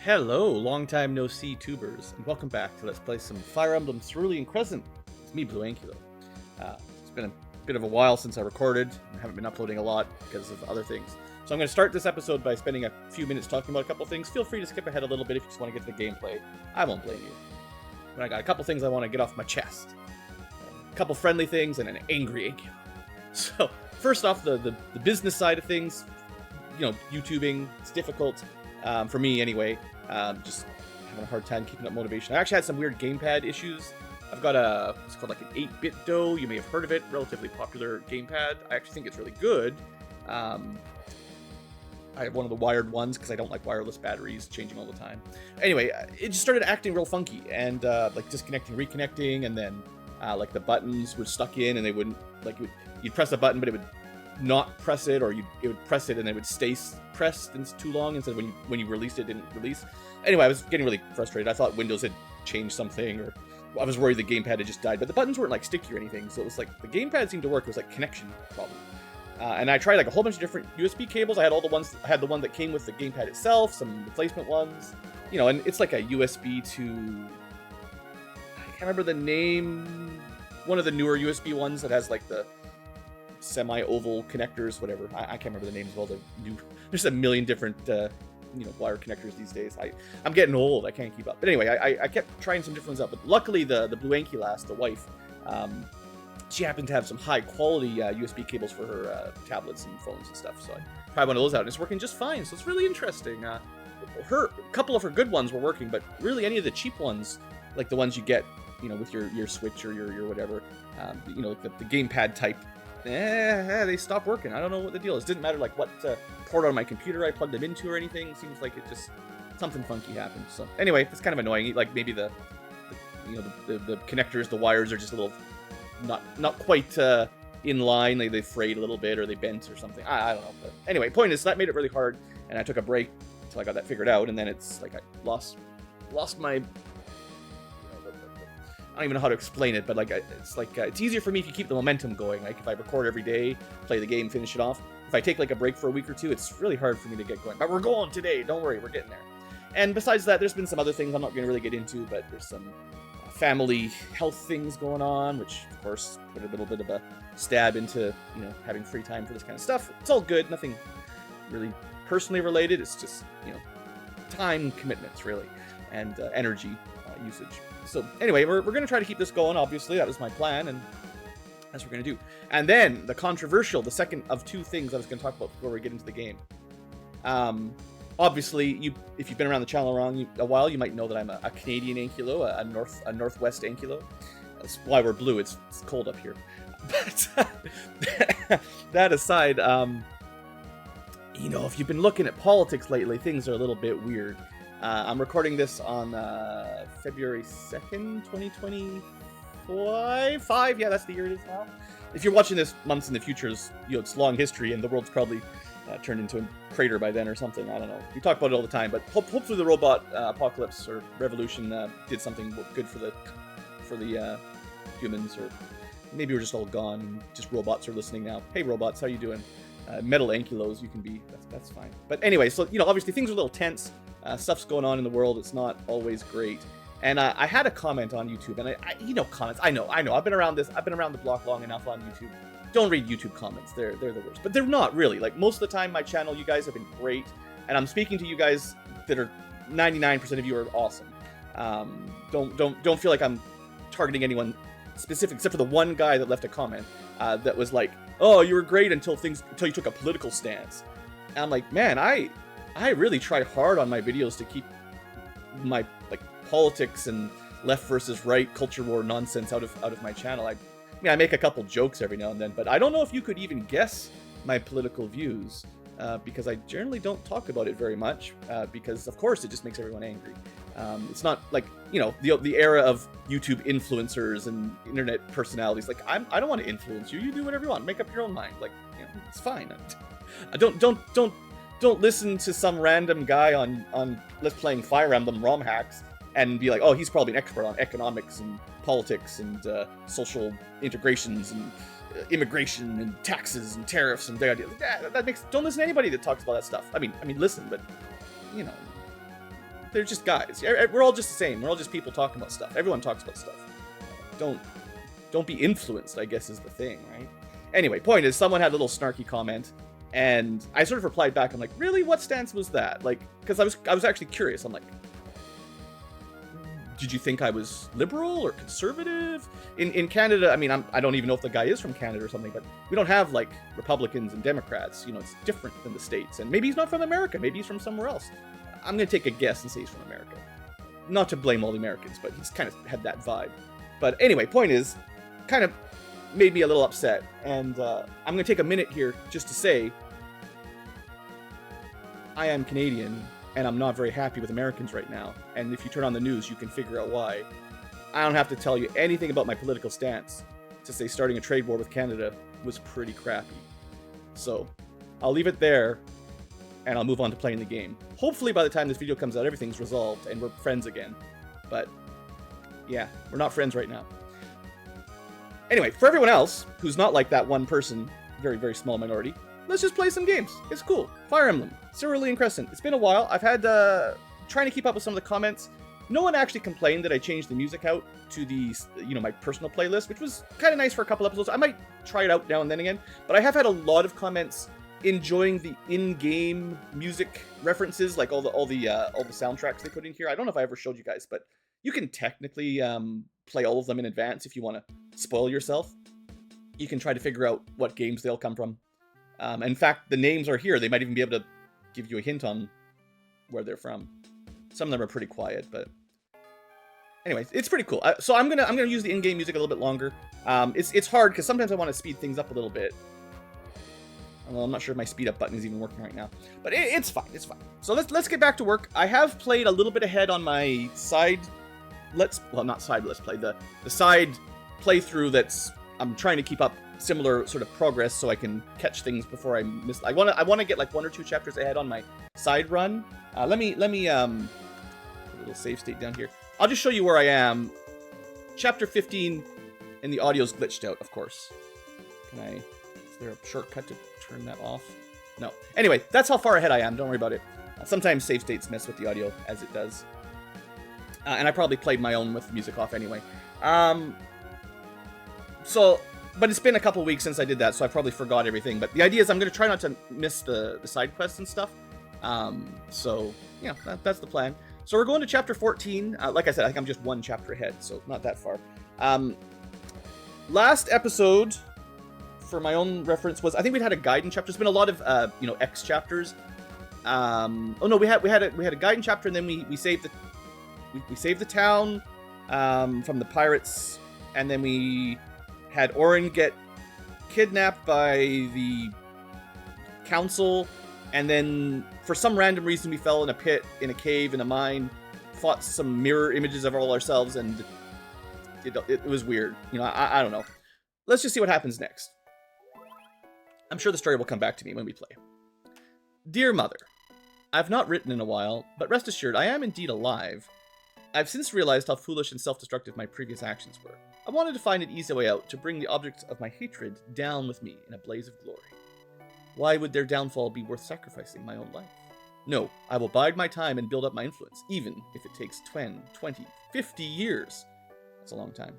Hello, long time no see tubers, and welcome back to Let's Play some Fire Emblem Cerulean Crescent. It's me, BlueAnkylo. It's been a bit of a while since I recorded. I haven't been uploading a lot because of other things. So I'm going to start this episode by spending a few minutes talking about a couple things. Feel free to skip ahead a little bit if you just want to get to the gameplay. I won't blame you. But I got a couple things I want to get off my chest. A couple friendly things and an angry Ankylo. So, first off, the business side of things. You know, YouTubing, it's difficult. For me, anyway. Just having a hard time keeping up motivation. I actually had some weird gamepad issues. I've got it's called like an 8-bit dough. You may have heard of it. Relatively popular gamepad. I actually think it's really good. I have one of the wired ones because I don't like wireless batteries changing all the time. Anyway, it just started acting real funky and like disconnecting, reconnecting, and then like the buttons were stuck in and they wouldn't, like you'd press a button but it would not press it, or it would press it and it would stay pressed too long instead of when you released it, didn't release. Anyway, I was getting really frustrated. I thought Windows had changed something, or I was worried the gamepad had just died, but the buttons weren't like sticky or anything, so it was like the gamepad seemed to work. It was like connection problem. And I tried like a whole bunch of different USB cables. I had all the ones. I had the one that came with the gamepad itself, some replacement ones, you know, and it's like a USB to, I can't remember the name, one of the newer USB ones that has like the semi-oval connectors, whatever. I can't remember the names of all the new. There's a million different, wire connectors these days. I'm getting old. I can't keep up. But anyway, I kept trying some different ones out. But luckily, the BlueAnkylo, the wife, she happened to have some high-quality USB cables for her tablets and phones and stuff. So I tried one of those out, and it's working just fine. So it's really interesting. A couple of her good ones were working, but really any of the cheap ones, like the ones you get, with your Switch or your whatever, like the gamepad type. They stopped working. I don't know what the deal is. Didn't matter like what port on my computer I plugged them into or anything. Seems like it just something funky happened. So anyway, it's kind of annoying. Like maybe the connectors, the wires are just a little not quite in line. They frayed a little bit or they bent or something. I don't know. But anyway, point is that made it really hard, and I took a break until I got that figured out. And then it's like I lost my. I don't even know how to explain it, but it's easier for me if you keep the momentum going. Like if I record every day, play the game, finish it off. If I take like a break for a week or two, it's really hard for me to get going. But we're going today. Don't worry, we're getting there. And besides that, there's been some other things I'm not going to really get into, but there's some family health things going on, which of course put a little bit of a stab into having free time for this kind of stuff. It's all good. Nothing really personally related. It's just time commitments really, and energy usage. So anyway, we're going to try to keep this going, obviously. That was my plan, and that's what we're going to do. And then, the second of two things I was going to talk about before we get into the game. Obviously, if you've been around the channel a while, you might know that I'm a Canadian Ankylo, a Northwest Ankylo. That's why we're blue. It's cold up here. But that aside, if you've been looking at politics lately, things are a little bit weird. I'm recording this on February 2nd, 2025. Yeah, that's the year it is now. If you're watching this months in the future, it's long history, and the world's probably turned into a crater by then or something. I don't know. We talk about it all the time, but hopefully the robot apocalypse or revolution did something good for the humans, or maybe we're just all gone and just robots are listening now. Hey robots, how you doing? Metal Ankylos, you can be. That's fine. But anyway, so obviously things are a little tense. Stuff's going on in the world. It's not always great. And I had a comment on YouTube, and comments. I know. I've been around the block long enough on YouTube. Don't read YouTube comments. They're the worst. But they're not really. Like most of the time, my channel, you guys have been great, and I'm speaking to you guys that are 99% of you are awesome. Don't feel like I'm targeting anyone specific, except for the one guy that left a comment that was like, "Oh, you were great until you took a political stance." And I'm like, man, I really try hard on my videos to keep my politics and left versus right culture war nonsense out of my channel. I make a couple jokes every now and then, but I don't know if you could even guess my political views because I generally don't talk about it very much because of course it just makes everyone angry. It's not like the era of YouTube influencers and internet personalities. Like I don't want to influence you. You do whatever you want. Make up your own mind. It's fine. Don't listen to some random guy on Let's Playing Fire Emblem Romhacks and be like, oh, he's probably an expert on economics and politics and social integrations and immigration and taxes and tariffs and their ideas. Don't listen to anybody that talks about that stuff. I mean, listen, but they're just guys. We're all just the same. We're all just people talking about stuff. Everyone talks about stuff. Don't be influenced, I guess, is the thing, right? Anyway, point is, someone had a little snarky comment, and I sort of replied back. I'm like, really? What stance was that? Like, because I was actually curious. I'm like, did you think I was liberal or conservative? In Canada, I mean, I don't even know if the guy is from Canada or something, but we don't have, like, Republicans and Democrats. You know, it's different than the States. And maybe he's not from America. Maybe he's from somewhere else. I'm going to take a guess and say he's from America. Not to blame all the Americans, but he's kind of had that vibe. But anyway, point is, kind of made me a little upset. And I'm going to take a minute here just to say I am Canadian, and I'm not very happy with Americans right now. And if you turn on the news, you can figure out why. I don't have to tell you anything about my political stance to say starting a trade war with Canada was pretty crappy. So I'll leave it there, and I'll move on to playing the game. Hopefully by the time this video comes out, everything's resolved and we're friends again. But yeah, we're not friends right now. Anyway, for everyone else who's not like that one person, very, very small minority, let's just play some games. It's cool. Fire Emblem, Cerulean Crescent. It's been a while. I've had, trying to keep up with some of the comments. No one actually complained that I changed the music out to the, you know, my personal playlist, which was kind of nice for a couple episodes. I might try it out now and then again, but I have had a lot of comments enjoying the in-game music references, like all the soundtracks they put in here. I don't know if I ever showed you guys, but you can technically play all of them in advance if you want to spoil yourself. You can try to figure out what games they'll come from. In fact, the names are here. They might even be able to give you a hint on where they're from. Some of them are pretty quiet, but anyways, it's pretty cool. So I'm gonna use the in-game music a little bit longer. It's hard because sometimes I want to speed things up a little bit. Well, I'm not sure if my speed up button is even working right now, but it's fine. It's fine. So let's get back to work. I have played a little bit ahead on my side. Not side let's play, the side playthrough that's I'm trying to keep up similar sort of progress so I can catch things before I miss. I want to get like 1 or 2 chapters ahead on my side run. Let me put a little save state down here. I'll just show you where I am. Chapter 15, and the audio's glitched out, of course. Is there a shortcut to turn that off? No. Anyway, that's how far ahead I am. Don't worry about it. Sometimes save states mess with the audio, as it does. And I probably played my own with the music off anyway. But it's been a couple weeks since I did that, so I probably forgot everything. But the idea is I'm going to try not to miss the side quests and stuff. So, yeah, that's the plan. So we're going to chapter 14. Like I said, I think I'm just 1 chapter ahead, so not that far. Last episode, for my own reference, was I think we'd had a guidance chapter. There's been a lot of X chapters. Oh no, we had a guidance chapter, and then we saved the town from the pirates, and then we had Orin get kidnapped by the council, and then for some random reason we fell in a pit, in a cave, in a mine, fought some mirror images of all ourselves, and it was weird. I don't know. Let's just see what happens next. I'm sure the story will come back to me when we play. Dear Mother, I've not written in a while, but rest assured I am indeed alive. I've since realized how foolish and self-destructive my previous actions were. I wanted to find an easy way out to bring the object of my hatred down with me in a blaze of glory. Why would their downfall be worth sacrificing my own life? No, I will bide my time and build up my influence, even if it takes 10, 20, 50 years. That's a long time.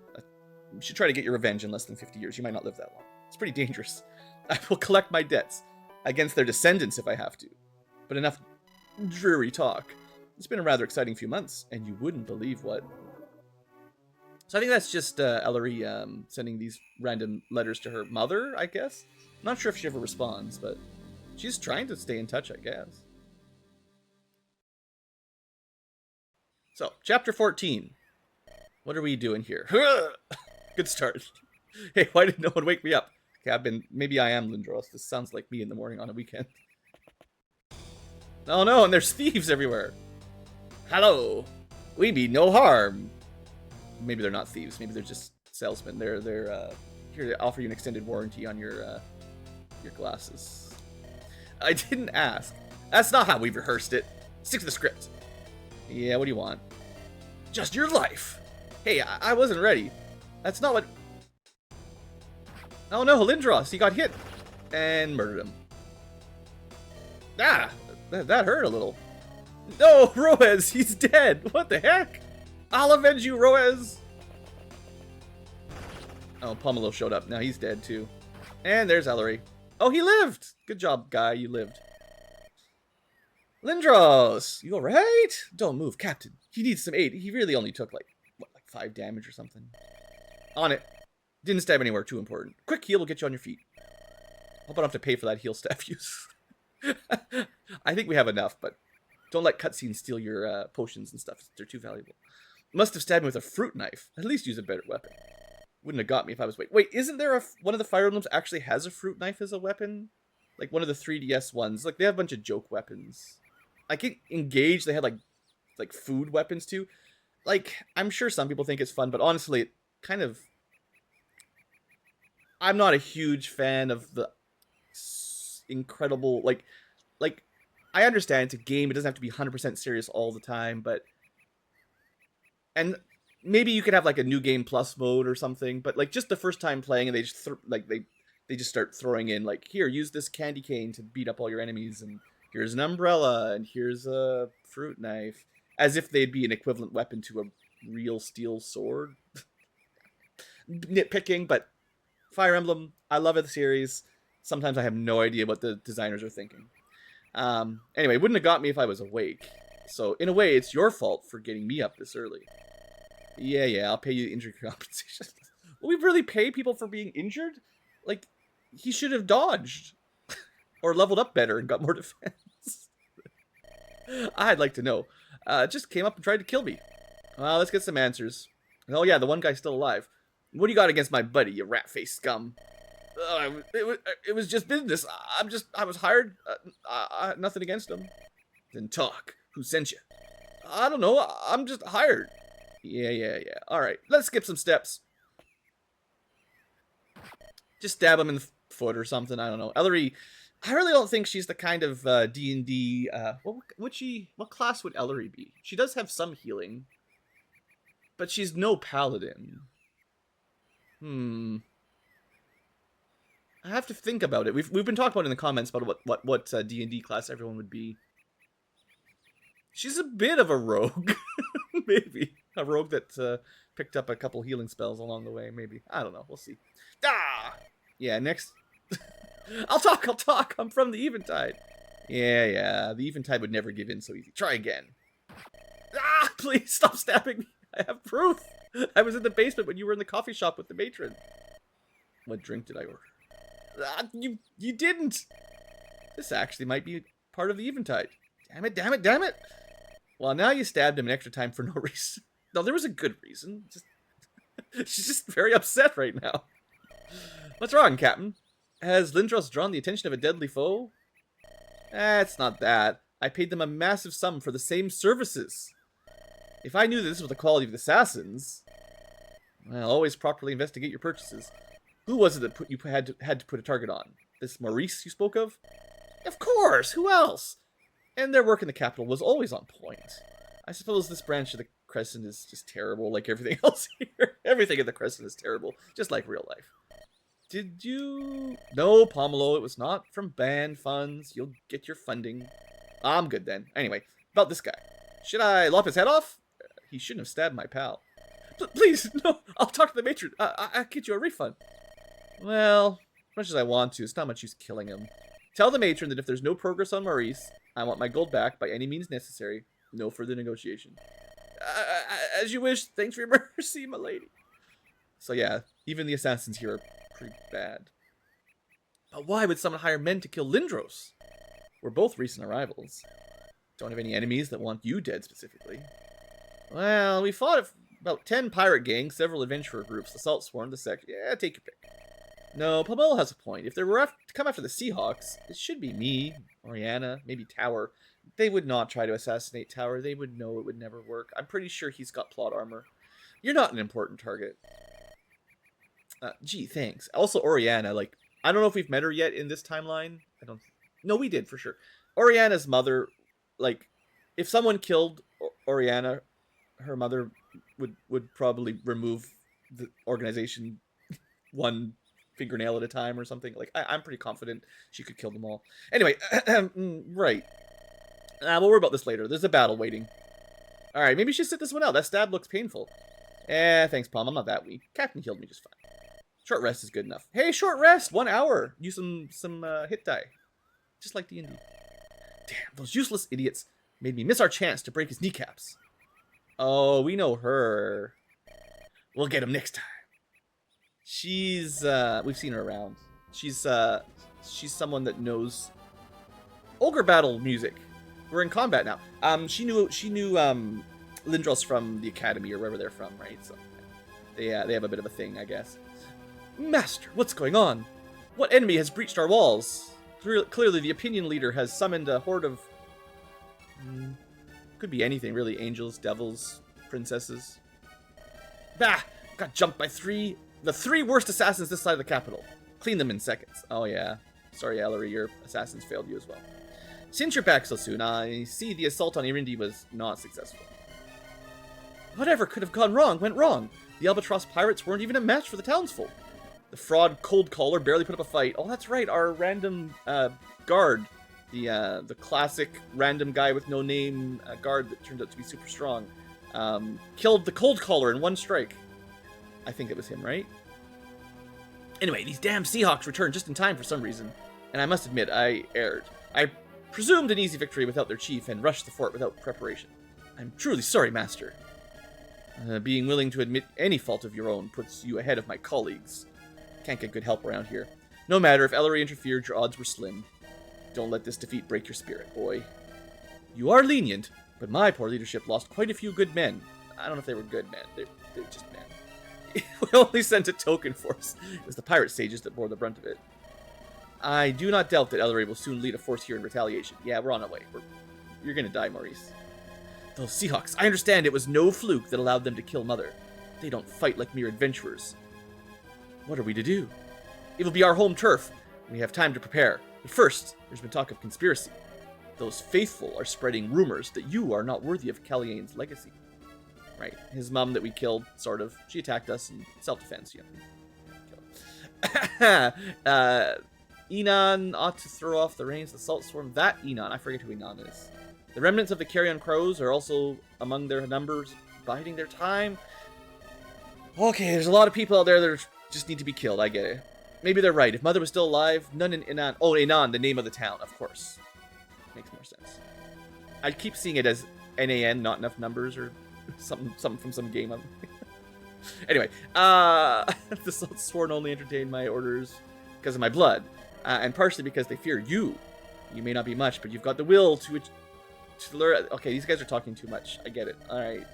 You should try to get your revenge in less than 50 years. You might not live that long. It's pretty dangerous. I will collect my debts against their descendants if I have to. But enough dreary talk. It's been a rather exciting few months, and you wouldn't believe what. So I think that's just Ellery sending these random letters to her mother, I guess. I'm not sure if she ever responds, but she's trying to stay in touch, I guess. So, chapter 14. What are we doing here? Good start. Hey, why did no one wake me up? Okay, maybe I am Lindros. This sounds like me in the morning on a weekend. Oh no, and there's thieves everywhere. Hello. We mean no harm. Maybe they're not thieves. Maybe they're just salesmen. They're here to offer you an extended warranty on your glasses. I didn't ask. That's not how we rehearsed it. Stick to the script. Yeah, what do you want? Just your life. Hey, I wasn't ready. That's not what... Oh no, Lindros, he got hit and murdered him. Ah, that hurt a little. No, Roez, he's dead. What the heck? I'll avenge you, Roez. Oh, Pomelo showed up. Now he's dead too. And there's Ellery. Oh, he lived. Good job, guy. You lived. Lindros, you alright? Don't move, Captain. He needs some aid. He really only took like 5 damage or something. On it. Didn't stab anywhere too important. Quick heal will get you on your feet. Hope I don't have to pay for that heal staff use. I think we have enough, but don't let cutscenes steal your potions and stuff. They're too valuable. Must have stabbed me with a fruit knife. At least use a better weapon. Wouldn't have got me if I was wait. Wait, isn't there one of the Fire Emblems actually has a fruit knife as a weapon? Like one of the 3DS ones. Like they have a bunch of joke weapons. I think Engage they had like food weapons too. Like I'm sure some people think it's fun, but honestly, it kind of. I'm not a huge fan of the incredible like I understand it's a game. It doesn't have to be 100% serious all the time, but and maybe you could have like a new game plus mode or something. But like just the first time playing, and they just they just start throwing in like here, use this candy cane to beat up all your enemies, and here's an umbrella, and here's a fruit knife, as if they'd be an equivalent weapon to a real steel sword. Nitpicking, but Fire Emblem, I love it, the series. Sometimes I have no idea what the designers are thinking. Anyway, it wouldn't have got me if I was awake. So, in a way, it's your fault for getting me up this early. Yeah, I'll pay you injury compensation. Will we really pay people for being injured? Like, he should have dodged. Or leveled up better and got more defense. I'd like to know. Just came up and tried to kill me. Well, let's get some answers. Oh yeah, the one guy's still alive. What do you got against my buddy, you rat-faced scum? It was just business. I was hired. Nothing against him. Then talk. Who sent you? I don't know. I'm just hired. Yeah. All right. Let's skip some steps. Just stab him in the foot or something. I don't know. Ellery, I really don't think she's the kind of D&D. What class would Ellery be? She does have some healing, but she's no paladin. I have to think about it. We've been talking about it in the comments about what D&D class everyone would be. She's a bit of a rogue. Maybe. A rogue that picked up a couple healing spells along the way, maybe. I don't know. We'll see. Ah! Yeah, next. I'll talk. I'm from the Eventide. Yeah. The Eventide would never give in so easy. Try again. Ah! Please stop stabbing me. I have proof. I was in the basement when you were in the coffee shop with the matron. What drink did I order? You didn't. This actually might be part of the Eventide. Damn it. Well, now you stabbed him an extra time for no reason. No, there was a good reason. She's just very upset right now. What's wrong, Captain? Has Lindros drawn the attention of a deadly foe? It's not that. I paid them a massive sum for the same services. If I knew that this was the quality of the assassins, well, always properly investigate your purchases. Who was it that you had to put a target on? This Maurice you spoke of? Of course, who else? And their work in the capital was always on point. I suppose this branch of the Crescent is just terrible, like everything else here. Everything in the Crescent is terrible, just like real life. Did you... No, Pomelo, it was not from band funds. You'll get your funding. I'm good then. Anyway, about this guy. Should I lop his head off? He shouldn't have stabbed my pal. Please, no, I'll talk to the matron. I'll get you a refund. Well, as much as I want to, it's not much use killing him. Tell the matron that if there's no progress on Maurice, I want my gold back by any means necessary. No further negotiation. As you wish. Thanks for your mercy, my lady. So yeah, even the assassins here are pretty bad. But why would someone hire men to kill Lindros? We're both recent arrivals. Don't have any enemies that want you dead specifically. Well, we fought about 10 pirate gangs, several adventurer groups, the Salt Sworn, the Sect. Yeah, take your pick. No, Pomelo has a point. If they were to come after the Seahawks, it should be me, Oriana, maybe Tower. They would not try to assassinate Tower. They would know it would never work. I'm pretty sure he's got plot armor. You're not an important target. Gee, thanks. Also, Oriana, like, I don't know if we've met her yet in this timeline. No, we did, for sure. Oriana's mother, like, if someone killed Oriana, her mother would probably remove the organization one fingernail at a time or something. Like, I'm pretty confident she could kill them all. Anyway, right. We'll worry about this later. There's a battle waiting. Alright, maybe we should sit this one out. That stab looks painful. Thanks, Palm. I'm not that weak. Captain healed me just fine. Short rest is good enough. Hey, short rest! 1 hour! Use some hit die. Just like D&D. Damn, those useless idiots made me miss our chance to break his kneecaps. Oh, we know her. We'll get him next time. She's, we've seen her around. She's someone that knows ogre battle music. We're in combat now. She knew Lindros from the academy or wherever they're from, right? So they have a bit of a thing, I guess. Master, what's going on? What enemy has breached our walls? Clearly, the opinion leader has summoned a horde of... could be anything, really. Angels, devils, princesses. Bah! Got jumped by the three worst assassins this side of the capital. Clean them in seconds. Oh, yeah. Sorry, Ellery, your assassins failed you as well. Since you're back so soon, I see the assault on Irindi was not successful. Whatever could have gone wrong went wrong. The Albatross pirates weren't even a match for the townsfolk. The fraud cold caller barely put up a fight. Oh, that's right, our random guard. The classic random guy with no name guard that turned out to be super strong. Killed the cold caller in one strike. I think it was him, right? Anyway, these damn Seahawks returned just in time for some reason. And I must admit, I erred. I presumed an easy victory without their chief and rushed the fort without preparation. I'm truly sorry, Master. Being willing to admit any fault of your own puts you ahead of my colleagues. Can't get good help around here. No matter, if Ellery interfered, your odds were slim. Don't let this defeat break your spirit, boy. You are lenient, but my poor leadership lost quite a few good men. I don't know if they were good men. They're just men. We only sent a token force. It was the pirate sages that bore the brunt of it. I do not doubt that Ellery will soon lead a force here in retaliation. Yeah, we're on our way. You're gonna die, Maurice. Those Seahawks, I understand it was no fluke that allowed them to kill Mother. They don't fight like mere adventurers. What are we to do? It will be our home turf. We have time to prepare. But first, there's been talk of conspiracy. Those faithful are spreading rumors that you are not worthy of Calliean's legacy. Right. His mom that we killed, sort of. She attacked us in self-defense, you know. Enon ought to throw off the reins of the Salt Swarm. That Enon, I forget who Enon is. The remnants of the Carrion Crows are also among their numbers, biding their time. Okay, there's a lot of people out there that just need to be killed, I get it. Maybe they're right. If Mother was still alive, none in Enon... Oh, Enon, the name of the town, of course. Makes more sense. I keep seeing it as NAN, not enough numbers, or something from some game. Anyway, the Salt Sworn only entertain my orders because of my blood, and partially because they fear you. You may not be much, but you've got the will to lure... Okay, these guys are talking too much. I get it. Alright.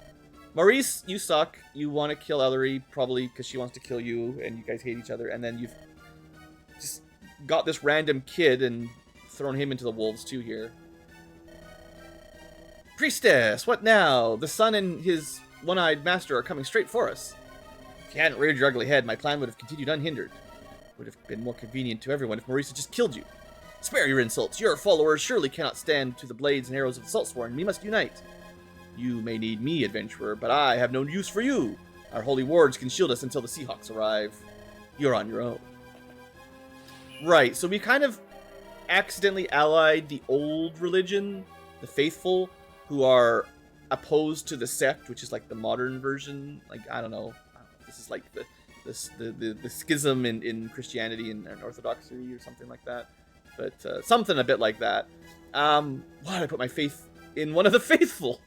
Maurice, you suck. You want to kill Ellery, probably because she wants to kill you, and you guys hate each other, and then you've just got this random kid and thrown him into the wolves too here. Priestess, what now? The sun and his one-eyed master are coming straight for us. If you hadn't reared your ugly head, my plan would have continued unhindered. It would have been more convenient to everyone if Maurice had just killed you. Spare your insults. Your followers surely cannot stand to the blades and arrows of the Saltsworn. We must unite. You may need me, adventurer, but I have no use for you. Our holy wards can shield us until the Seahawks arrive. You're on your own. Right, so we kind of accidentally allied the old religion, the faithful, who are opposed to the sect, which is like the modern version. Like, I don't know. This is like the schism in Christianity and Orthodoxy or something like that. But something a bit like that. Why did I put my faith in one of the faithful?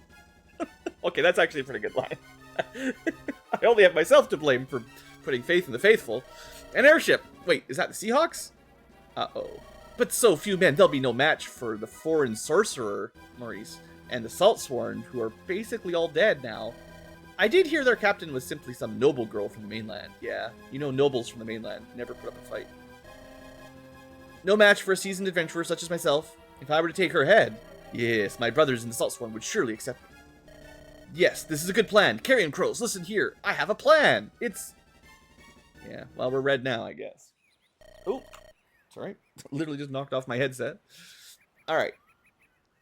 Okay, that's actually a pretty good line. I only have myself to blame for putting faith in the faithful. An airship! Wait, is that the Seahawks? Uh-oh. But so few men, there'll be no match for the foreign sorcerer, Maurice, and the Saltsworn, who are basically all dead now. I did hear their captain was simply some noble girl from the mainland. Yeah, you know nobles from the mainland never put up a fight. No match for a seasoned adventurer such as myself. If I were to take her head, yes, my brothers in the Saltsworn would surely accept me. Yes, this is a good plan. Carrion Crows, listen here. I have a plan. It's... Yeah, well, we're red now, I guess. Oh, it's alright. Literally just knocked off my headset. Alright.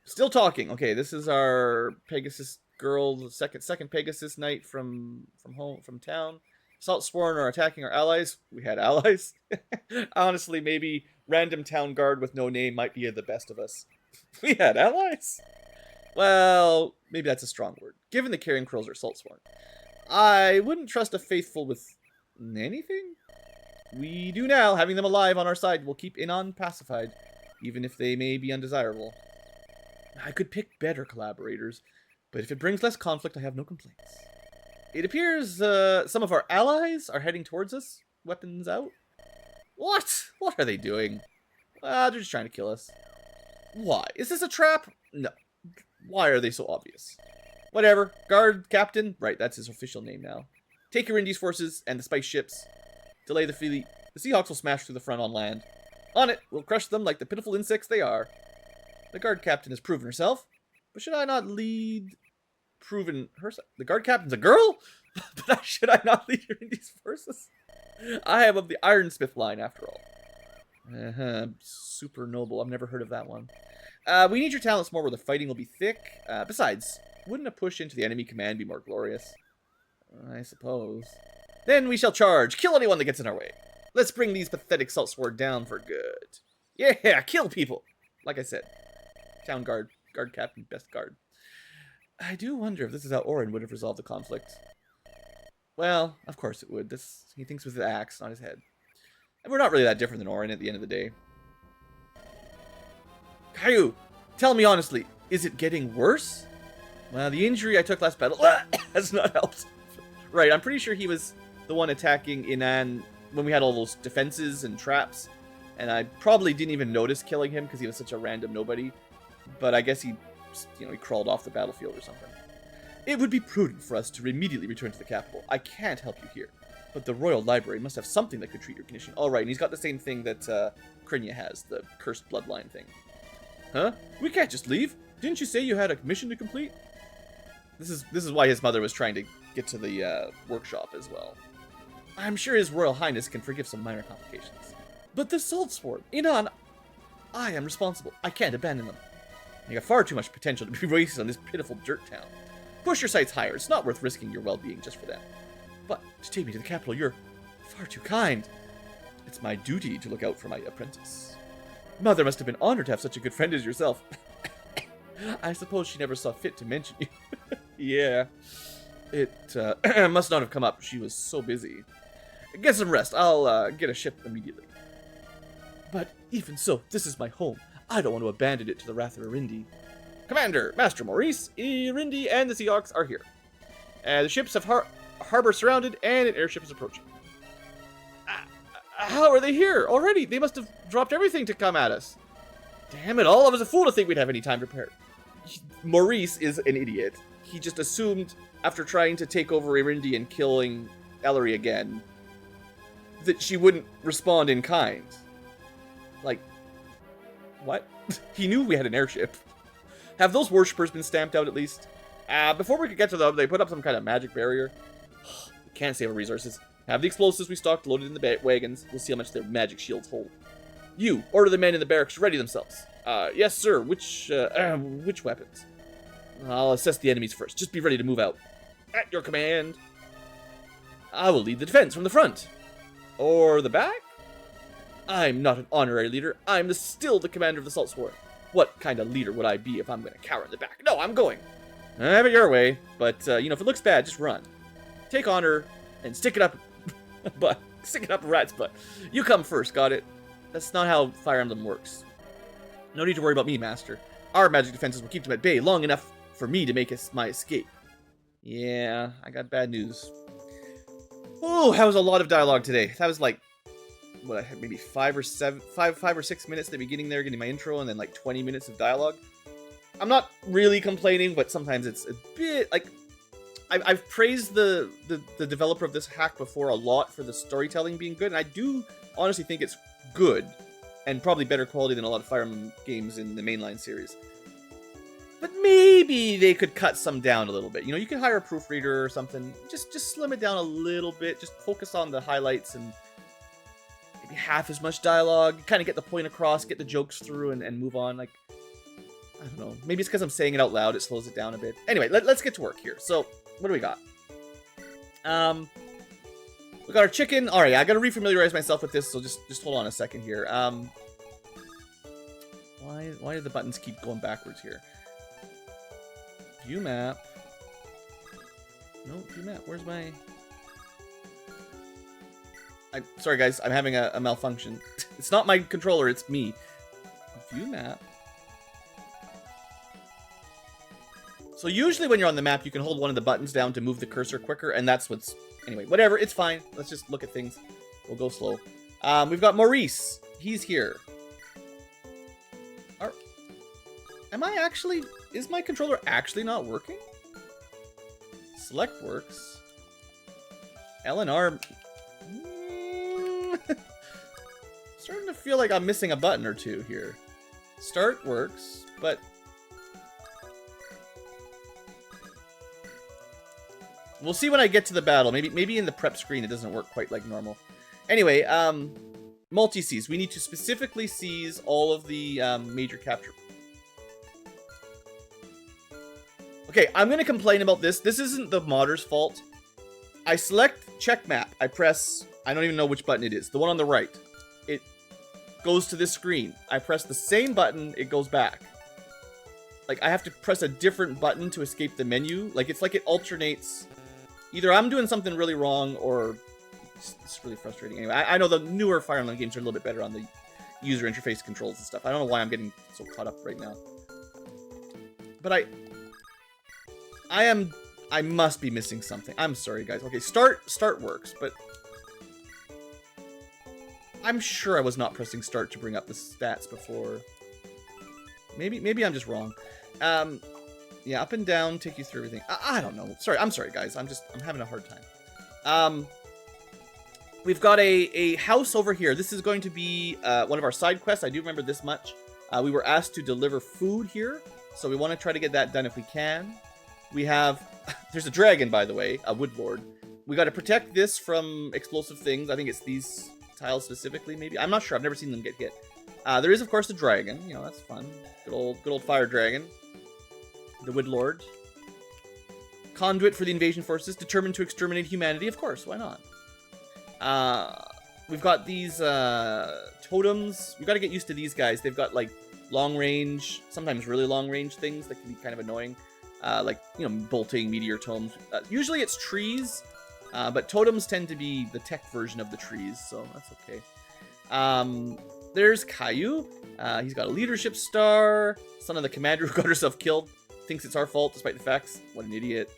Still talking. Okay, this is our Pegasus girl, the second Pegasus knight from town. Saltsworn are attacking our allies. We had allies. Honestly, maybe random town guard with no name might be the best of us. We had allies. Well, maybe that's a strong word. Given the carrion crows are saltsworn, I wouldn't trust a faithful with anything. We do now. Having them alive on our side will keep Inon pacified, even if they may be undesirable. I could pick better collaborators, but if it brings less conflict, I have no complaints. It appears some of our allies are heading towards us, weapons out. What? What are they doing? They're just trying to kill us. Why? Is this a trap? No. Why are they so obvious? Whatever. Guard Captain. Right, that's his official name now. Take your Indies forces and the spice ships. Delay the fleet. The Seahawks will smash through the front on land. On it, we'll crush them like the pitiful insects they are. The Guard Captain has proven herself, but should I not lead... Proven herself? The Guard Captain's a girl? But should I not lead your Indies forces? I am of the Ironsmith line, after all. Super noble. I've never heard of that one. We need your talents more where the fighting will be thick. Besides, wouldn't a push into the enemy command be more glorious? I suppose. Then we shall charge. Kill anyone that gets in our way. Let's bring these pathetic saltsword down for good. Yeah, kill people. Like I said. Town guard. Guard captain. Best guard. I do wonder if this is how Orin would have resolved the conflict. Well, of course it would. He thinks with his axe, not his head. And we're not really that different than Orin at the end of the day. Caillou, tell me honestly, is it getting worse? Well, the injury I took last battle has not helped. Right, I'm pretty sure he was the one attacking Inan when we had all those defenses and traps. And I probably didn't even notice killing him because he was such a random nobody. But I guess he crawled off the battlefield or something. It would be prudent for us to immediately return to the capital. I can't help you here. But the Royal Library must have something that could treat your condition. All right, and he's got the same thing that Krinya has, the cursed bloodline thing. Huh? We can't just leave. Didn't you say you had a mission to complete? This is why his mother was trying to get to the workshop as well. I'm sure His Royal Highness can forgive some minor complications. But the Saltsword, Inan, I am responsible. I can't abandon them. You got far too much potential to be wasted on this pitiful dirt town. Push your sights higher. It's not worth risking your well-being just for them. But to take me to the capital, you're far too kind. It's my duty to look out for my apprentice. Mother must have been honored to have such a good friend as yourself. I suppose she never saw fit to mention you. Yeah. It must not have come up. She was so busy. Get some rest. I'll get a ship immediately. But even so, this is my home. I don't want to abandon it to the wrath of Irindi. Commander, Master Maurice, Irindi and the Seahawks are here. The ships have harbor surrounded and an airship is approaching. How are they here already? They must have dropped everything to come at us. Damn it all, I was a fool to think we'd have any time to prepare. Maurice is an idiot. He just assumed, after trying to take over Irindi and killing Ellery again, that she wouldn't respond in kind. Like, what? He knew we had an airship. Have those worshippers been stamped out at least? Before we could get to them, they put up some kind of magic barrier. We can't save our resources. Have the explosives we stocked loaded in the wagons. We'll see how much their magic shields hold. You, order the men in the barracks to ready themselves. Yes, sir. Which weapons? I'll assess the enemies first. Just be ready to move out. At your command. I will lead the defense from the front. Or the back? I'm not an honorary leader. I'm still the commander of the Saltsword. What kind of leader would I be if I'm going to cower in the back? No, I'm going. Have it your way. But, if it looks bad, just run. Take honor and stick it up but stick it up a rat's butt. You come first, got it? That's not how Fire Emblem works. No need to worry about me, Master. Our magic defenses will keep them at bay long enough for me to make my escape. Yeah, I got bad news. Oh, that was a lot of dialogue today. That was like, what, maybe 5 or 6 minutes at the beginning there, getting my intro, and then like 20 minutes of dialogue. I'm not really complaining, but sometimes it's a bit like, I've praised the developer of this hack before a lot for the storytelling being good, and I do honestly think it's good, and probably better quality than a lot of Fire Emblem games in the mainline series. But maybe they could cut some down a little bit. You could hire a proofreader or something. Just slim it down a little bit. Just focus on the highlights and maybe half as much dialogue. Kind of get the point across, get the jokes through, and move on. Like, I don't know. Maybe it's because I'm saying it out loud. It slows it down a bit. Anyway, let's get to work here. So, what do we got? We got our chicken. All right, I got to refamiliarize myself with this, so just hold on a second here. Why do the buttons keep going backwards here? View map. No, view map. Where's my... Sorry, guys. I'm having a malfunction. It's not my controller. It's me. View map. So usually when you're on the map, you can hold one of the buttons down to move the cursor quicker, and that's what's... Anyway, whatever. It's fine. Let's just look at things. We'll go slow. We've got Maurice. He's here. Am I actually... Is my controller actually not working? Select works. L and R... Starting to feel like I'm missing a button or two here. Start works, but... We'll see when I get to the battle. Maybe in the prep screen it doesn't work quite like normal. Anyway, multi-seize. We need to specifically seize all of the major capture. Okay, I'm going to complain about this. This isn't the modder's fault. I select check map. I press... I don't even know which button it is. The one on the right. It goes to this screen. I press the same button. It goes back. Like, I have to press a different button to escape the menu. Like, it's like it alternates... Either I'm doing something really wrong, or it's really frustrating. Anyway, I know the newer Fire Emblem games are a little bit better on the user interface controls and stuff. I don't know why I'm getting so caught up right now. But I must be missing something. I'm sorry, guys. Okay, start works, but I'm sure I was not pressing start to bring up the stats before. Maybe I'm just wrong. Yeah, up and down, take you through everything. I don't know. I'm sorry, guys. I'm having a hard time. We've got a house over here. This is going to be one of our side quests. I do remember this much. We were asked to deliver food here, so we want to try to get that done if we can. We have... There's a dragon, by the way, a woodlord. We got to protect this from explosive things. I think it's these tiles specifically, maybe. I'm not sure. I've never seen them get hit. There is, of course, a dragon. You know, that's fun. Good old fire dragon. The Woodlord. Conduit for the invasion forces, determined to exterminate humanity. Of course, why not? We've got these totems. We've got to get used to these guys. They've got, like, long range, sometimes really long range things that can be kind of annoying. Like, you know, bolting meteor totems. Usually it's trees, but totems tend to be the tech version of the trees, so that's okay. There's Caillou. He's got a leadership star. Son of the commander who got herself killed. Thinks it's our fault despite the facts. What an idiot.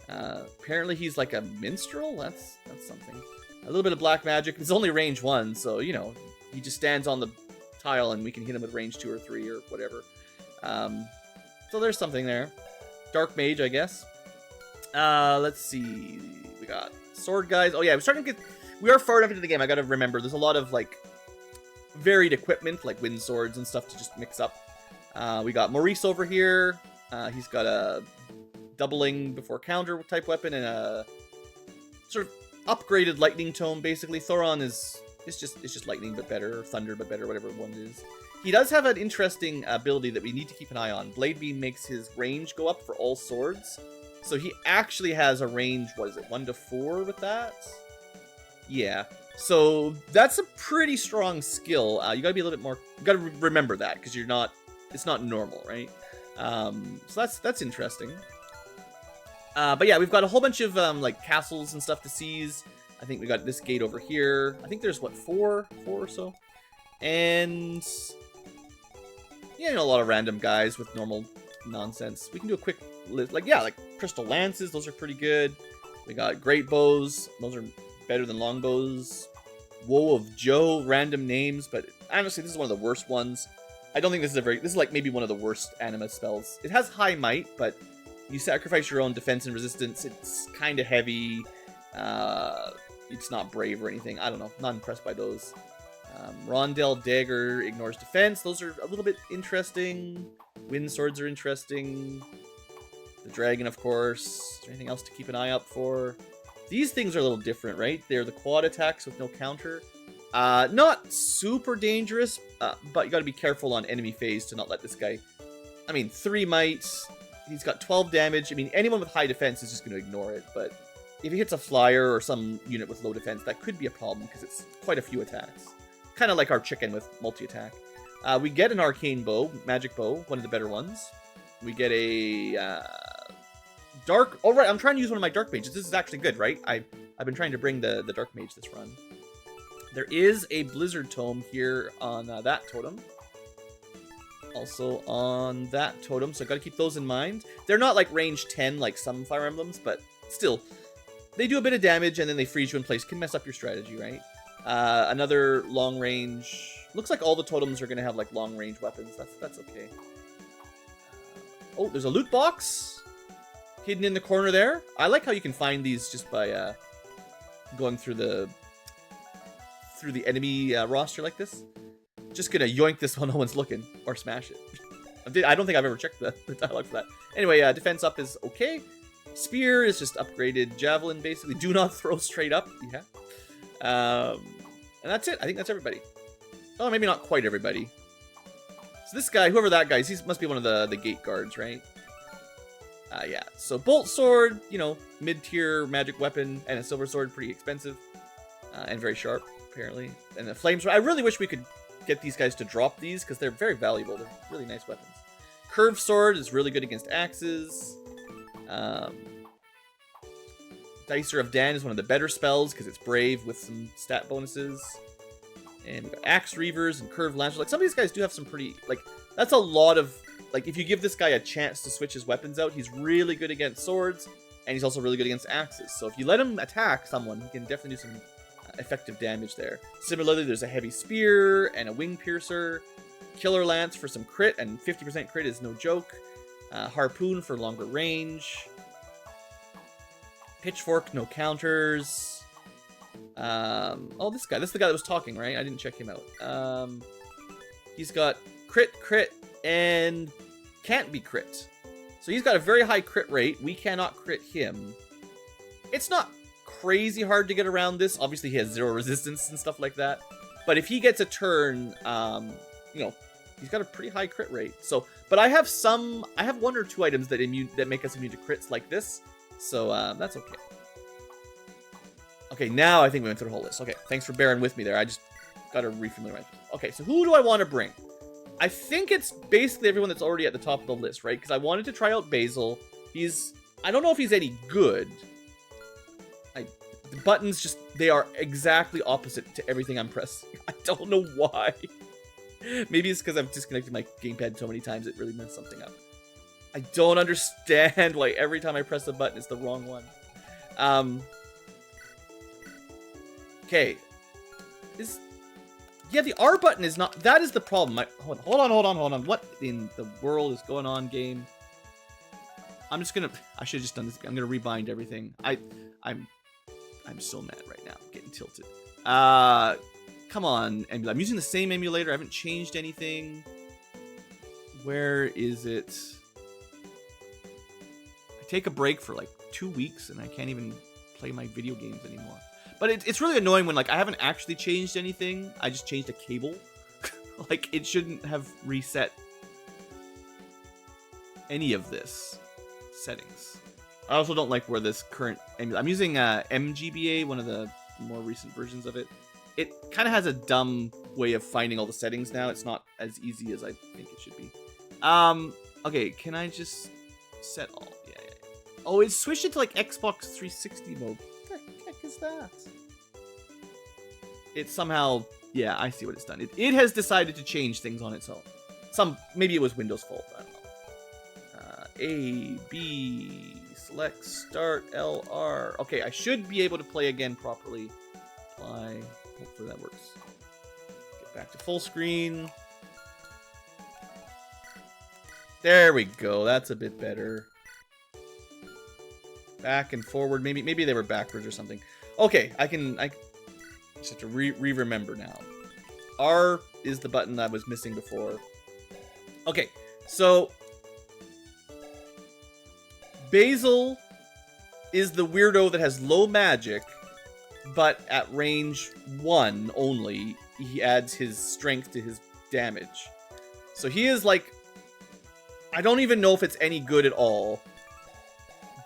Apparently he's like a minstrel. That's something. A little bit of black magic. It's only range 1, so, you know, he just stands on the tile and we can hit him with range 2 or 3 or whatever. So there's something there. Dark mage, I guess. Let's see. We got sword guys. Oh yeah, we are far enough into the game. I gotta remember, there's a lot of, like, varied equipment, like wind swords and stuff to just mix up. We got Maurice over here. He's got a doubling before counter type weapon and a sort of upgraded lightning tome, basically. Thoron is just lightning but better, or thunder but better, whatever one is. He does have an interesting ability that we need to keep an eye on. Blade Beam makes his range go up for all swords. So he actually has a range, what is it, 1 to 4 with that? Yeah. So that's a pretty strong skill. You gotta be a little bit more... You gotta remember that, because it's not normal, right? So that's interesting. But yeah, we've got a whole bunch of like castles and stuff to seize. I think we got this gate over here. I think there's what, four or so, and yeah, you know, a lot of random guys with normal nonsense. We can do a quick list, like crystal lances. Those are pretty good. We got great bows. Those are better than longbows. Woe of Joe, random names, but honestly, this is one of the worst ones. I don't think this is like maybe one of the worst anima spells. It has high might, but you sacrifice your own defense and resistance. It's kind of heavy. It's not brave or anything. I don't know. Not impressed by those. Rondell Dagger ignores defense. Those are a little bit interesting. Wind swords are interesting. The dragon, of course. Is there anything else to keep an eye out for? These things are a little different, right? They're the quad attacks with no counter. Not super dangerous, but you gotta be careful on enemy phase to not let this guy... I mean, 3 might. He's got 12 damage. I mean, anyone with high defense is just going to ignore it, but if he hits a flyer or some unit with low defense, that could be a problem, because it's quite a few attacks. Kind of like our chicken with multi-attack. We get an arcane bow, magic bow, one of the better ones. We get a Dark. Oh, right. I'm trying to use one of my Dark Mages. This is actually good, right? I've been trying to bring the Dark Mage this run. There is a Blizzard Tome here on that totem. Also on that totem, so I got to keep those in mind. They're not like range 10 like some Fire Emblems, but still, they do a bit of damage and then they freeze you in place. Can mess up your strategy, right? Another long range. Looks like all the totems are going to have like long range weapons. That's okay. Oh, there's a loot box hidden in the corner there. I like how you can find these just by going through the enemy roster like this. Just gonna yoink this while no one's looking, or smash it. I don't think I've ever checked the dialogue for that. Anyway, defense up is okay. Spear is just upgraded javelin, basically. Do not throw straight up. Yeah. And that's it. I think that's everybody. Oh, maybe not quite everybody. So this guy, whoever that guy is, he must be one of the gate guards, right? Yeah. So bolt sword, you know, mid-tier magic weapon, and a silver sword, pretty expensive, and very sharp, apparently. And the flame sword. I really wish we could get these guys to drop these because they're very valuable. They're really nice weapons. Curved sword is really good against axes. Dicer of Dan is one of the better spells because it's brave with some stat bonuses. And we've got axe reavers and curved lancers. Like some of these guys do have some pretty, like, that's a lot of, like, if you give this guy a chance to switch his weapons out, he's really good against swords and he's also really good against axes. So if you let him attack someone, he can definitely do some effective damage there. Similarly, there's a heavy spear and a wing piercer, killer lance for some crit, and 50% crit is no joke. Harpoon for longer range. Pitchfork, no counters. Oh, this guy. This is the guy that was talking, right? I didn't check him out. He's got crit, and can't be crit. So he's got a very high crit rate. We cannot crit him. It's not crazy hard to get around this. Obviously, he has 0 resistance and stuff like that. But if he gets a turn, you know, he's got a pretty high crit rate. So, but I have 1 or 2 items that make us immune to crits like this. So that's okay. Okay, now I think we went through the whole list. Okay, thanks for bearing with me there. I just got to refamiliarize. Okay, so who do I want to bring? I think it's basically everyone that's already at the top of the list, right? Because I wanted to try out Basil. I don't know if he's any good. The buttons just, they are exactly opposite to everything I'm pressing. I don't know why. Maybe it's because I've disconnected my gamepad so many times it really messed something up. I don't understand why every time I press the button it's the wrong one. Okay. Yeah, the R button is not, that is the problem. Hold on. What in the world is going on, game? I should have just done this. I'm gonna rebind everything. I'm so mad right now. I'm getting tilted. Come on, emulator. I'm using the same emulator. I haven't changed anything. Where is it? I take a break for like 2 weeks and I can't even play my video games anymore. But it's really annoying when like I haven't actually changed anything. I just changed a cable. Like it shouldn't have reset any of this settings. I also don't like where this current emulator. I'm using MGBA, one of the more recent versions of it. It kind of has a dumb way of finding all the settings now. It's not as easy as I think it should be. Okay, can I just set all? Yeah. Oh, it switched it to like Xbox 360 mode. What the heck is that? It somehow, yeah, I see what it's done. It has decided to change things on its own. Maybe it was Windows' fault. I don't know. A, B, select, start, LR. Okay, I should be able to play again properly. Apply. Hopefully that works. Get back to full screen. There we go. That's a bit better. Back and forward. Maybe they were backwards or something. Okay, I just have to remember now. R is the button that I was missing before. Okay, so Basil is the weirdo that has low magic, but at range 1 only, he adds his strength to his damage. So he is like, I don't even know if it's any good at all,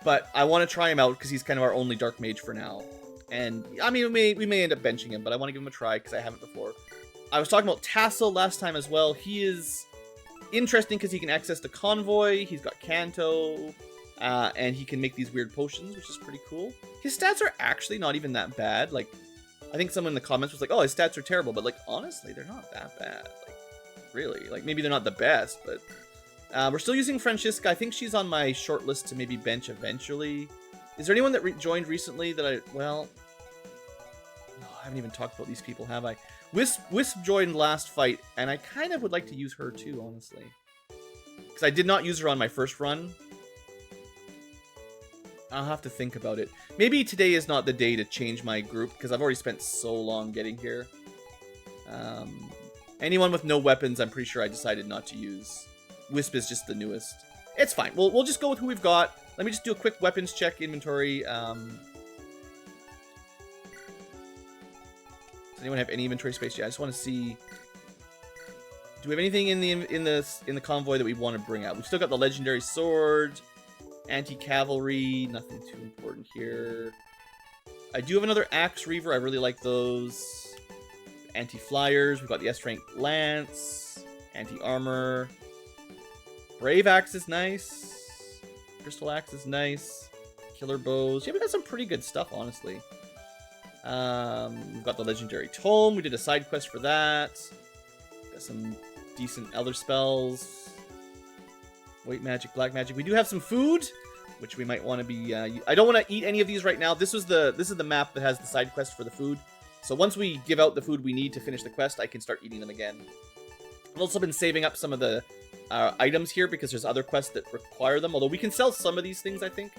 but I want to try him out because he's kind of our only dark mage for now. And I mean, we may end up benching him, but I want to give him a try because I haven't before. I was talking about Tassel last time as well. He is interesting because he can access the convoy. He's got Canto. And he can make these weird potions, which is pretty cool. His stats are actually not even that bad. Like, I think someone in the comments was like, oh, his stats are terrible. But, like, honestly, they're not that bad. Like, really. Like, maybe they're not the best, but... we're still using Francisca. I think she's on my short list to maybe bench eventually. Is there anyone that joined recently that I... Well... Oh, I haven't even talked about these people, have I? Wisp joined last fight, and I kind of would like to use her too, honestly. Because I did not use her on my first run. I'll have to think about it. Maybe today is not the day to change my group, because I've already spent so long getting here. Anyone with no weapons, I'm pretty sure I decided not to use. Wisp is just the newest. It's fine. We'll just go with who we've got. Let me just do a quick weapons check inventory. Does anyone have any inventory space? Yeah, I just want to see. Do we have anything in the convoy that we want to bring out? We've still got the legendary sword, anti-cavalry, nothing too important here. I do have another axe reaver. I really like those. Anti-flyers. We've got the S-rank lance, anti-armor. Brave axe is nice. Crystal axe is nice. Killer bows. Yeah, we got some pretty good stuff, honestly. We've got the legendary tome. We did a side quest for that. Got some decent elder spells. White magic, black magic. We do have some food, which we might want to be. I don't want to eat any of these right now. This is the map that has the side quest for the food. So once we give out the food we need to finish the quest, I can start eating them again. I've also been saving up some of the items here because there's other quests that require them. Although we can sell some of these things, I think.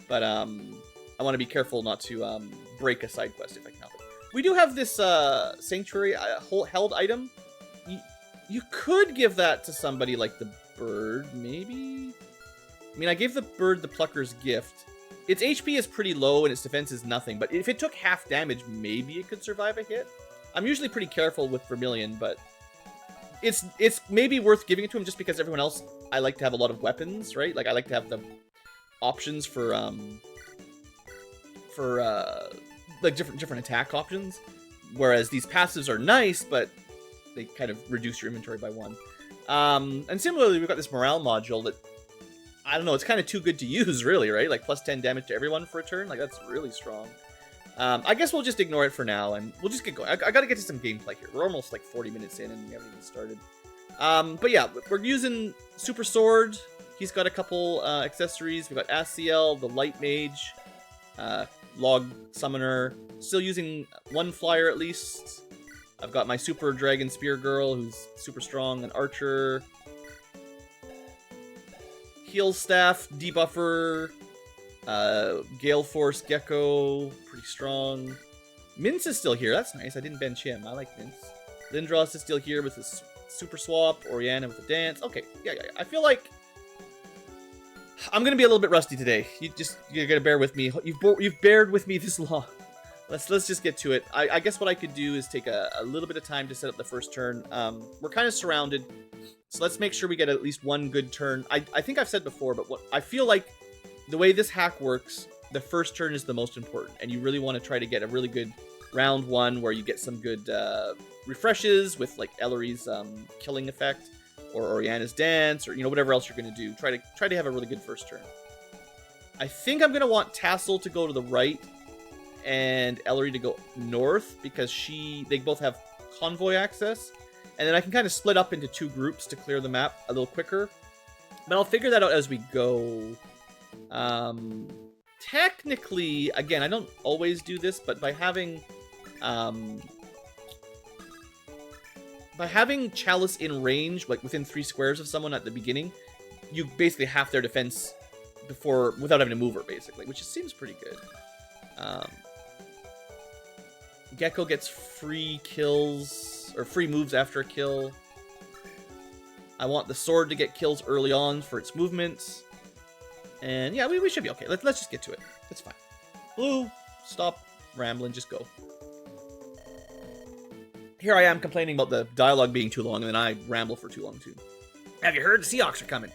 But I want to be careful not to break a side quest if I can help it. We do have this sanctuary held item. You could give that to somebody like the bird, maybe? I mean, I gave the bird the Plucker's Gift. Its HP is pretty low and its defense is nothing, but if it took half damage, maybe it could survive a hit. I'm usually pretty careful with Vermilion, but it's maybe worth giving it to him just because everyone else, I like to have a lot of weapons, right? Like, I like to have the options for like different attack options, whereas these passives are nice, but they kind of reduce your inventory by one. And similarly, we've got this morale module that, I don't know, it's kind of too good to use, really, right? Like, plus 10 damage to everyone for a turn. Like, that's really strong. I guess we'll just ignore it for now, and we'll just get going. I gotta get to some gameplay here. We're almost, like, 40 minutes in, and we haven't even started. But yeah, we're using Super Sword. He's got a couple accessories. We've got Asiel, the Light Mage, Log Summoner. Still using one flyer, at least. I've got my Super Dragon Spear Girl, who's super strong, an Archer. Heal Staff, Debuffer, Gale Force Gecko, pretty strong. Mince is still here, that's nice, I didn't bench him, I like Mince. Lindros is still here with his Super Swap, Oriana with the Dance. Okay, yeah, I feel like I'm gonna be a little bit rusty today. You're gonna bear with me. You've bared with me this long. Let's just get to it. I guess what I could do is take a little bit of time to set up the first turn. We're kind of surrounded. So let's make sure we get at least one good turn. I think I've said before, but what I feel like the way this hack works, the first turn is the most important, and you really want to try to get a really good round one where you get some good refreshes with like Ellery's killing effect or Oriana's Dance or whatever else you're going to do. Try to have a really good first turn. I think I'm going to want Tassel to go to the right and Ellery to go north because they both have convoy access. And then I can kind of split up into two groups to clear the map a little quicker. But I'll figure that out as we go. Technically, again, I don't always do this, but by having Chalice in range, like within 3 squares of someone at the beginning, you basically half their defense without having to move her, basically, which seems pretty good. Gecko gets free kills, or free moves after a kill. I want the sword to get kills early on for its movements. And yeah, we should be okay. Let's just get to it. It's fine. Blue, stop rambling, just go. Here I am complaining about the dialogue being too long, and then I ramble for too long, too. Have you heard? The Seahawks are coming.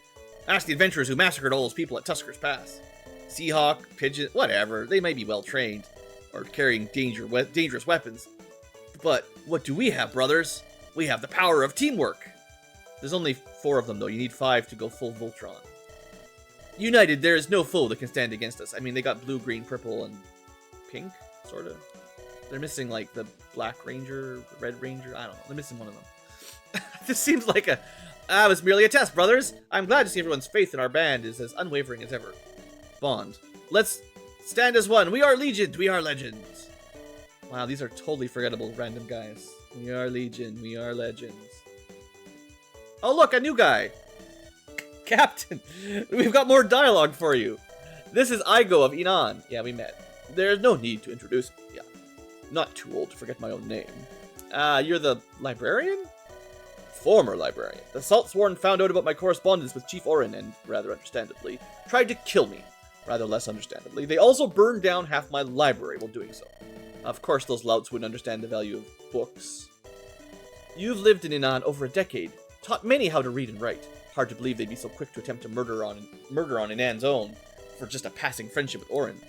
Ask the adventurers who massacred all those people at Tusker's Pass. Seahawk, Pigeon, whatever. They may be well-trained, or carrying dangerous weapons. But what do we have, brothers? We have the power of teamwork. There's only 4 of them, though. You need 5 to go full Voltron. United, there is no foe that can stand against us. I mean, they got blue, green, purple, and pink, sort of. They're missing, like, the Black Ranger, the Red Ranger. I don't know. They're missing one of them. This seems like it was merely a test, brothers. I'm glad to see everyone's faith in our band is as unwavering as ever. Bond. Let's stand as one. We are Legion. We are legends. Wow, these are totally forgettable random guys. We are Legion. We are legends. Oh, look, a new guy. Captain, we've got more dialogue for you. This is Igo of Inan. Yeah, we met. There's no need to introduce me. Yeah. Not too old to forget my own name. You're the librarian? Former librarian. The Saltsworn found out about my correspondence with Chief Orin and, rather understandably, tried to kill me. Rather less understandably. They also burned down half my library while doing so. Of course, those louts wouldn't understand the value of books. You've lived in Inan over a decade, taught many how to read and write. Hard to believe they'd be so quick to attempt to murder on Inan's own for just a passing friendship with Orin.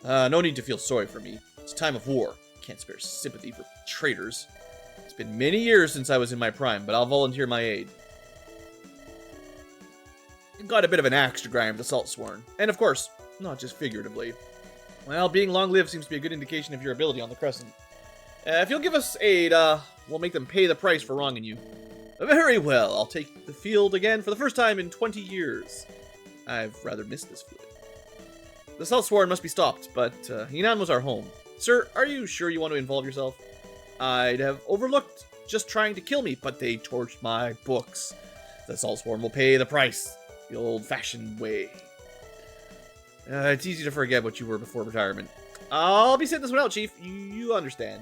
No need to feel sorry for me. It's a time of war. Can't spare sympathy for traitors. It's been many years since I was in my prime, but I'll volunteer my aid. Got a bit of an axe to grind with the Saltsworn. And of course, not just figuratively. Well, being long-lived seems to be a good indication of your ability on the Crescent. If you'll give us aid, we'll make them pay the price for wronging you. Very well, I'll take the field again for the first time in 20 years. I've rather missed this fluid. The Saltsworn must be stopped, but Inan was our home. Sir, are you sure you want to involve yourself? I'd have overlooked just trying to kill me, but they torched my books. The Saltsworn will pay the price, the old-fashioned way. It's easy to forget what you were before retirement. I'll be sitting this one out, Chief. You understand.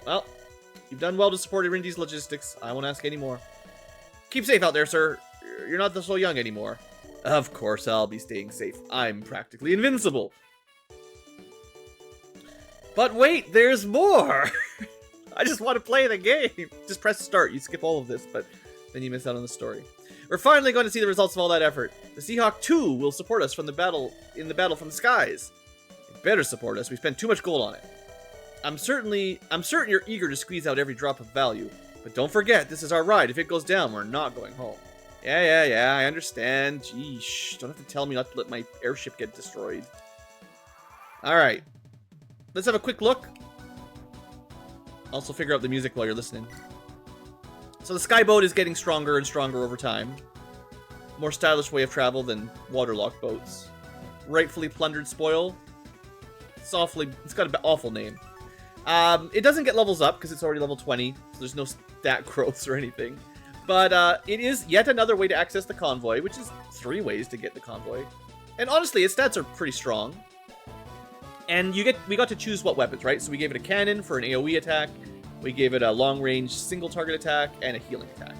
Well, you've done well to support Irindi's logistics. I won't ask any more. Keep safe out there, sir. You're not so young anymore. Of course I'll be staying safe. I'm practically invincible. But wait, there's more! I just want to play the game. Just press start. You skip all of this, but then you miss out on the story. We're finally going to see the results of all that effort. The Seahawk 2 will support us from the battle from the skies. It better support us. We spent too much gold on it. I'm certain you're eager to squeeze out every drop of value. But don't forget, this is our ride. If it goes down, we're not going home. Yeah, I understand. Geesh, don't have to tell me not to let my airship get destroyed. Alright. Let's have a quick look. Also figure out the music while you're listening. So the skyboat is getting stronger and stronger over time. More stylish way of travel than waterlocked boats. Rightfully plundered spoil. It's got an awful name. It doesn't get levels up because it's already level 20, so there's no stat growths or anything. But it is yet another way to access the convoy, which is 3 ways to get the convoy. And honestly, its stats are pretty strong. And we got to choose what weapons, right? So we gave it a cannon for an AoE attack. We gave it a long-range single-target attack and a healing attack.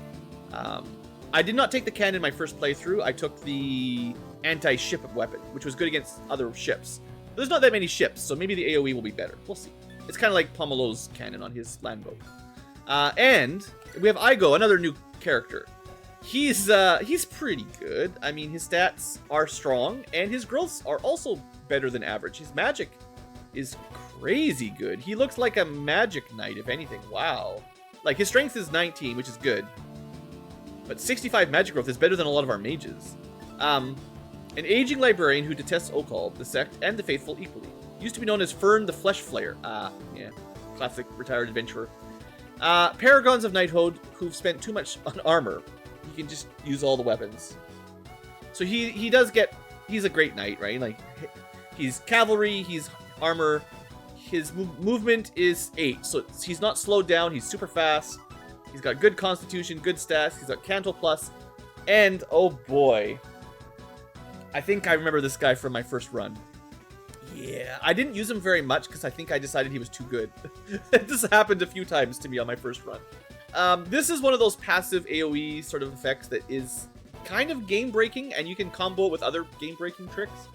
I did not take the cannon my first playthrough. I took the anti-ship weapon, which was good against other ships. There's not that many ships, so maybe the AoE will be better. We'll see. It's kind of like Pomelo's cannon on his land boat. And we have Igo, another new character. He's pretty good. I mean, his stats are strong, and his growths are also better than average. His magic is crazy good. He looks like a magic knight, if anything. Wow. Like, his strength is 19, which is good. But 65 magic growth is better than a lot of our mages. An aging librarian who detests Occult, the sect, and the faithful equally. Used to be known as Fern the Flesh Flayer. Yeah. Classic retired adventurer. Paragons of knighthood who've spent too much on armor. He can just use all the weapons. So he does get... He's a great knight, right? Like, he's cavalry, he's armor. His movement is 8, so he's not slowed down. He's super fast. He's got good constitution, good stats. He's got Canto Plus. And, oh boy. I think I remember this guy from my first run. Yeah, I didn't use him very much because I think I decided he was too good. This happened a few times to me on my first run. This is one of those passive AoE sort of effects that is kind of game-breaking, and you can combo it with other game-breaking tricks.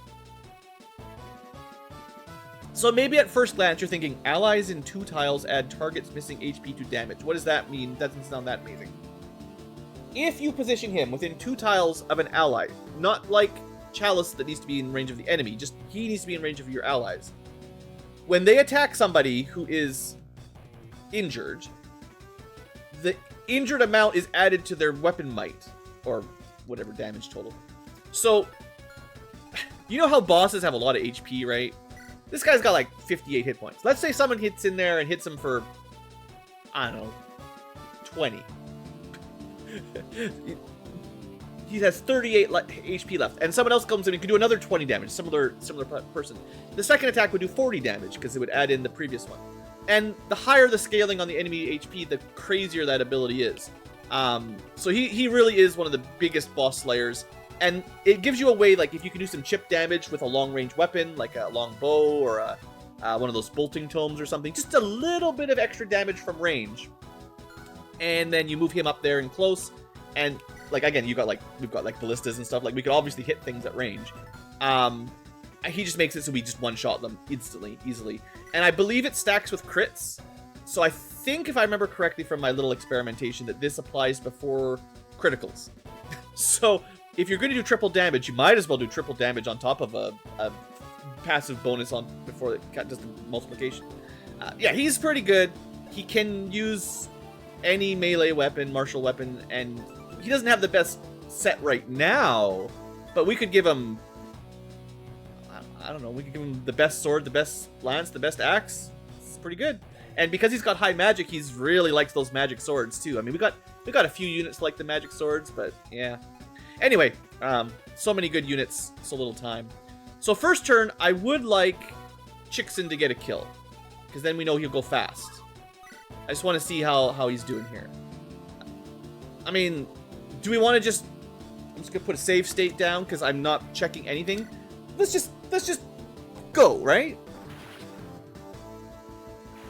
So maybe at first glance you're thinking, allies in 2 tiles add targets missing HP to damage. What does that mean? Doesn't sound that amazing. If you position him within 2 tiles of an ally, not like Chalice that needs to be in range of the enemy, just he needs to be in range of your allies. When they attack somebody who is injured, the injured amount is added to their weapon might, or whatever damage total. So You know how bosses have a lot of HP, right? This guy's got like 58 hit points. Let's say someone hits in there and hits him for, I don't know, 20. He has 38 HP left, and someone else comes in and can do another 20 damage. Similar person. The second attack would do 40 damage because it would add in the previous one. And the higher the scaling on the enemy HP, the crazier that ability is. So he really is one of the biggest boss slayers. And it gives you a way, like, if you can do some chip damage with a long-range weapon, like a long bow or one of those bolting tomes or something, just a little bit of extra damage from range. And then you move him up there and close, and, like, again, we've got, like, ballistas and stuff. Like, we could obviously hit things at range. He just makes it so we just one-shot them instantly, easily. And I believe it stacks with crits. So I think, if I remember correctly from my little experimentation, that this applies before criticals. So if you're going to do triple damage, you might as well do triple damage on top of a passive bonus on before it does the multiplication. Yeah, he's pretty good. He can use any melee weapon, martial weapon, and he doesn't have the best set right now, but we could give him, I don't know, we could give him the best sword, the best lance, the best axe. It's pretty good. And because he's got high magic, he's really likes those magic swords too. I mean, we got a few units like the magic swords, but yeah. Anyway, so many good units, so little time. So first turn, I would like Chickson to get a kill, because then we know he'll go fast. I just want to see how he's doing here. I mean, do we want to just... I'm just going to put a save state down, because I'm not checking anything. Let's just go, right?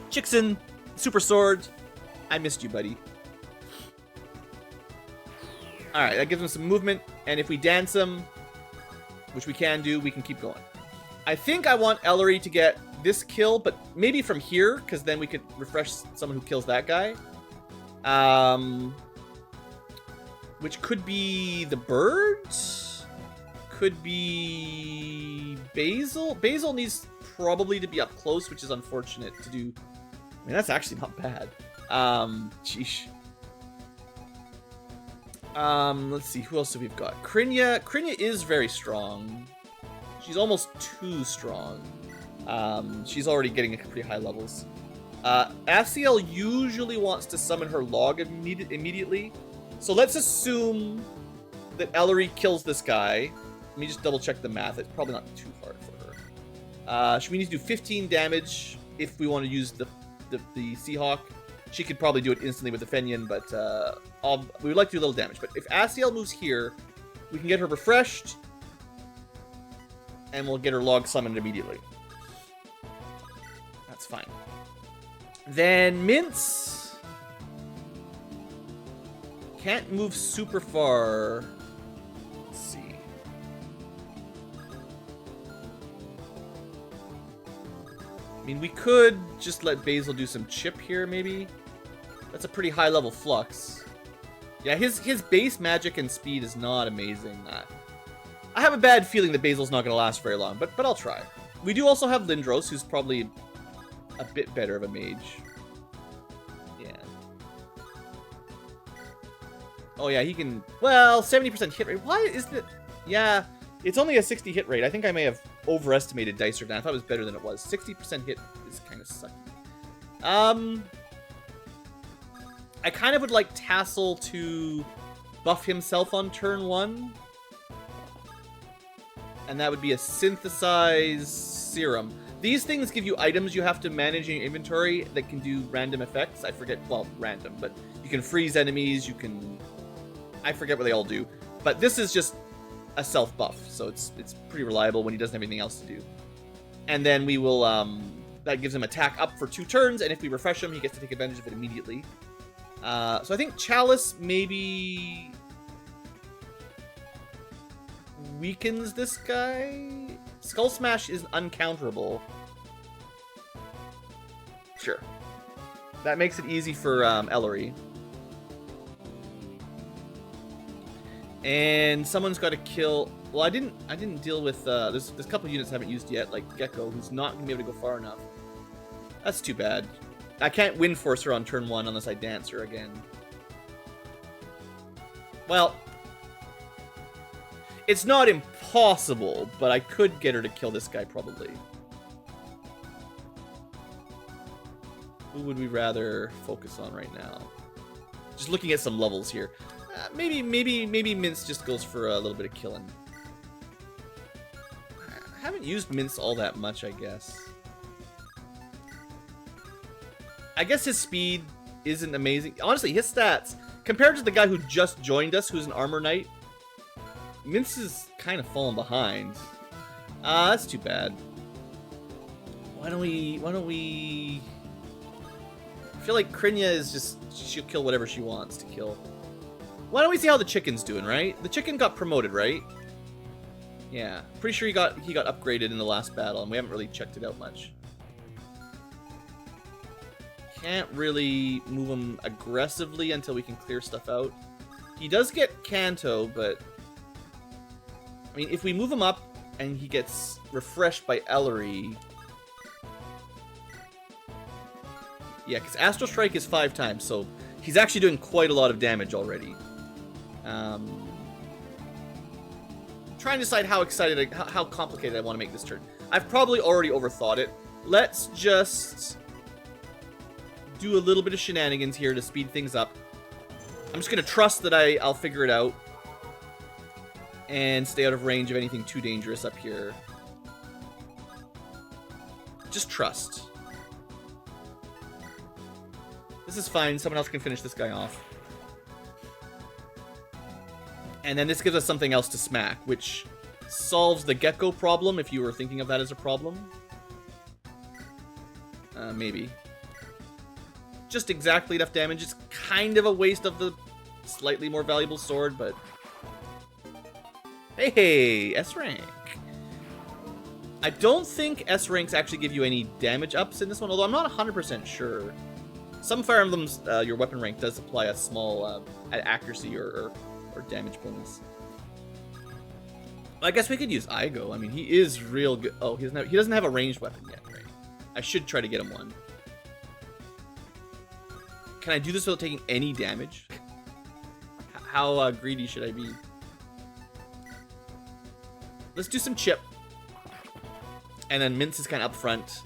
Chickson, super sword. I missed you, buddy. Alright, that gives him some movement, and if we dance him, which we can do, we can keep going. I think I want Ellery to get this kill, but maybe from here, because then we could refresh someone who kills that guy. Which could be the bird? Could be Basil? Basil needs probably to be up close, which is unfortunate to do. I mean, that's actually not bad. Sheesh. Let's see, who else have we got? Krinya. Krinya is very strong. She's almost too strong. She's already getting pretty high levels. Asiel usually wants to summon her log immediately. So let's assume that Ellery kills this guy. Let me just double check the math. It's probably not too hard for her. We need to do 15 damage if we want to use the Seahawk. She could probably do it instantly with the Fenian, but we would like to do a little damage. But if Asiel moves here, we can get her refreshed, and we'll get her log summoned immediately. That's fine. Then Mince can't move super far. Let's see. I mean, we could just let Basil do some chip here, maybe. That's a pretty high level flux. Yeah, his base magic and speed is not amazing. I have a bad feeling that Basil's not going to last very long, but I'll try. We do also have Lindros, who's probably a bit better of a mage. Yeah. Oh yeah, he can... Well, 70% hit rate. Why is it... Yeah, it's only a 60 hit rate. I think I may have overestimated Dicer down. I thought it was better than it was. 60% hit is kind of sucky. I kind of would like Tassel to buff himself on turn 1. And that would be a synthesized serum. These things give you items you have to manage in your inventory that can do random effects. I forget, well, random, but you can freeze enemies, you can... I forget what they all do. But this is just a self-buff, so it's pretty reliable when he doesn't have anything else to do. And then we will, that gives him attack up for 2 turns, and if we refresh him, he gets to take advantage of it immediately. So I think Chalice maybe weakens this guy. Skull Smash is uncounterable. Sure. That makes it easy for Ellery. And someone's got to kill... Well, I didn't deal with... There's a couple units I haven't used yet, like Gecko, who's not going to be able to go far enough. That's too bad. I can't Wind Force her on turn 1 unless I dance her again. Well... It's not impossible, but I could get her to kill this guy, probably. Who would we rather focus on right now? Just looking at some levels here. Maybe Mince just goes for a little bit of killing. I haven't used Mince all that much, I guess. I guess his speed isn't amazing. Honestly, his stats, compared to the guy who just joined us, who's an armor knight, Mince is kind of falling behind. That's too bad. Why don't we... I feel like Krinya is just... She'll kill whatever she wants to kill. Why don't we see how the chicken's doing, right? The chicken got promoted, right? Yeah. Pretty sure he got upgraded in the last battle, and we haven't really checked it out much. Can't really move him aggressively until we can clear stuff out. He does get Kanto, but... I mean, if we move him up and he gets refreshed by Ellery... Yeah, because Astral Strike is 5 times, so he's actually doing quite a lot of damage already. Trying to decide how excited, how complicated I want to make this turn. I've probably already overthought it. Let's just do a little bit of shenanigans here to speed things up. I'm just going to trust that I'll figure it out. And stay out of range of anything too dangerous up here. Just trust. This is fine. Someone else can finish this guy off. And then this gives us something else to smack, which solves the gecko problem, if you were thinking of that as a problem. Maybe. Just exactly enough damage. It's kind of a waste of the slightly more valuable sword, but... Hey, S-rank. I don't think S-ranks actually give you any damage ups in this one, although I'm not 100% sure. Some Fire Emblems, your weapon rank does apply a small accuracy or damage bonus. I guess we could use Igo. I mean, he is real good. Oh, he doesn't have a ranged weapon yet, right? I should try to get him one. Can I do this without taking any damage? How greedy should I be? Let's do some chip. And then Mince is kind of up front.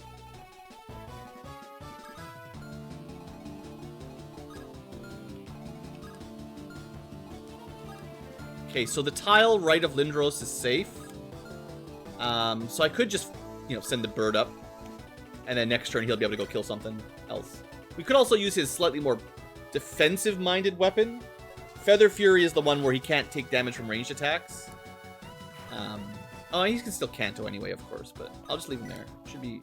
Okay, so the tile right of Lindros is safe. So I could just, send the bird up. And then next turn he'll be able to go kill something else. We could also use his slightly more defensive-minded weapon. Feather Fury is the one where he can't take damage from ranged attacks. Oh, he can still Kanto anyway, of course, but I'll just leave him there. Should be...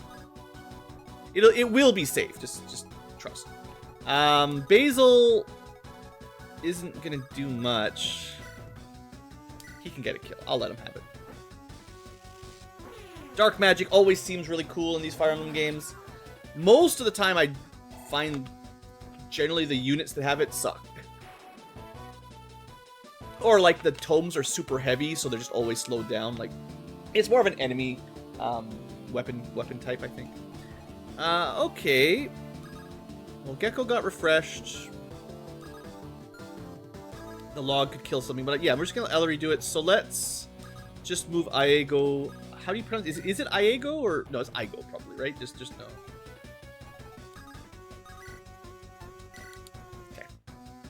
It will be safe. Just trust. Basil isn't gonna do much. He can get a kill. I'll let him have it. Dark magic always seems really cool in these Fire Emblem games. Most of the time, I find generally the units that have it suck. Or like the tomes are super heavy, so they're just always slowed down. Like, it's more of an enemy weapon type, I think. Okay. Well, Gecko got refreshed. The log could kill something, but yeah, we're just gonna let Ellery do it. So let's just move Iego. How do you pronounce it? Is it Iego or no? It's Igo probably, right? Just no. Okay,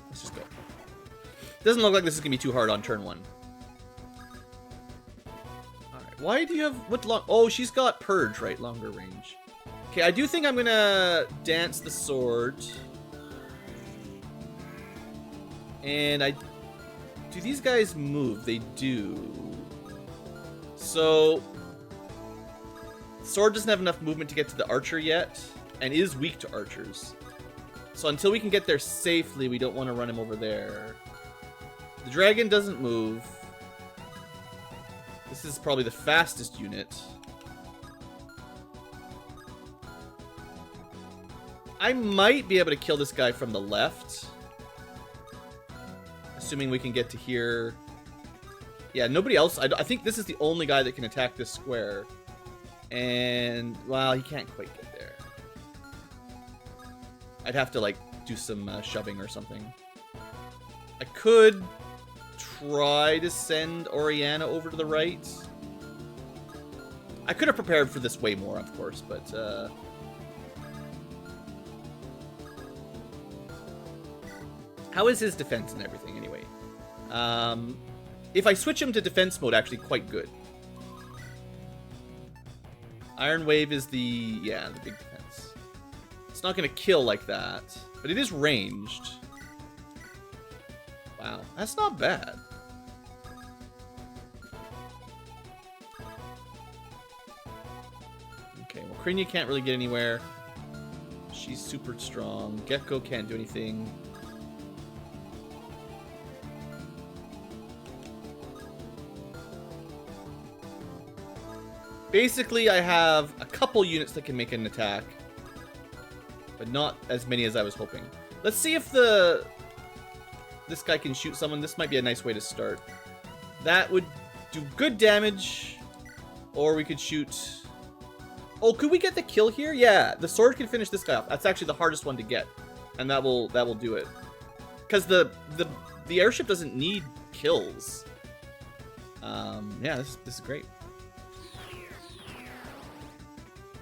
let's just go. Doesn't look like this is gonna be too hard on turn 1. All right. Why do you have what long? Oh, she's got Purge, right? Longer range. Okay, I do think I'm gonna dance the sword. And do these guys move? They do. So, sword doesn't have enough movement to get to the archer yet, and is weak to archers. So until we can get there safely, we don't want to run him over there. The dragon doesn't move. This is probably the fastest unit. I might be able to kill this guy from the left. Assuming we can get to here. Yeah, nobody else. I think this is the only guy that can attack this square. And, well, he can't quite get there. I'd have to, like, do some shoving or something. I could try to send Oriana over to the right. I could have prepared for this way more, of course, but... How is his defense and everything, anyway? If I switch him to defense mode, actually quite good. Iron Wave is the big defense. It's not going to kill like that, but it is ranged. Wow, that's not bad. Okay, well, Krinya can't really get anywhere. She's super strong. Gecko can't do anything. Basically, I have a couple units that can make an attack, but not as many as I was hoping. Let's see if this guy can shoot someone. This might be a nice way to start. That would do good damage, or we could shoot... Oh, could we get the kill here? Yeah, the sword can finish this guy off. That's actually the hardest one to get, and that will do it. Because the airship doesn't need kills. Yeah, this is great.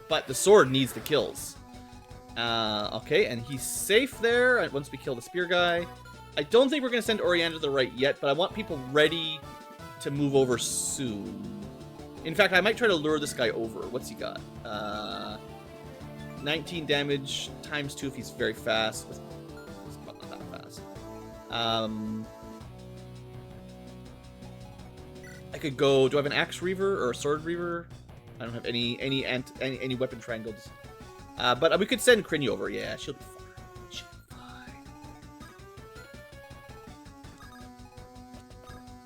But the sword needs the kills. Okay, and he's safe there once we kill the spear guy. I don't think we're going to send Oriana to the right yet, but I want people ready to move over soon. In fact, I might try to lure this guy over. What's he got? 19 damage times 2 if he's very fast. It's not that fast. I could go... Do I have an Axe Reaver or a Sword Reaver? I don't have any weapon triangles. But we could send Krinya over. Yeah, she'll be fine. She'll be fine.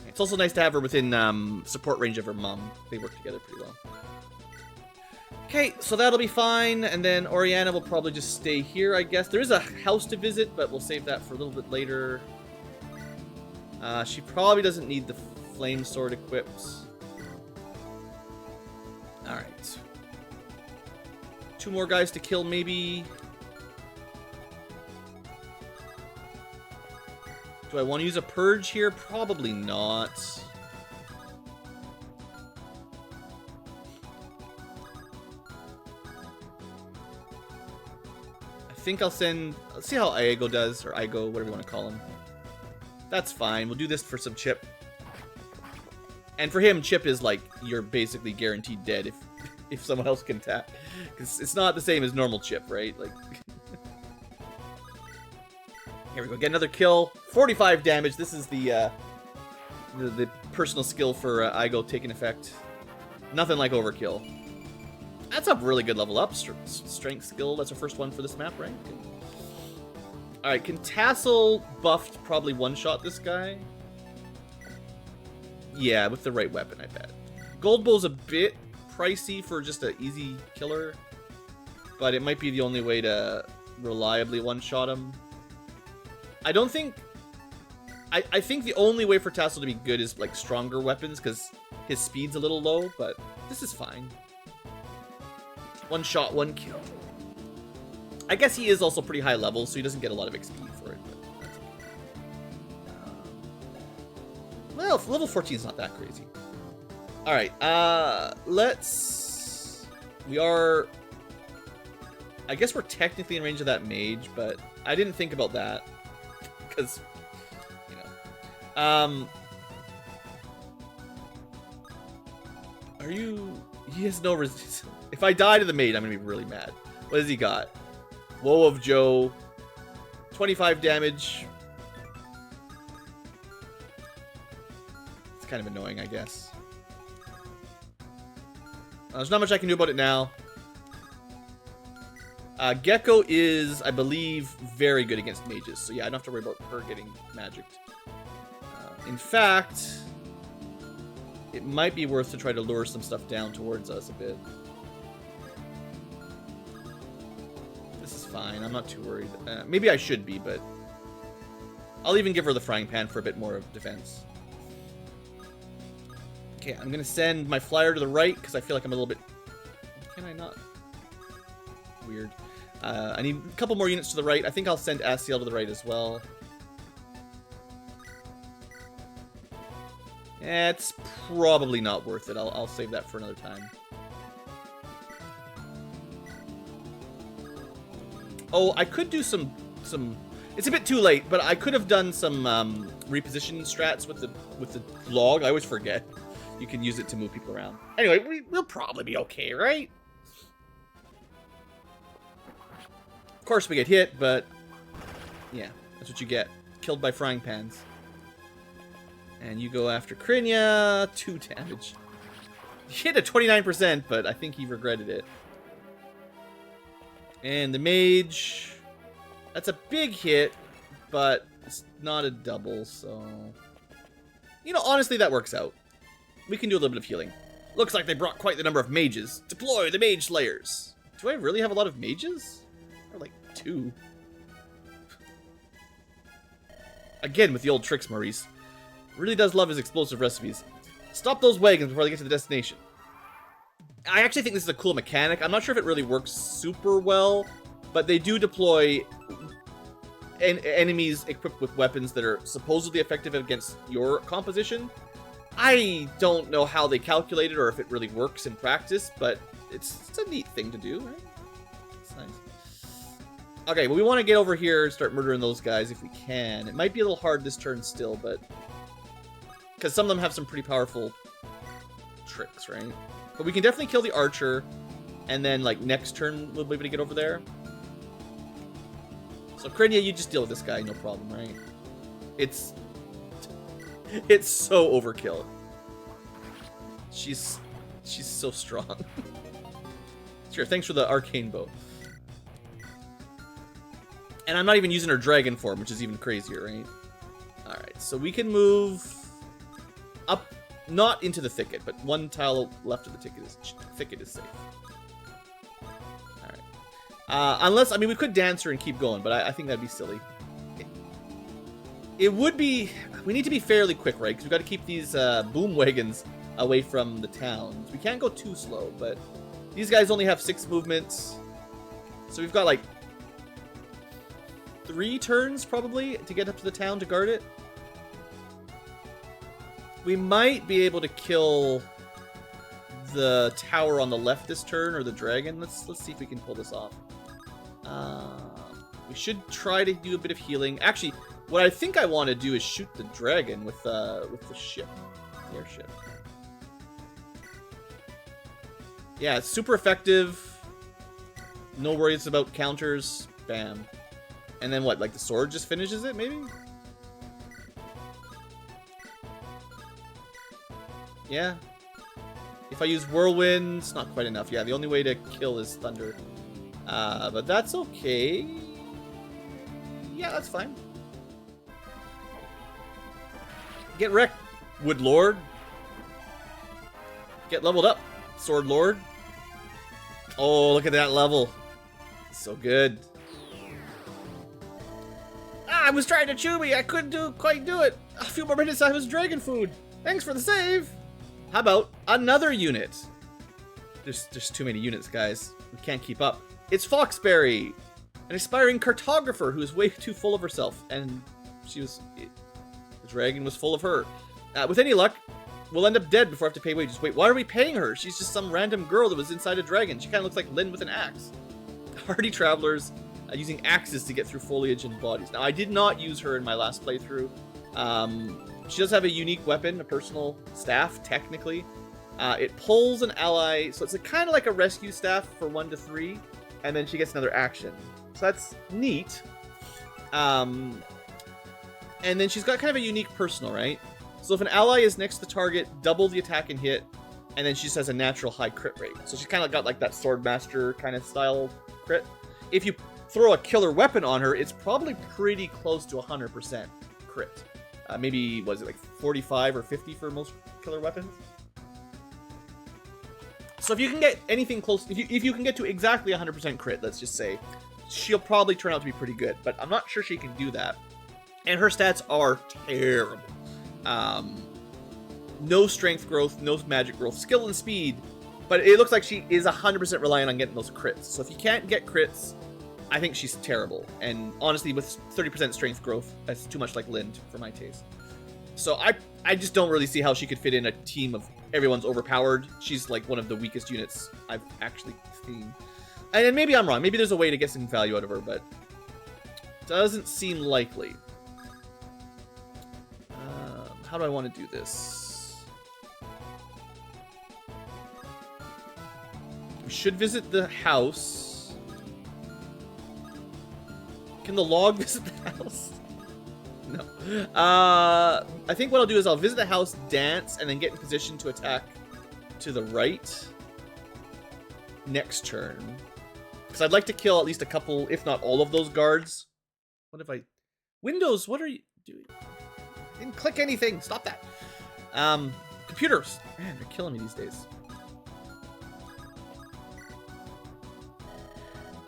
It's also nice to have her within support range of her mom. They work together pretty well. Okay, so that'll be fine. And then Oriana will probably just stay here, I guess. There is a house to visit, but we'll save that for a little bit later. She probably doesn't need the flame sword equipped. Alright. 2 more guys to kill, maybe. Do I want to use a purge here? Probably not. I think I'll send... Let's see how Iago does, or Igo, whatever you want to call him. That's fine. We'll do this for some chip. And for him, chip is like, you're basically guaranteed dead if someone else can tap. Because it's not the same as normal chip, right? Like, here we go, get another kill. 45 damage. This is the personal skill for Igo taking effect. Nothing like overkill. That's a really good level up. Strength skill. That's our first one for this map, right? Alright, can Tassel buffed probably one-shot this guy? Yeah, with the right weapon, I bet. Goldbow's a bit pricey for just an easy killer, but it might be the only way to reliably one-shot him. I don't think... I think the only way for Tassel to be good is, like, stronger weapons, because his speed's a little low, but this is fine. One shot, one kill. I guess he is also pretty high level, so he doesn't get a lot of XP for it, but that's okay. Well, level 14 is not that crazy. Alright, let's... We are... I guess we're technically in range of that mage, but I didn't think about that. Because, you know. Are you... He has no resistance. If I die to the mage, I'm going to be really mad. What has he got? Woe of Joe. 25 damage. It's kind of annoying, I guess. There's not much I can do about it now. Gecko is, I believe, very good against mages. So yeah, I don't have to worry about her getting magicked. In fact, it might be worth to try to lure some stuff down towards us a bit. This is fine. I'm not too worried. Maybe I should be, but I'll even give her the frying pan for a bit more of defense. Okay, I'm going to send my flyer to the right because I feel like I'm a little bit... Can I not? Weird. I need a couple more units to the right. I think I'll send Asiel to the right as well. It's probably not worth it. I'll save that for another time. Oh, I could do some. It's a bit too late, but I could have done some reposition strats with the log. I always forget. You can use it to move people around. Anyway, we'll probably be okay, right? Of course we get hit, but yeah, that's what you get. Killed by frying pans. And you go after Krinya. 2 damage. He hit at 29%, but I think he regretted it. And the mage. That's a big hit, but it's not a double, so... You know, honestly, that works out. We can do a little bit of healing. Looks like they brought quite the number of mages. Deploy the mage slayers. Do I really have a lot of mages? Or like 2. Again, with the old tricks, Maurice. Really does love his explosive recipes. Stop those wagons before they get to the destination. I actually think this is a cool mechanic. I'm not sure if it really works super well, but they do deploy enemies equipped with weapons that are supposedly effective against your composition. I don't know how they calculate it or if it really works in practice, but it's a neat thing to do, right? It's nice. Okay, well, we want to get over here and start murdering those guys if we can. It might be a little hard this turn still, but... Because some of them have some pretty powerful tricks, right? But we can definitely kill the archer, and then, like, next turn we'll be able to get over there. So, Krinya, you just deal with this guy, no problem, right? It's so overkill. She's so strong. Sure, thanks for the arcane bow. And I'm not even using her dragon form, which is even crazier, right? Alright, so we can move up, not into the thicket, but one tile left of the thicket is safe. Alright. Unless, I mean, we could dance her and keep going, but I think that'd be silly. It would be... We need to be fairly quick, right? Because we've got to keep these boom wagons away from the towns. We can't go too slow, but these guys only have 6 movements. So we've got, like, 3 turns, probably, to get up to the town to guard it. We might be able to kill the tower on the left this turn, or the dragon. Let's see if we can pull this off. We should try to do a bit of healing. Actually, what I think I want to do is shoot the dragon with the ship, the airship. Yeah, it's super effective. No worries about counters. Bam. And then what? Like the sword just finishes it, maybe? Yeah. If I use whirlwind, it's not quite enough. Yeah, the only way to kill is thunder. But that's okay. Yeah, that's fine. Get wrecked, Wood Lord. Get leveled up, Sword Lord. Oh, look at that level. So good. Ah, I was trying to chew me. I couldn't quite do it. A few more minutes, I was dragon food. Thanks for the save. How about another unit? There's too many units, guys. We can't keep up. It's Foxberry, an aspiring cartographer who is way too full of herself, and the dragon was full of her. With any luck, we'll end up dead before I have to pay wages. Wait, why are we paying her? She's just some random girl that was inside a dragon. She kind of looks like Lynn with an axe. Hardy travelers using axes to get through foliage and bodies. Now, I did not use her in my last playthrough. She does have a unique weapon, a personal staff, technically. It pulls an ally, so it's kind of like a rescue staff for 1 to 3, and then she gets another action. So that's neat. And then she's got kind of a unique personal, right? So if an ally is next to the target, double the attack and hit, and then she just has a natural high crit rate. So she's kind of got like that Swordmaster kind of style crit. If you throw a killer weapon on her, it's probably pretty close to 100% crit. Maybe, was it like 45 or 50 for most killer weapons? So if you can get anything close, if you can get to exactly 100% crit, let's just say, she'll probably turn out to be pretty good. But I'm not sure she can do that. And her stats are terrible. No strength growth, no magic growth, skill and speed. But it looks like she is 100% reliant on getting those crits. So if you can't get crits, I think she's terrible. And honestly, with 30% strength growth, that's too much like Lind for my taste. So I just don't really see how she could fit in a team of everyone's overpowered. She's like one of the weakest units I've actually seen. And maybe I'm wrong. Maybe there's a way to get some value out of her, but doesn't seem likely. How do I want to do this? We should visit the house. Can the log visit the house? No. I think what I'll do is I'll visit the house, dance, and then get in position to attack to the right next turn. Because I'd like to kill at least a couple, if not all of those guards. What if I... Windows, what are you doing? I didn't click anything. Stop that. Computers. Man, they're killing me these days.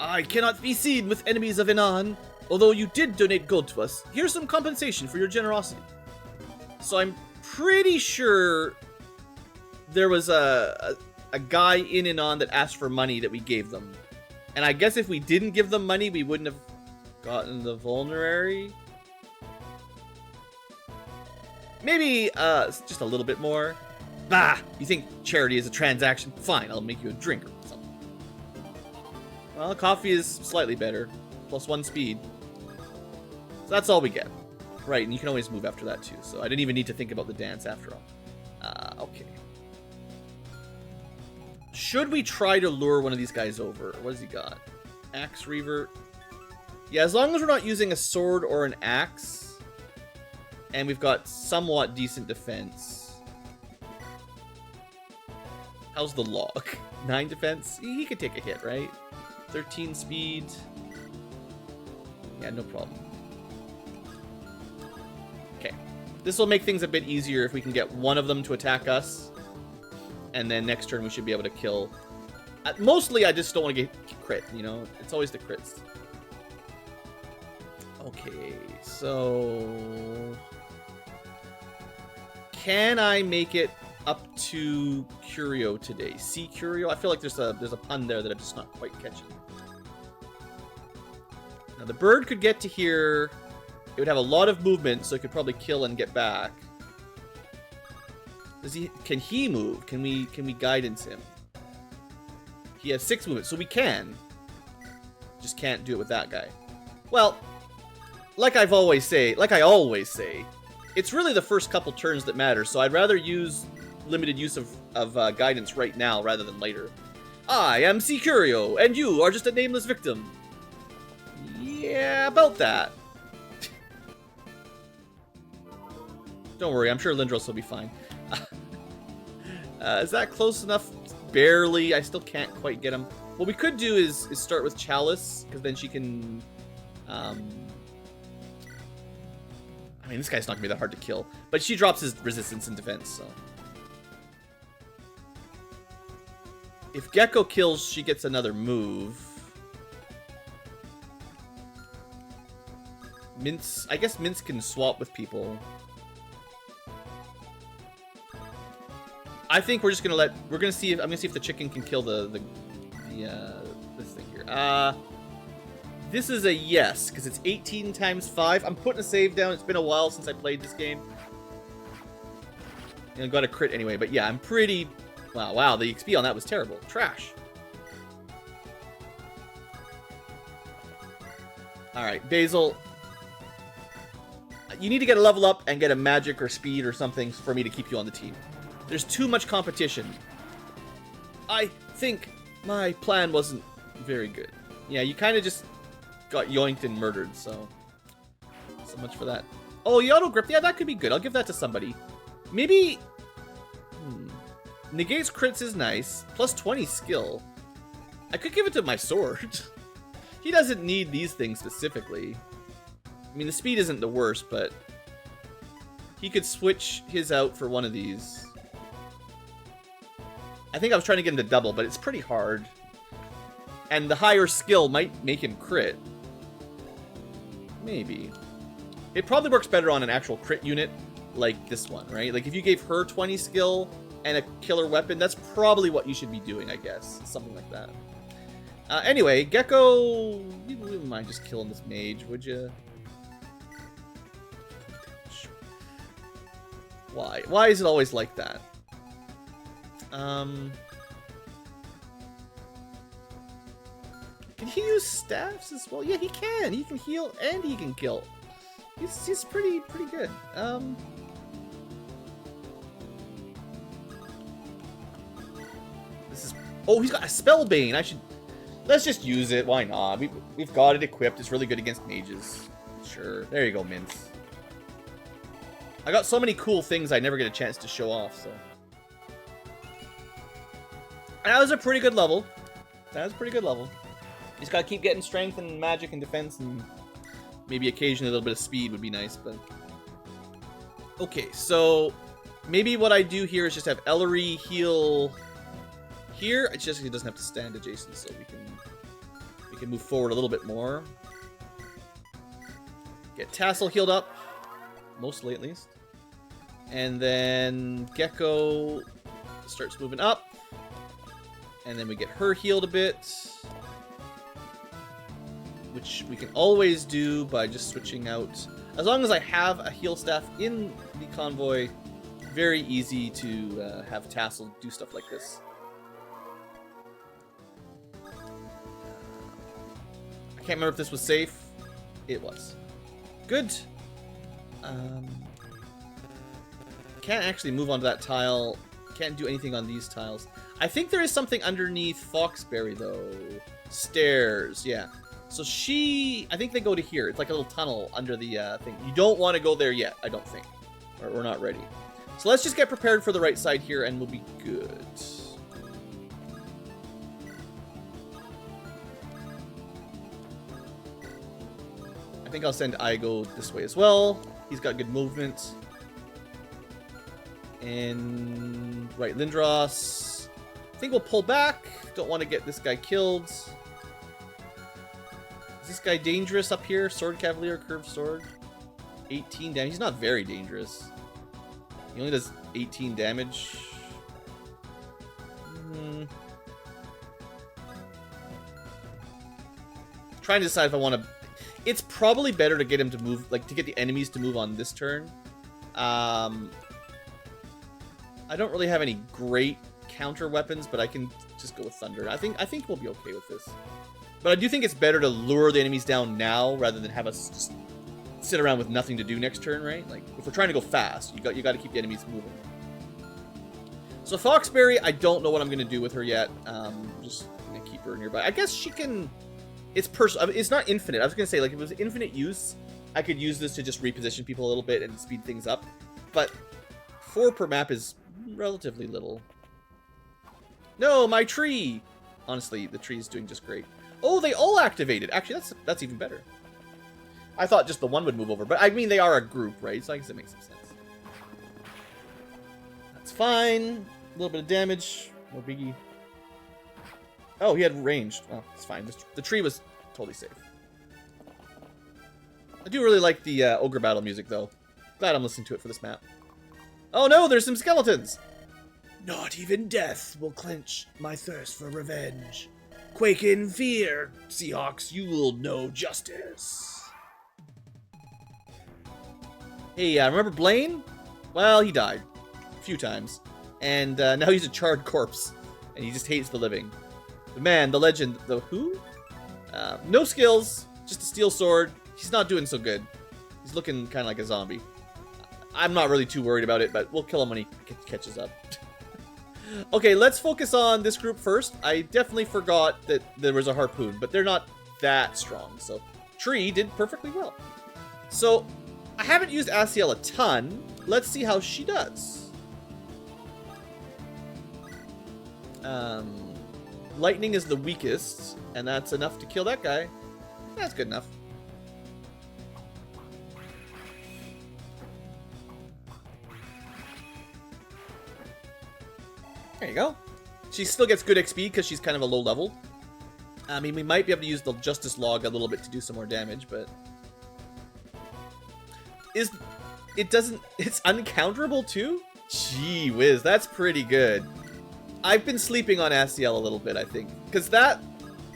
I cannot be seen with enemies of Inan. Although you did donate gold to us, here's some compensation for your generosity. So I'm pretty sure there was a guy in Inan that asked for money that we gave them. And I guess if we didn't give them money, we wouldn't have gotten the vulnerary. Maybe just a little bit more. Bah! You think charity is a transaction? Fine, I'll make you a drink or something. Well, coffee is slightly better. +1 speed. So that's all we get. Right, and you can always move after that too. So I didn't even need to think about the dance after all. Okay. Should we try to lure one of these guys over? What has he got? Axe Reaver. Yeah, as long as we're not using a sword or an axe. And we've got somewhat decent defense. How's the log? 9 defense? He could take a hit, right? 13 speed. Yeah, no problem. Okay. This will make things a bit easier if we can get one of them to attack us. And then next turn we should be able to kill. Mostly I just don't want to get crit, you know? It's always the crits. Okay, so... Can I make it up to Curio today? See Curio? I feel like there's a pun there that I'm just not quite catching. Now the bird could get to here. It would have a lot of movement, so it could probably kill and get back. Can he move? Can we guidance him? He has 6 movement, so we can. Just can't do it with that guy. Well, like I always say, it's really the first couple turns that matter, so I'd rather use limited use of guidance right now rather than later. I am C. Curio, and you are just a nameless victim. Yeah, about that. Don't worry, I'm sure Lindros will be fine. Is that close enough? Barely. I still can't quite get him. What we could do is start with Chalice, because then she can... I mean, this guy's not going to be that hard to kill. But she drops his resistance and defense, so... If Gecko kills, she gets another move. Mince... I guess Mince can swap with people. I think we're just gonna let... We're gonna see if... I'm gonna see if the chicken can kill this thing here. This is a yes, because it's 18 times 5. I'm putting a save down. It's been a while since I played this game. And I got a crit anyway, but yeah, I'm pretty... Wow, the XP on that was terrible. Trash. Alright, Basil. You need to get a level up and get a magic or speed or something for me to keep you on the team. There's too much competition. I think my plan wasn't very good. Yeah, you kind of just got yoinked and murdered, so much for that. Oh, the auto grip. Yeah, that could be good. I'll give that to somebody. Maybe... Negates crits is nice. Plus 20 skill. I could give it to my sword. He doesn't need these things specifically. I mean, the speed isn't the worst, but... He could switch his out for one of these. I think I was trying to get him to double, but it's pretty hard. And the higher skill might make him crit. Maybe. It probably works better on an actual crit unit like this one, right? Like if you gave her 20 skill and a killer weapon, that's probably what you should be doing, I guess. Something like that. Anyway, Gecko... You wouldn't mind just killing this mage, would you? Why? Why is it always like that? Can he use staffs as well? Yeah, he can. He can heal and he can kill. He's pretty good. This is. Oh, he's got a Spellbane. Let's just use it. Why not? We've got it equipped. It's really good against mages. Sure. There you go, Mince. I got so many cool things I never get a chance to show off. So that was a pretty good level. He's got to keep getting strength and magic and defense, and maybe occasionally a little bit of speed would be nice. But okay, so maybe what I do here is just have Ellery heal here. It's just he doesn't have to stand adjacent, so we can move forward a little bit more. Get Tassel healed up, mostly at least, and then Gecko starts moving up, and then we get her healed a bit, which we can always do by just switching out. As long as I have a heal staff in the convoy, very easy to have Tassel do stuff like this. I can't remember if this was safe. It was. Good. Can't actually move onto that tile. Can't do anything on these tiles. I think there is something underneath Foxberry, though. Stairs, yeah. So I think they go to here. It's like a little tunnel under the thing. You don't want to go there yet, I don't think. Or we're not ready. So let's just get prepared for the right side here, and we'll be good. I think I'll send Igo this way as well. He's got good movement. And right, Lindros. I think we'll pull back. Don't want to get this guy killed. Is this guy dangerous up here? Sword Cavalier, curved sword. 18 damage. He's not very dangerous. He only does 18 damage. Trying to decide if I want to. It's probably better to get him to move, like to get the enemies to move on this turn. I don't really have any great counter weapons, but I can just go with Thunder. I think we'll be okay with this. But I do think it's better to lure the enemies down now rather than have us just sit around with nothing to do next turn, right? Like if we're trying to go fast, you got to keep the enemies moving. So Foxberry, I don't know what I'm gonna do with her yet. Just gonna keep her nearby. I guess she can. It's personal. It's not infinite. I was gonna say, like, if it was infinite use, I could use this to just reposition people a little bit and speed things up. But 4 per map is relatively little. No, my tree. Honestly, the tree is doing just great. Oh, they all activated. Actually, that's even better. I thought just the one would move over, but I mean they are a group, right? So I guess it makes some sense. That's fine. A little bit of damage. No biggie. Oh, he had ranged. Oh, it's fine. The tree was totally safe. I do really like the ogre battle music, though. Glad I'm listening to it for this map. Oh no, there's some skeletons! Not even death will quench my thirst for revenge. Quake in fear, Seahawks, you will know justice. Hey, remember Blaine? Well, he died. A few times. And now he's a charred corpse. And he just hates the living. The man, the legend, the who? No skills, just a steel sword. He's not doing so good. He's looking kind of like a zombie. I'm not really too worried about it, but we'll kill him when he catches up. Okay, let's focus on this group first. I definitely forgot that there was a harpoon, but they're not that strong. So Tree did perfectly well. So I haven't used Asiel a ton. Let's see how she does. Lightning is the weakest, and that's enough to kill that guy. That's good enough. There you go. She still gets good XP because she's kind of a low level. I mean, we might be able to use the Justice Log a little bit to do some more damage, but... It's uncounterable too? Gee whiz, that's pretty good. I've been sleeping on Asiel a little bit, I think. Because that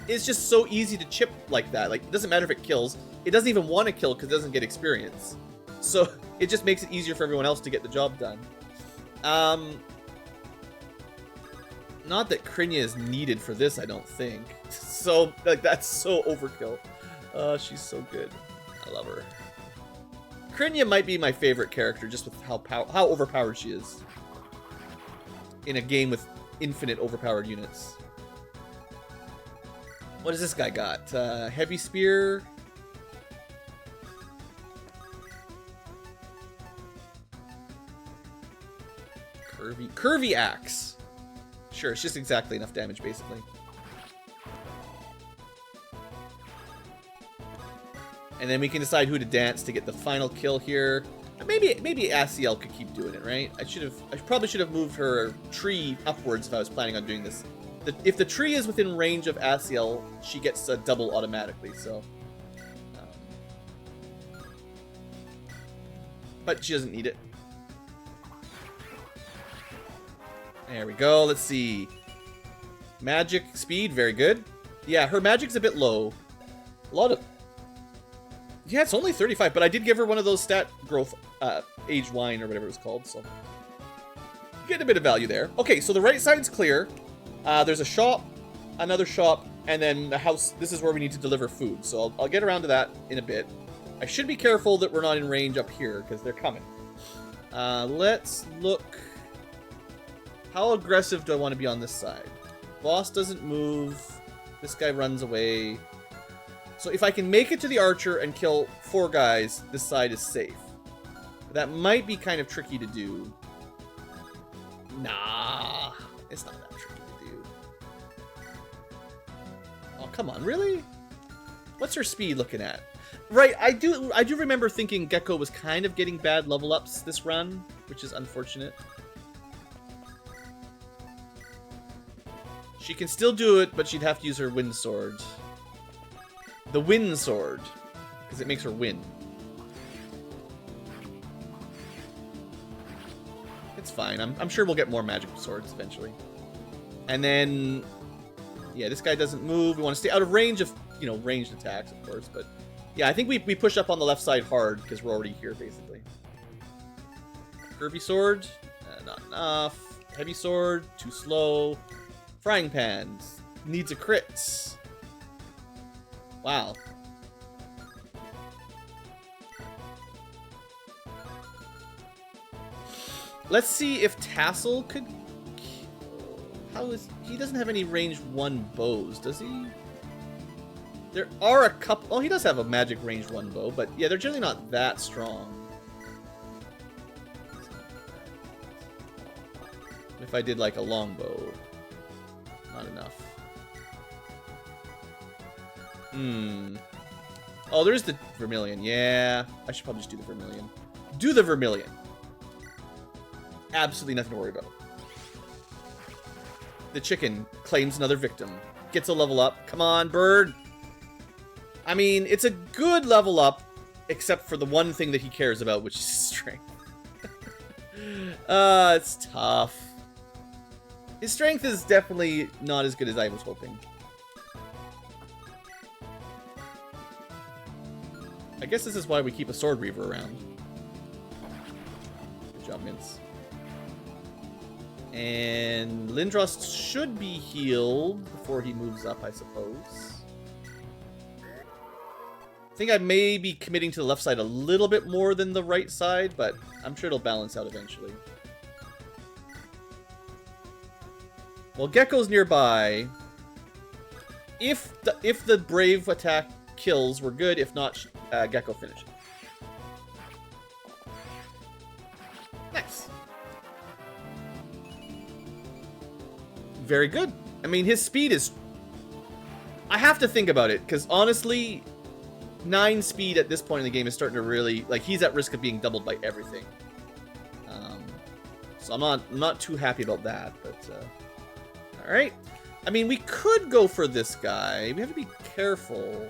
is just so easy to chip like that. Like, it doesn't matter if it kills. It doesn't even want to kill because it doesn't get experience. So it just makes it easier for everyone else to get the job done. Not that Krinya is needed for this, I don't think. So, like, that's so overkill. She's so good. I love her. Krinya might be my favorite character just with how overpowered she is. In a game with infinite overpowered units. What does this guy got? Heavy spear. Curvy axe. Sure, it's just exactly enough damage, basically. And then we can decide who to dance to get the final kill here. Maybe Asiel could keep doing it, right? I probably should have moved her tree upwards if I was planning on doing this. If the tree is within range of Asiel, she gets a double automatically, so. But she doesn't need it. There we go. Let's see. Magic speed, very good. Yeah, her magic's a bit low. A lot of... Yeah, it's only 35, but I did give her one of those stat growth aged wine or whatever it was called, so... Getting a bit of value there. Okay, so the right side's clear. There's a shop, another shop, and then the house. This is where we need to deliver food, so I'll get around to that in a bit. I should be careful that we're not in range up here, because they're coming. Let's look... How aggressive do I want to be on this side? Boss doesn't move. This guy runs away. So if I can make it to the archer and kill 4 guys, this side is safe. That might be kind of tricky to do. Nah, it's not that tricky to do. Oh, come on, really? What's her speed looking at? Right, I do remember thinking Gecko was kind of getting bad level ups this run, which is unfortunate. She can still do it, but she'd have to use her wind sword. The wind sword, because it makes her win. It's fine. I'm sure we'll get more magic swords eventually. And then, yeah, this guy doesn't move. We want to stay out of range of, you know, ranged attacks, of course. But yeah, I think we push up on the left side hard because we're already here, basically. Curvy sword, not enough. Heavy sword, too slow. Frying pans, needs a crit. Wow. Let's see if Tassel could... How is... He doesn't have any range 1 bows, does he? There are a couple... Oh, he does have a magic range 1 bow, but yeah, they're generally not that strong. If I did like a longbow... Not enough. Oh, there's the Vermilion. Yeah, I should probably just do the Vermilion. Do the Vermilion. Absolutely nothing to worry about. The chicken claims another victim. Gets a level up. Come on, bird. I mean, it's a good level up, except for the one thing that he cares about, which is strength. It's tough. His strength is definitely not as good as I was hoping. I guess this is why we keep a Sword Reaver around. Good job, Mince. And Lindros should be healed before he moves up, I suppose. I think I may be committing to the left side a little bit more than the right side, but I'm sure it'll balance out eventually. Well, Gecko's nearby. If the Brave attack kills, we're good. If not, Gecko finishes. Nice. Very good. I mean, his speed is... I have to think about it, because honestly, 9 speed at this point in the game is starting to really... Like, he's at risk of being doubled by everything. So I'm not too happy about that, but... Alright. I mean, we could go for this guy. We have to be careful.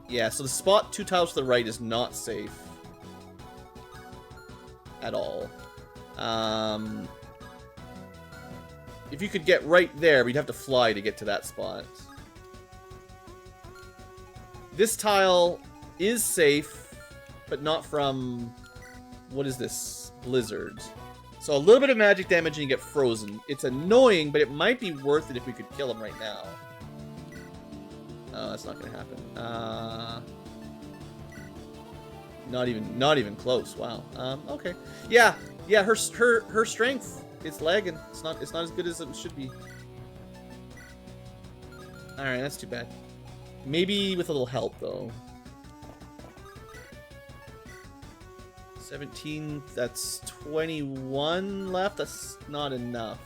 Yeah, so the spot 2 tiles to the right is not safe. At all. If you could get right there, we'd have to fly to get to that spot. This tile is safe, but not from... What is this? Blizzard. So a little bit of magic damage and you get frozen. It's annoying, but it might be worth it if we could kill him right now. Oh, that's not gonna happen. Not even close. Wow. Okay. Yeah. Her strength is lagging. It's not as good as it should be. All right, that's too bad. Maybe with a little help though. 17, that's 21 left. That's not enough.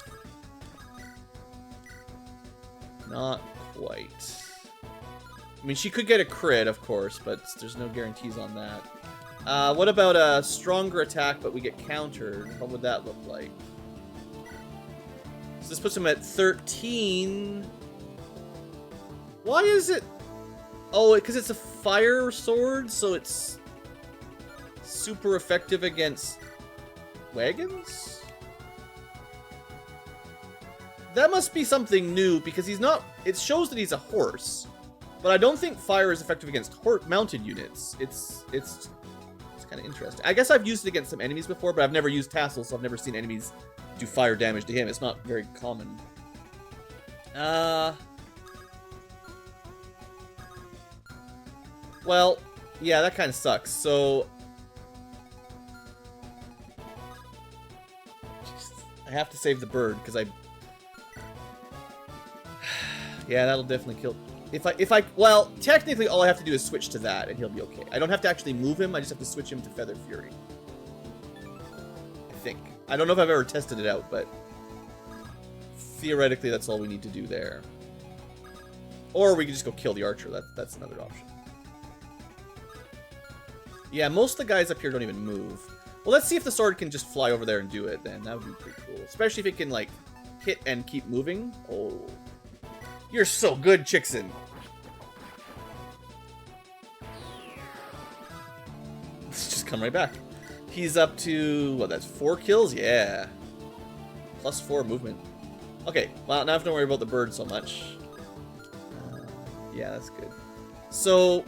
Not quite. I mean, she could get a crit, of course, but there's no guarantees on that. What about a stronger attack, but we get countered? What would that look like? So this puts him at 13. Why is it? Oh, because it's a fire sword, so it's super effective against wagons? That must be something new, because he's not... It shows that he's a horse, but I don't think fire is effective against mounted units. It's kind of interesting. I guess I've used it against some enemies before, but I've never used Tassel, so I've never seen enemies do fire damage to him. It's not very common. Well, yeah, that kind of sucks. So I have to save the bird because I... Yeah, that'll definitely kill... Well, technically all I have to do is switch to that and he'll be okay. I don't have to actually move him, I just have to switch him to Feather Fury. I think. I don't know if I've ever tested it out, but theoretically that's all we need to do there. Or we can just go kill the archer, that's another option. Yeah, most of the guys up here don't even move. Well, let's see if the sword can just fly over there and do it then. That would be pretty cool. Especially if it can, like, hit and keep moving. Oh. You're so good, Chickson. Let's just come right back. He's up to, what, that's 4 kills? Yeah. Plus 4 movement. Okay, well, now I have to worry about the bird so much. Yeah, that's good. So,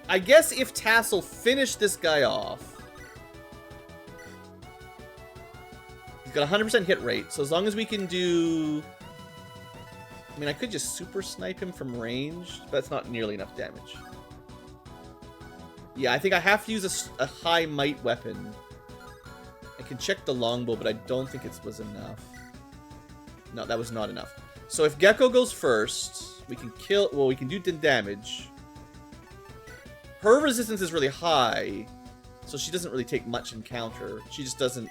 I guess if Tassel finished this guy off, he's got 100% hit rate, so as long as we can do... I mean, I could just super snipe him from range, but that's not nearly enough damage. Yeah, I think I have to use a high might weapon. I can check the longbow, but I don't think it was enough. No, that was not enough. So if Gecko goes first, we can kill... Well, we can do damage. Her resistance is really high, so she doesn't really take much encounter. She just doesn't...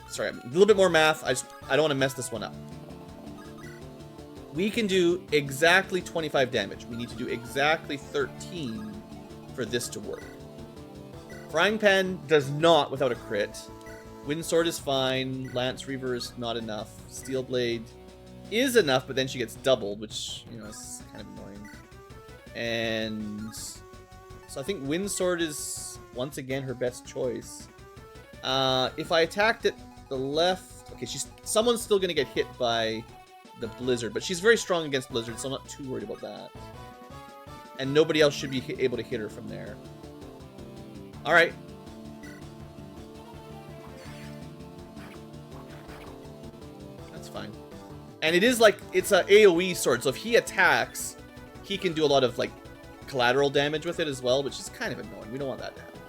Sorry, a little bit more math. I don't want to mess this one up. We can do exactly 25 damage. We need to do exactly 13 for this to work. Frying Pan does not without a crit. Wind Sword is fine. Lance Reaver is not enough. Steel Blade is enough, but then she gets doubled, which, you know, is kind of annoying. And so I think Wind Sword is, once again, her best choice. If I attacked at the left... Okay, someone's still going to get hit by the Blizzard, but she's very strong against Blizzard, so I'm not too worried about that. And nobody else should be able to hit her from there. Alright. That's fine. And it is like, it's a AoE sword, so if he attacks, he can do a lot of, like, collateral damage with it as well, which is kind of annoying. We don't want that to happen.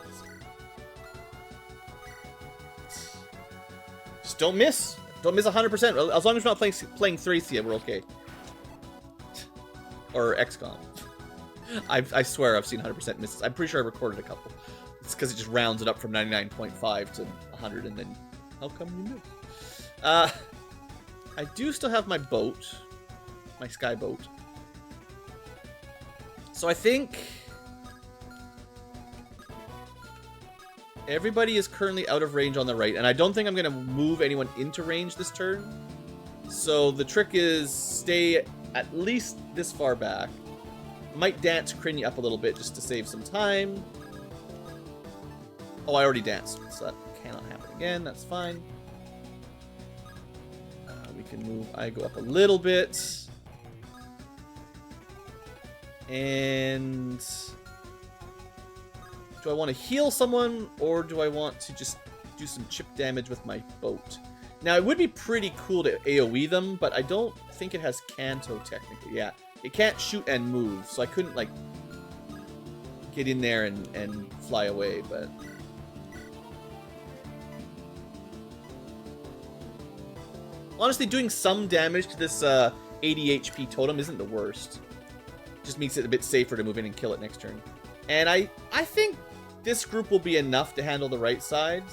Just don't miss. Don't miss 100%. As long as we're not playing Thracia, we're okay. Or XCOM. I swear I've seen 100% misses. I'm pretty sure I recorded a couple. It's because it just rounds it up from 99.5 to 100, and then how come you miss? I do still have my boat. My sky boat. So I think... everybody is currently out of range on the right, and I don't think I'm going to move anyone into range this turn. So the trick is stay at least this far back. I might dance Crinny up a little bit just to save some time. Oh, I already danced, so that cannot happen again. That's fine. We can move. I go up a little bit. And do I want to heal someone, or do I want to just do some chip damage with my boat? Now, it would be pretty cool to AoE them, but I don't think it has Canto technically. Yeah, it can't shoot and move, so I couldn't, like, get in there and fly away, but... Honestly, doing some damage to this 80 HP totem isn't the worst. Just makes it a bit safer to move in and kill it next turn. And I think this group will be enough to handle the right side.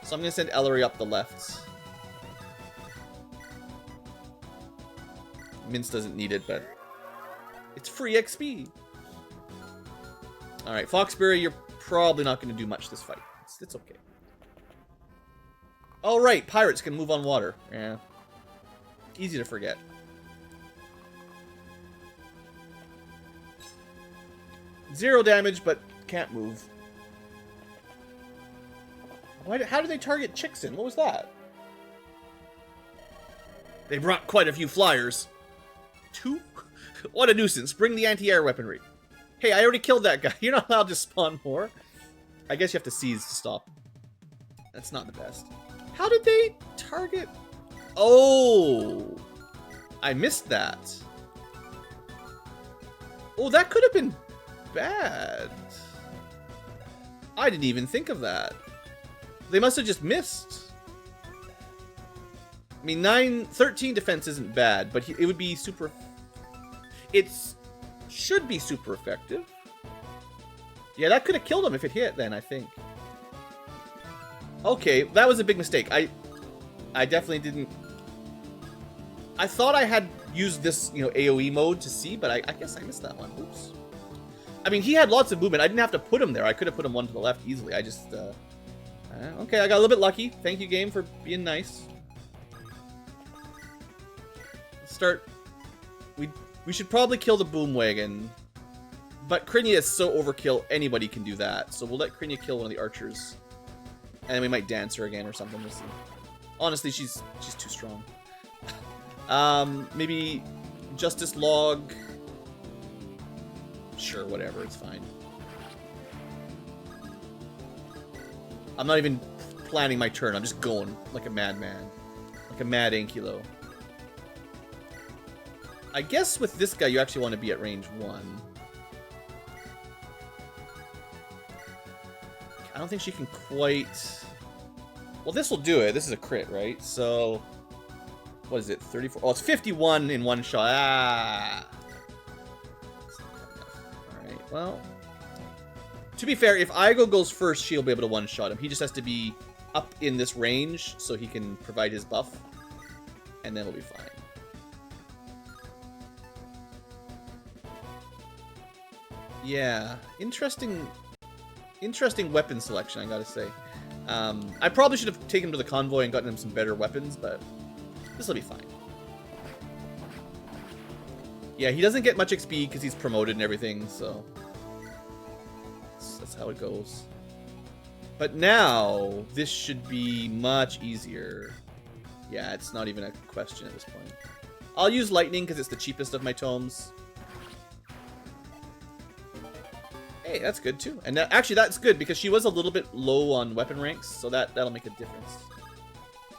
So I'm going to send Ellery up the left. Mince doesn't need it, but it's free XP. Alright, Foxberry, you're probably not going to do much this fight. It's okay. Oh, right, pirates can move on water. Yeah. Easy to forget. Zero damage, but can't move. How did they target Chickson? What was that? They brought quite a few flyers. 2? What a nuisance. Bring the anti-air weaponry. Hey, I already killed that guy. You're not allowed to spawn more. I guess you have to seize to stop. That's not the best. How did they target? Oh! I missed that. Oh, that could have been bad. I didn't even think of that. They must have just missed. I mean, 13 defense isn't bad, but it would be super... It should be super effective. Yeah, that could have killed him if it hit then, I think. Okay, that was a big mistake. I definitely didn't... I thought I had used this, AoE mode to see, but I guess I missed that one. Oops. I mean, he had lots of movement. I didn't have to put him there. I could have put him one to the left easily. I just, okay, I got a little bit lucky. Thank you, game, for being nice. Let's start... We should probably kill the boomwagon. But Krinia is so overkill, anybody can do that. So we'll let Krinia kill one of the archers. And then we might dance her again or something. We'll see. Honestly, she's too strong. Maybe Justice Log. Sure, whatever, it's fine. I'm not even planning my turn. I'm just going like a madman. Like a mad Ankylo. I guess with this guy, you actually want to be at range 1. I don't think she can quite... Well, this will do it. This is a crit, right? So... What is it? 34? Oh, it's 51 in one shot. Ah! Alright, well... To be fair, if Igo goes first, she'll be able to one-shot him. He just has to be up in this range so he can provide his buff. And then we'll be fine. Yeah, interesting weapon selection, I gotta say. I probably should have taken him to the convoy and gotten him some better weapons, but this will be fine. Yeah, he doesn't get much XP because he's promoted and everything, so that's how it goes. But now, this should be much easier. Yeah, it's not even a question at this point. I'll use lightning because it's the cheapest of my tomes. Hey, that's good too. And actually, that's good because she was a little bit low on weapon ranks, so that'll make a difference.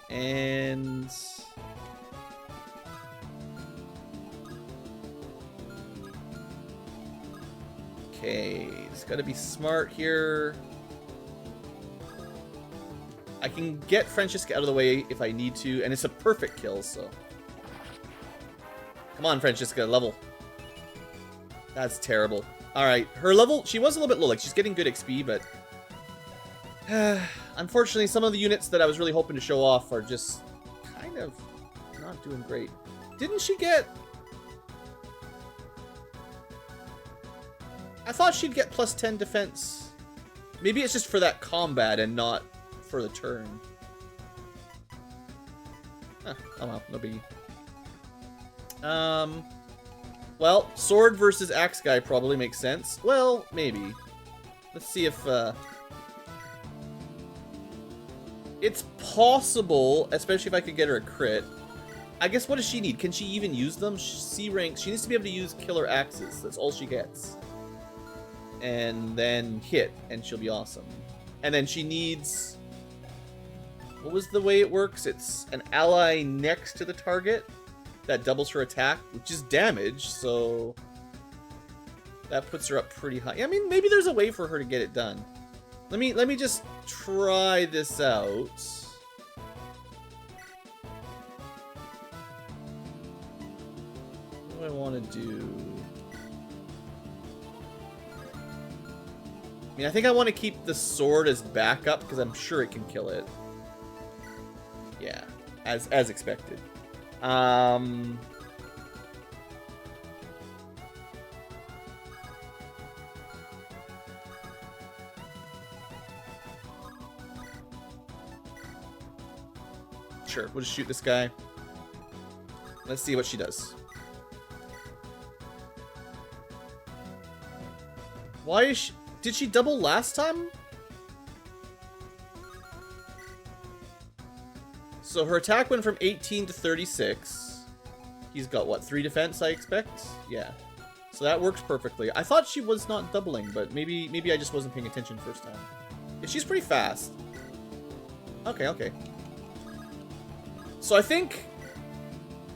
And okay, just gotta be smart here. I can get Francesca out of the way if I need to, and it's a perfect kill, so come on, Francesca, level. That's terrible. Alright, her level, she was a little bit low, like she's getting good XP, but unfortunately some of the units that I was really hoping to show off are just kind of not doing great. Didn't she get... I thought she'd get plus 10 defense. Maybe it's just for that combat and not for the turn. Huh, oh well, no biggie. Well, sword versus axe guy probably makes sense. Well, maybe. Let's see if, it's possible, especially if I could get her a crit, I guess what does she need? Can she even use them? C rank. She needs to be able to use killer axes. That's all she gets. And then hit, and she'll be awesome. And then she needs... What was the way it works? It's an ally next to the target that doubles her attack, which is damage, so... That puts her up pretty high. I mean, maybe there's a way for her to get it done. Let me just try this out. What do I want to do? I mean, I think I want to keep the sword as backup because I'm sure it can kill it. Yeah, as expected. Sure, we'll just shoot this guy. Let's see what she does. Why is she... Did she double last time? So her attack went from 18 to 36. He's got, what, 3 defense, I expect? Yeah. So that works perfectly. I thought she was not doubling, but maybe I just wasn't paying attention first time. Yeah, she's pretty fast. Okay, okay. So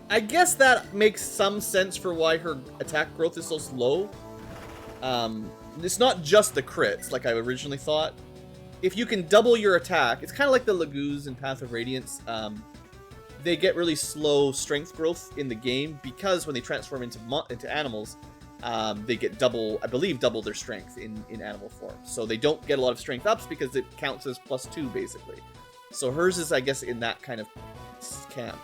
I guess that makes some sense for why her attack growth is so slow. It's not just the crits, like I originally thought. If you can double your attack, it's kind of like the Lagoos in Path of Radiance. They get really slow strength growth in the game because when they transform into animals, they get double their strength in animal form. So they don't get a lot of strength ups because it counts as +2 basically. So hers is, I guess, in that kind of camp.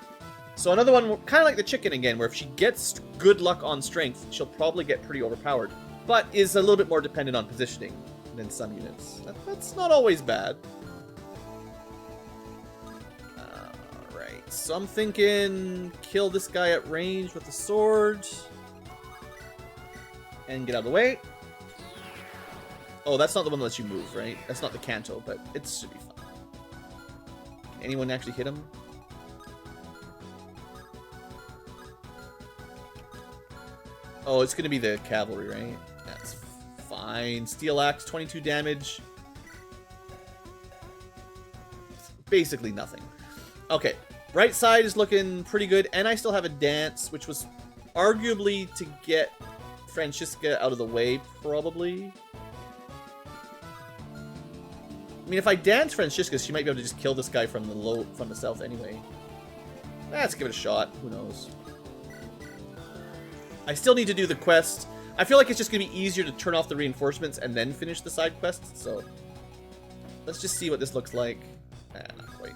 So another one, kind of like the chicken again, where if she gets good luck on strength, she'll probably get pretty overpowered, but is a little bit more dependent on positioning than some units. That's not always bad. Alright, so I'm thinking kill this guy at range with the sword. And get out of the way. Oh, that's not the one that lets you move, right? That's not the Kanto, but it should be fine. Can anyone actually hit him? Oh, it's going to be the cavalry, right? That's fine. Steel Axe, 22 damage. Basically nothing. Okay, right side is looking pretty good, and I still have a dance, which was arguably to get Francisca out of the way, probably. I mean, if I dance Francisca, she might be able to just kill this guy from the south anyway. Let's give it a shot. Who knows? I still need to do the quest. I feel like it's just going to be easier to turn off the reinforcements and then finish the side quests, so let's just see what this looks like. Not quite.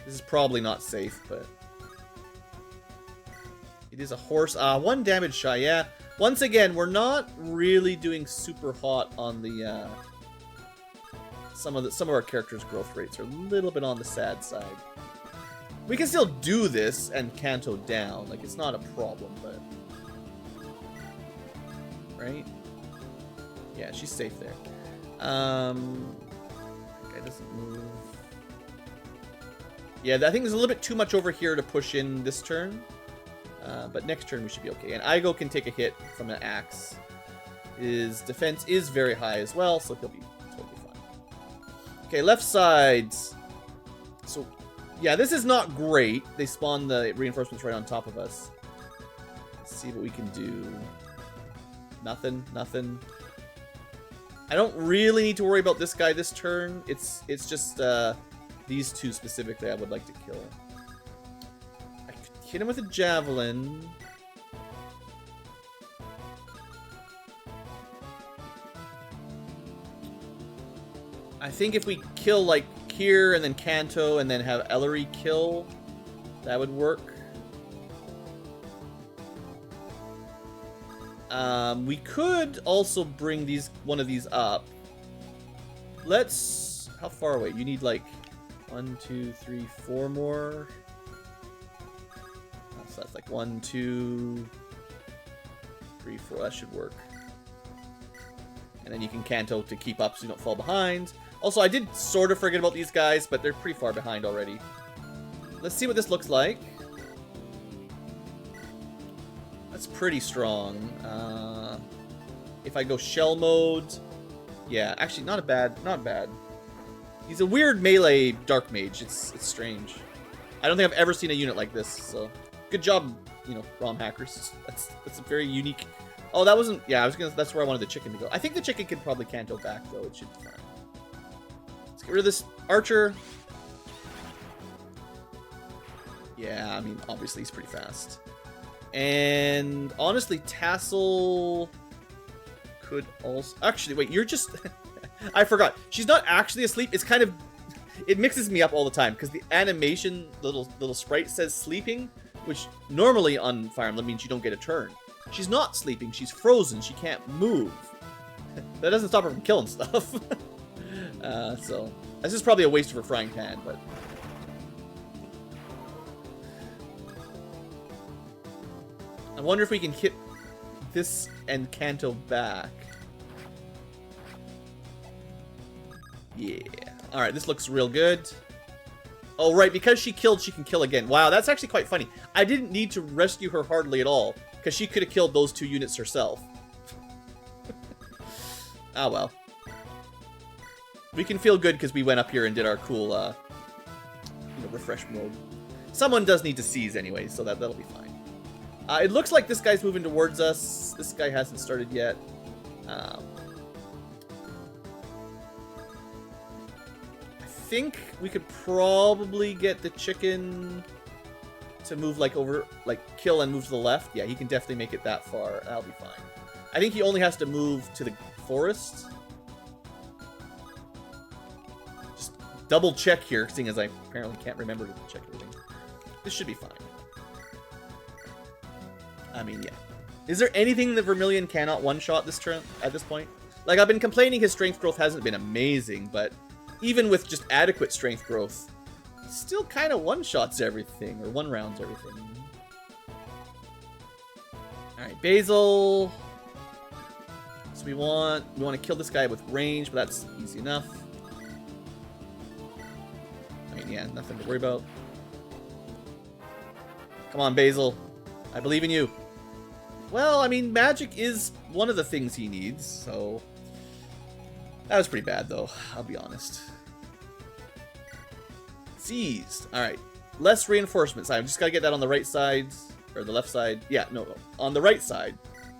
This is probably not safe, but it is a horse. 1 damage shy, yeah. Once again, we're not really doing super hot on the some of our characters' growth rates are a little bit on the sad side. We can still do this and Kanto down. Like, it's not a problem, but... Right? Yeah, she's safe there. Okay, doesn't move. Yeah, I think there's a little bit too much over here to push in this turn. But next turn we should be okay. And Igo can take a hit from an axe. His defense is very high as well, so he'll be totally fine. Okay, left sides. So... Yeah, this is not great. They spawn the reinforcements right on top of us. Let's see what we can do. Nothing, nothing. I don't really need to worry about this guy this turn. It's just these two specifically I would like to kill. I could hit him with a javelin. I think if we kill, like, here and then Kanto and then have Ellery kill, that would work. We could also bring one of these up. Let's... How far away? You need, like, 1, 2, 3, 4 more. So that's like 1, 2, 3, 4. That should work. And then you can Kanto to keep up so you don't fall behind. Also, I did sort of forget about these guys, but they're pretty far behind already. Let's see what this looks like. That's pretty strong. If I go shell mode, yeah, actually not bad. He's a weird melee dark mage. It's strange. I don't think I've ever seen a unit like this. So good job, you know, Romhackers. That's a very unique. Oh, that wasn't. Yeah, I was gonna. That's where I wanted the chicken to go. I think the chicken could probably canto back though. It should be fine. Let's get rid of this archer. Yeah, I mean, obviously he's pretty fast. And honestly, Tassel could also... Actually, wait, you're just... I forgot. She's not actually asleep. It's kind of... It mixes me up all the time, because the animation, little sprite says sleeping, which normally on Fire Emblem means you don't get a turn. She's not sleeping. She's frozen. She can't move. That doesn't stop her from killing stuff. So, this is probably a waste of her frying pan, but... I wonder if we can hit this and canto back. Yeah. Alright, this looks real good. Oh, right, because she killed, she can kill again. Wow, that's actually quite funny. I didn't need to rescue her hardly at all, because she could have killed those 2 units herself. Ah, well. We can feel good because we went up here and did our cool, refresh mode. Someone does need to seize anyway, so that'll be fine. It looks like this guy's moving towards us. This guy hasn't started yet. I think we could probably get the chicken to move kill and move to the left. Yeah, he can definitely make it that far. That'll be fine. I think he only has to move to the forest. Just double check here, seeing as I apparently can't remember to check everything. This should be fine. I mean, yeah. Is there anything that Vermilion cannot one-shot this turn at this point? Like, I've been complaining his strength growth hasn't been amazing, but even with just adequate strength growth, he still kind of one-shots everything, or one-rounds everything. Alright, Basil. So we want to kill this guy with range, but that's easy enough. I mean, yeah, nothing to worry about. Come on, Basil. I believe in you. Well, I mean, magic is one of the things he needs, so... That was pretty bad, though, I'll be honest. Seized. Alright. Less reinforcements. I've just got to get that on the right side, or the left side. Yeah, no, on the right side,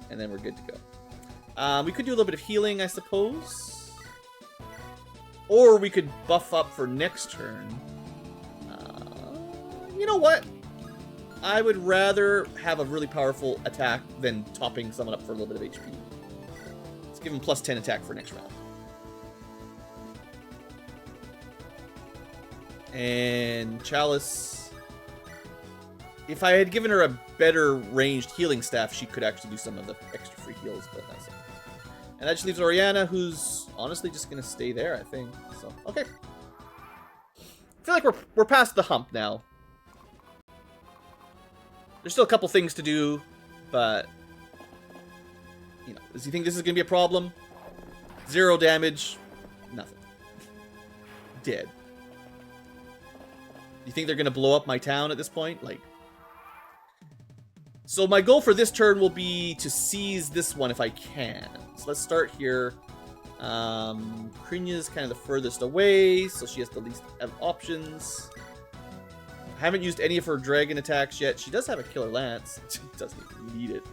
and then we're good to go. We could do a little bit of healing, I suppose. Or we could buff up for next turn. You know what? I would rather have a really powerful attack than topping someone up for a little bit of HP. Let's give him plus 10 attack for next round. And Chalice. If I had given her a better ranged healing staff, she could actually do some of the extra free heals, but that's it. And that just leaves Oriana, who's honestly just going to stay there, I think. So, okay. I feel like we're past the hump now. There's still a couple things to do, but, you know, does he think this is going to be a problem? 0 damage, nothing. Dead. You think they're going to blow up my town at this point? Like, so my goal for this turn will be to seize this one if I can. So let's start here. Krynya's kind of the furthest away, so she has the least options. Haven't used any of her dragon attacks yet. She does have a killer lance. She doesn't even need it.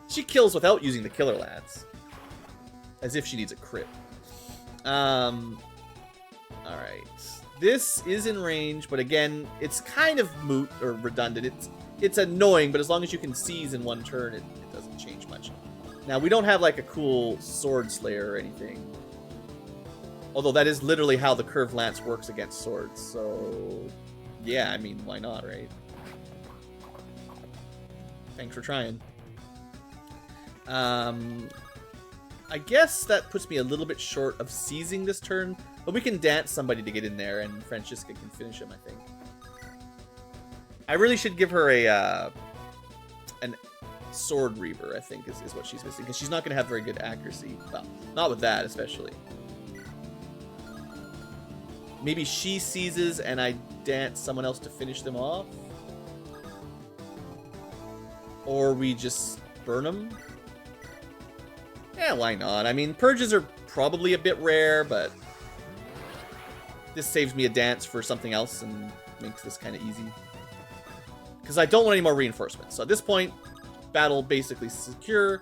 She kills without using the killer lance. As if she needs a crit. Alright. This is in range, but again, it's kind of moot or redundant. It's annoying, but as long as you can seize in one turn, it doesn't change much. Now, we don't have like a cool sword slayer or anything. Although that is literally how the curved lance works against swords, so... Yeah, I mean, why not, right? Thanks for trying. I guess that puts me a little bit short of seizing this turn, but we can dance somebody to get in there, and Francisca can finish him, I think. I really should give her an sword reaver, I think, is what she's missing, because she's not going to have very good accuracy. Well, not with that, especially. Maybe she seizes and I dance someone else to finish them off. Or we just burn them. Yeah, why not? I mean, purges are probably a bit rare, but this saves me a dance for something else and makes this kind of easy. Because I don't want any more reinforcements. So at this point, battle basically secure.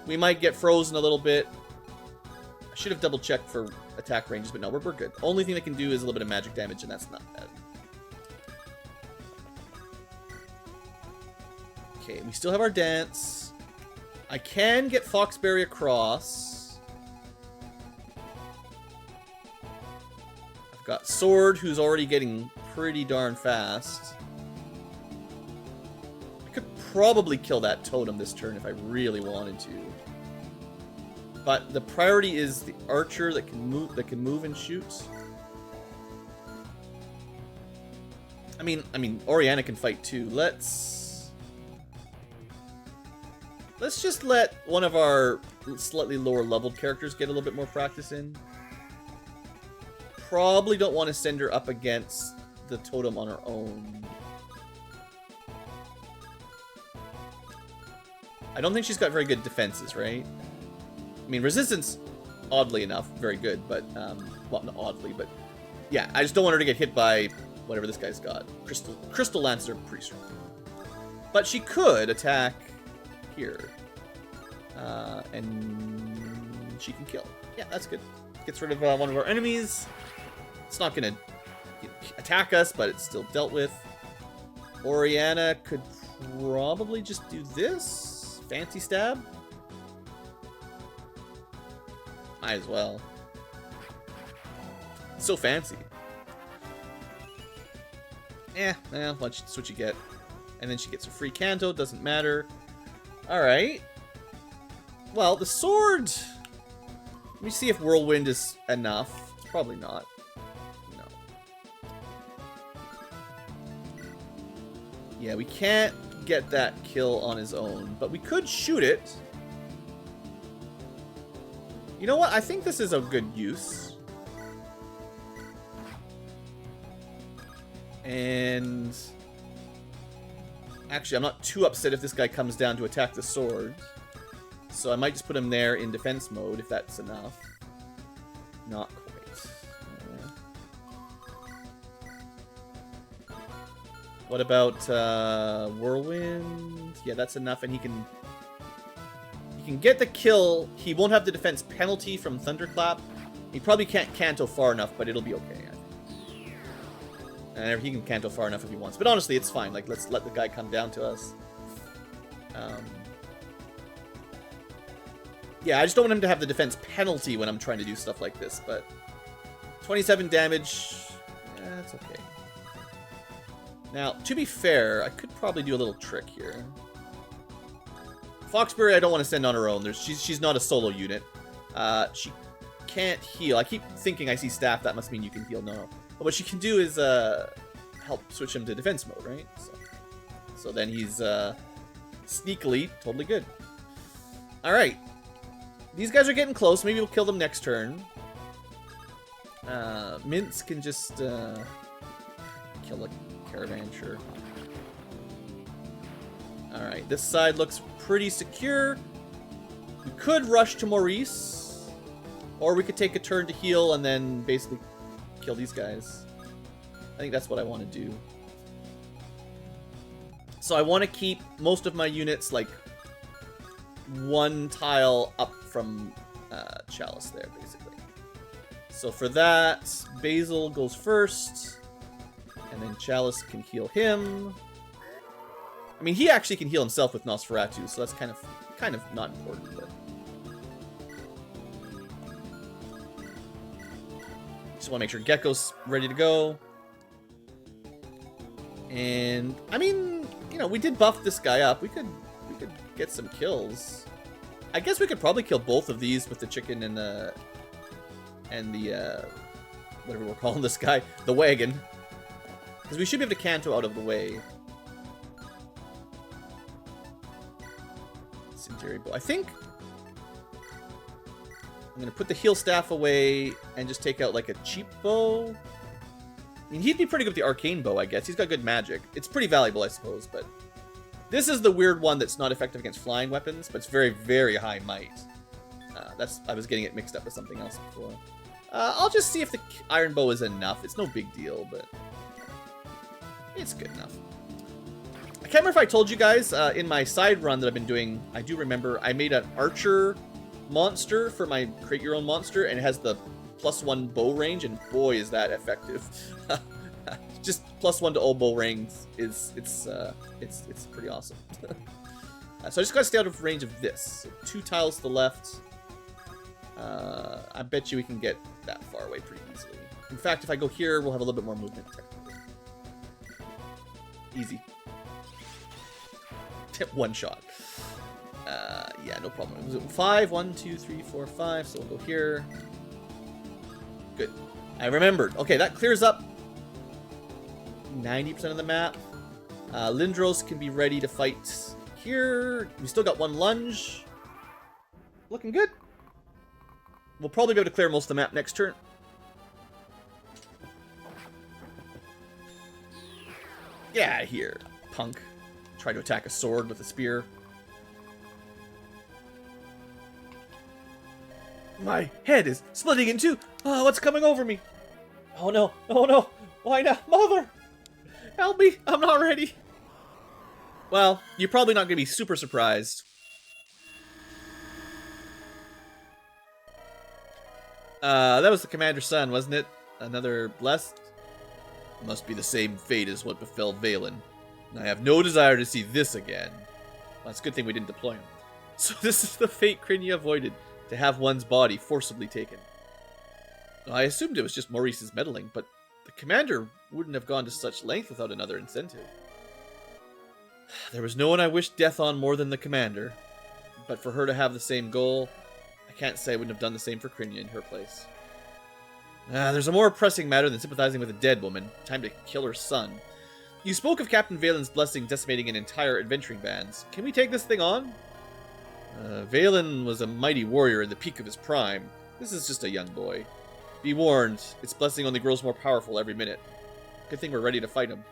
We might get frozen a little bit. I should have double-checked for attack ranges, but no, we're good. Only thing they can do is a little bit of magic damage, and that's not bad. Okay, we still have our dance. I can get Foxberry across. I've got Sword, who's already getting pretty darn fast. I could probably kill that totem this turn if I really wanted to. But the priority is the archer that can move and shoot. I mean, Oriana can fight too. Let's just let one of our slightly lower leveled characters get a little bit more practice in. Probably don't want to send her up against the totem on her own. I don't think she's got very good defenses, right? I mean, resistance, oddly enough, very good, but, well, not oddly, but, yeah, I just don't want her to get hit by whatever this guy's got. Crystal Lancer, pretty strong. But she could attack here. And she can kill. Yeah, that's good. Gets rid of one of our enemies. It's not going to attack us, but it's still dealt with. Oriana could probably just do this. Fancy stab. Might as well. So fancy. Well, that's what you get. And then she gets a free Canto, doesn't matter. Alright. Well, the sword... Let me see if Whirlwind is enough. It's probably not. No. Yeah, we can't get that kill on his own, but we could shoot it. You know what? I think this is a good use. And... Actually, I'm not too upset if this guy comes down to attack the sword. So I might just put him there in defense mode, if that's enough. Not quite. What about Whirlwind? Yeah, that's enough, and he can get the kill. He won't have the defense penalty from Thunderclap. He probably can't Canto far enough, but it'll be okay, I think. And he can Canto far enough if he wants. But honestly, it's fine. Like, let's let the guy come down to us. Yeah, I just don't want him to have the defense penalty when I'm trying to do stuff like this, but 27 damage, yeah, that's okay. Now, to be fair, I could probably do a little trick here. Foxberry I don't want to send on her own. She's not a solo unit. She can't heal. I keep thinking I see staff, that must mean you can heal. No. But what she can do is help switch him to defense mode, right? So then he's sneakily totally good. Alright. These guys are getting close. Maybe we'll kill them next turn. Mints can just kill a caravan, sure. Alright, this side looks pretty secure. We could rush to Maurice. Or we could take a turn to heal and then basically kill these guys. I think that's what I want to do. So I want to keep most of my units like one tile up from Chalice there, basically. So for that, Basil goes first, and then Chalice can heal him. I mean, he actually can heal himself with Nosferatu, so that's kind of not important, but just want to make sure Gecko's ready to go. And I mean, you know, we did buff this guy up. We could get some kills. I guess we could probably kill both of these with the chicken and the whatever we're calling this guy, the wagon, because we should be able to Canto out of the way. Incendiary bow. I think I'm gonna put the heal staff away and just take out like a cheap bow. I mean, he'd be pretty good with the arcane bow, I guess. He's got good magic. It's pretty valuable, I suppose, but This is the weird one that's not effective against flying weapons, but it's very, very high might. I was getting it mixed up with something else before. I'll just see if the iron bow is enough. It's no big deal, but it's good enough. I can't remember if I told you guys in my side run that I've been doing. I do remember I made an archer monster for my create your own monster, and it has the +1 bow range, and boy is that effective. Just +1 to all bow rings is it's pretty awesome. So I just gotta stay out of range of this. So 2 tiles to the left. I bet you we can get that far away pretty easily. In fact, if I go here, we'll have a little bit more movement technically. Easy. 1 shot. Yeah, no problem. It was 5, 1, 2, 3, 4, 5. So we'll go here. Good. I remembered. Okay, that clears up 90% of the map. Lindros can be ready to fight here. We still got 1 lunge. Looking good. We'll probably be able to clear most of the map next turn. Yeah, here, punk. Try to attack a sword with a spear. My head is splitting in two. Oh, what's coming over me? Oh no, oh no. Why not? Mother! Help me, I'm not ready. Well, you're probably not going to be super surprised. That was the commander's son, wasn't it? Another blessed? Must be the same fate as what befell Valen. I have no desire to see this again. Well, it's a good thing we didn't deploy him. So this is the fate Krinia avoided, to have one's body forcibly taken. I assumed it was just Maurice's meddling, but the commander wouldn't have gone to such length without another incentive. There was no one I wished death on more than the commander, but for her to have the same goal, I can't say I wouldn't have done the same for Krinia in her place. There's a more pressing matter than sympathizing with a dead woman. Time to kill her son. You spoke of Captain Valen's blessing decimating an entire adventuring bands. Can we take this thing on? Valen was a mighty warrior in the peak of his prime. This is just a young boy. Be warned, its blessing only grows more powerful every minute. Good thing we're ready to fight him.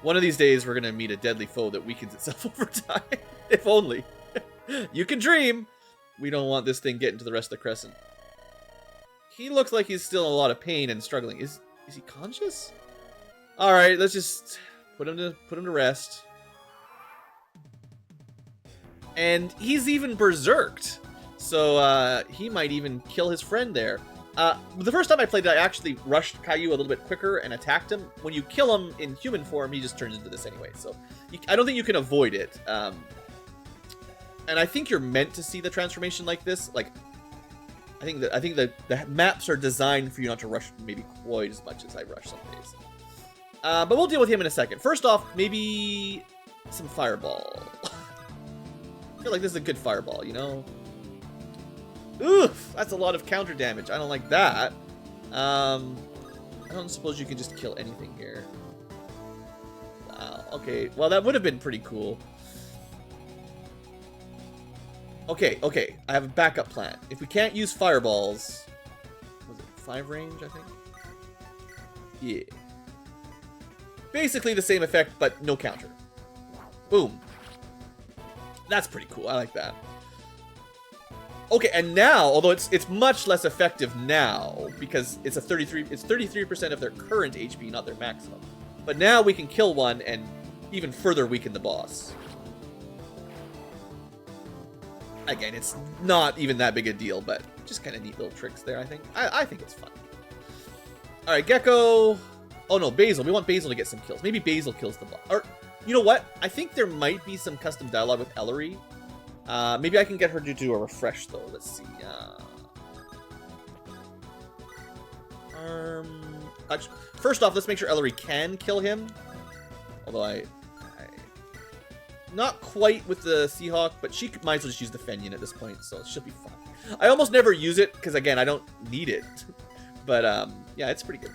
One of these days, we're going to meet a deadly foe that weakens itself over time. If only. You can dream! We don't want this thing getting to the rest of the Crescent. He looks like he's still in a lot of pain and struggling. Is he conscious? Alright, let's just put him to rest. And he's even berserked. So he might even kill his friend there. The first time I played it, I actually rushed Caillou a little bit quicker and attacked him. When you kill him in human form, he just turns into this anyway. So I don't think you can avoid it. And I think you're meant to see the transformation like this. Like, I think that the maps are designed for you not to rush maybe quite as much as I rush some days. But we'll deal with him in a second. First off, maybe some fireball. I feel like this is a good fireball, you know? Oof, that's a lot of counter damage. I don't like that. I don't suppose you can just kill anything here. Wow, okay. Well, that would have been pretty cool. Okay, I have a backup plan. If we can't use fireballs... Was it 5 range, I think? Yeah. Basically the same effect, but no counter. Boom. That's pretty cool. I like that. Okay, and now, although it's much less effective now, because it's 33% of their current HP, not their maximum. But now we can kill one and even further weaken the boss. Again, it's not even that big a deal, but just kind of neat little tricks there, I think. I think it's fun. Alright, Gecko. Oh no, Basil. We want Basil to get some kills. Maybe Basil kills the boss. Or, you know what? I think there might be some custom dialogue with Ellery. Maybe I can get her to do a refresh, though. Let's see. Actually, first off, let's make sure Ellery can kill him. Although I not quite with the Seahawk, but she might as well just use the Fenyon at this point, so it should be fine. I almost never use it, because again, I don't need it. But, yeah, it's pretty good.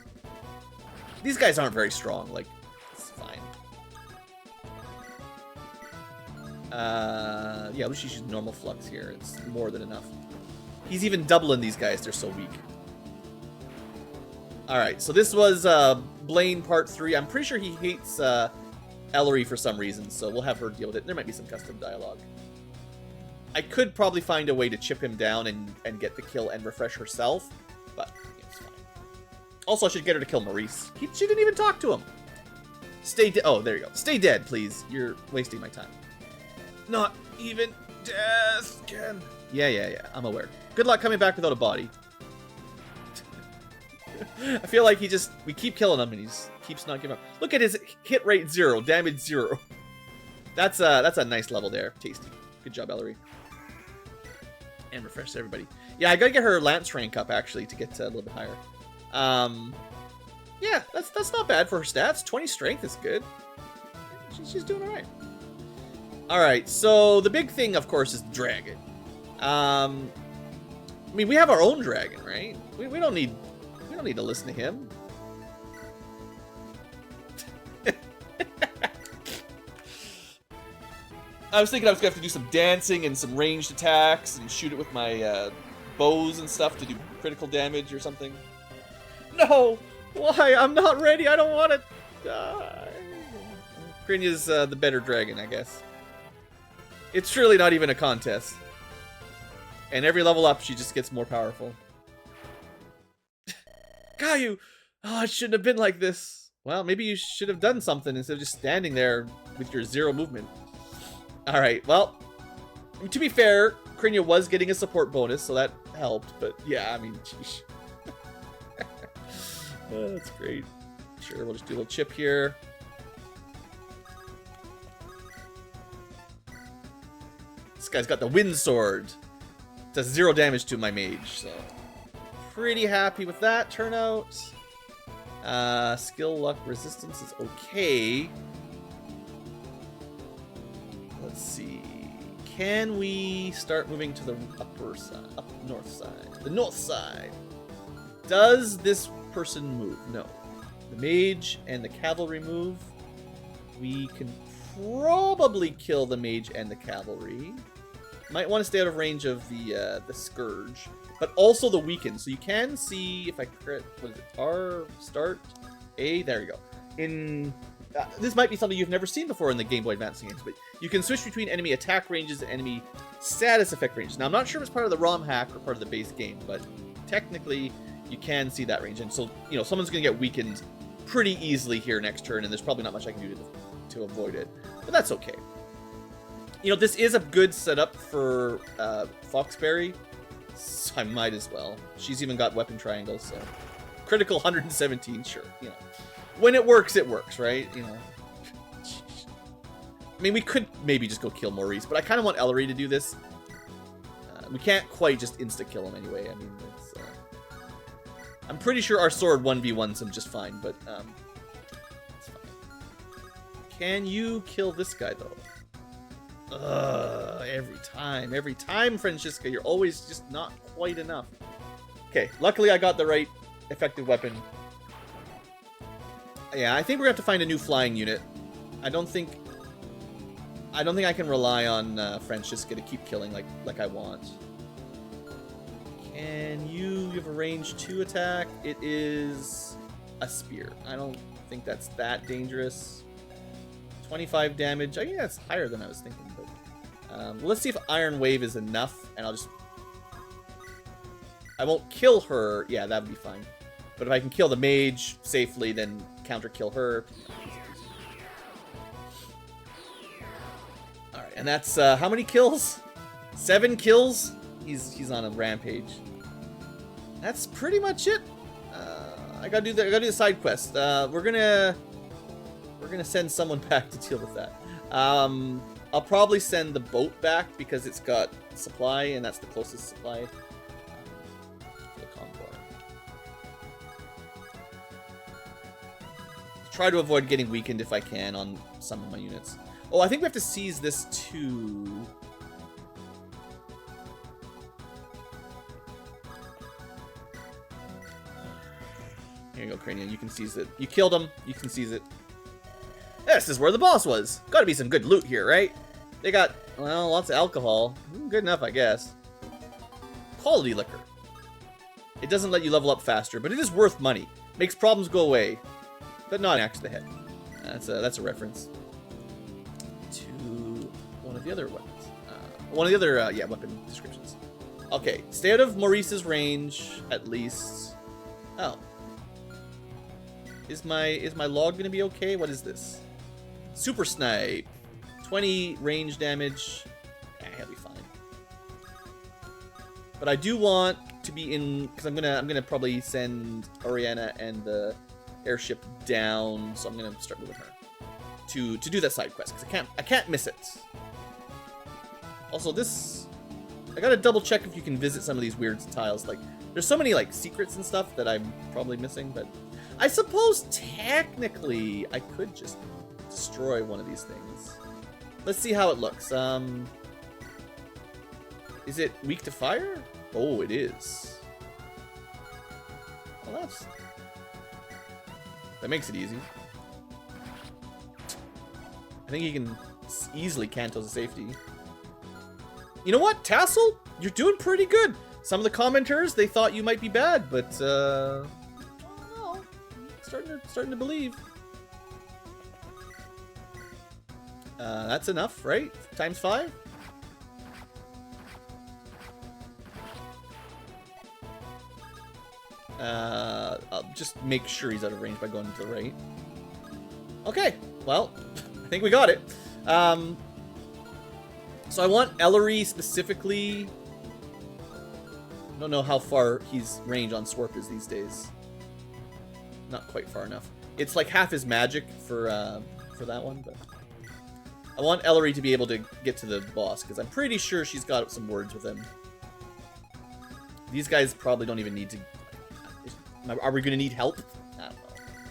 These guys aren't very strong, like, it's fine. Yeah, we should use normal flux here. It's more than enough. He's even doubling these guys, they're so weak. Alright, so this was Blaine Part 3. I'm pretty sure he hates Ellery for some reason, so we'll have her deal with it. There might be some custom dialogue. I could probably find a way to chip him down and get the kill and refresh herself, but yeah, it's fine. Also, I should get her to kill Maurice. She didn't even talk to him. Stay dead. Oh, there you go. Stay dead, please. You're wasting my time. Not even death can. Yeah. I'm aware. Good luck coming back without a body. I feel like we keep killing him and he just keeps not giving up. Look at his hit rate 0, damage 0. That's a nice level there. Tasty. Good job, Ellery. And refresh everybody. Yeah, I gotta get her lance rank up actually to get a little bit higher. Yeah, that's not bad for her stats. 20 strength is good. She's doing alright. Alright, so the big thing, of course, is dragon. I mean, we have our own dragon, right? We don't need to listen to him. I was thinking I was gonna have to do some dancing and some ranged attacks and shoot it with my bows and stuff to do critical damage or something. No! Why? I'm not ready. I don't want to die. Krinia's the better dragon, I guess. It's truly not even a contest. And every level up, she just gets more powerful. Caillou! Oh, it shouldn't have been like this. Well, maybe you should have done something instead of just standing there with your 0 movement. Alright, well, to be fair, Krinia was getting a support bonus, so that helped, but yeah, I mean, sheesh. Oh, that's great. Sure, we'll just do a little chip here. This guy's got the wind sword. It does 0 damage to my mage, so pretty happy with that turnout. Skill, luck, resistance is okay. Let's see. Can we start moving to the upper side? North side. The north side. Does this person move? No. The mage and the cavalry move. We can probably kill the mage and the cavalry. Might want to stay out of range of the scourge, but also the weaken. So you can see if I crit. What is it? R start A. There you go. This might be something you've never seen before in the Game Boy Advance games, but you can switch between enemy attack ranges and enemy status effect ranges. Now, I'm not sure if it's part of the Romhack or part of the base game, but technically you can see that range. And so, you know, someone's going to get weakened pretty easily here next turn, and there's probably not much I can do to avoid it. But that's okay. You know, this is a good setup for Foxberry, so I might as well. She's even got weapon triangles, so critical 117, sure. You know, when it works, right? You know, I mean, we could maybe just go kill Maurice, but I kind of want Ellery to do this. We can't quite just insta-kill him anyway. I mean, it's, I'm pretty sure our sword 1v1s him just fine, but it's fine. Can you kill this guy, though? Every time, Francisca, you're always just not quite enough. Okay, luckily I got the right effective weapon. Yeah, I think we're gonna have to find a new flying unit. I don't think I can rely on Francisca to keep killing like I want. Can you have a range 2 attack? It is a spear. I don't think that's that dangerous. 25 damage. I think that's higher than I was thinking. But let's see if Iron Wave is enough, and I won't kill her. Yeah, that would be fine. But if I can kill the mage safely, then counter kill her. All right, and that's how many kills? 7 kills. He's on a rampage. That's pretty much it. I gotta do the side quest. We're gonna send someone back to deal with that. I'll probably send the boat back because it's got supply, and that's the closest supply. For the convoy. Try to avoid getting weakened if I can on some of my units. Oh, I think we have to seize this too. Here you go, Cranium. You can seize it. You killed him. You can seize it. This is where the boss was. Gotta be some good loot here, right? They got, well, lots of alcohol. Good enough, I guess. Quality liquor. It doesn't let you level up faster, but it is worth money. Makes problems go away, but not an axe to the head. That's a reference. of the other weapons. One of the other, yeah, weapon descriptions. Okay, stay out of Maurice's range, at least. Oh. Is my log gonna be okay? What is this? Super Snipe. 20 range damage. He'll be fine. But I do want to be in, because I'm gonna probably send Oriana and the airship down, so I'm gonna start moving her to do that side quest, because I can't miss it. Also, this, I gotta double check if you can visit some of these weird tiles. Like, there's so many like secrets and stuff that I'm probably missing, but I suppose technically I could just destroy one of these things. Let's see how it looks. Is it weak to fire? Oh, it is. Well, that makes it easy. I think he can easily cancel the safety. You know what, Tassel? You're doing pretty good. Some of the commenters, they thought you might be bad, but well, starting to believe. That's enough, right? Times 5? I'll just make sure he's out of range by going to the right. Okay, well, I think we got it. So I want Ellery specifically. I don't know how far his range on Swarp is these days. Not quite far enough. It's like half his magic for that one, but I want Ellery to be able to get to the boss, because I'm pretty sure she's got some words with him. These guys probably don't even need to. Are we going to need help? I don't know.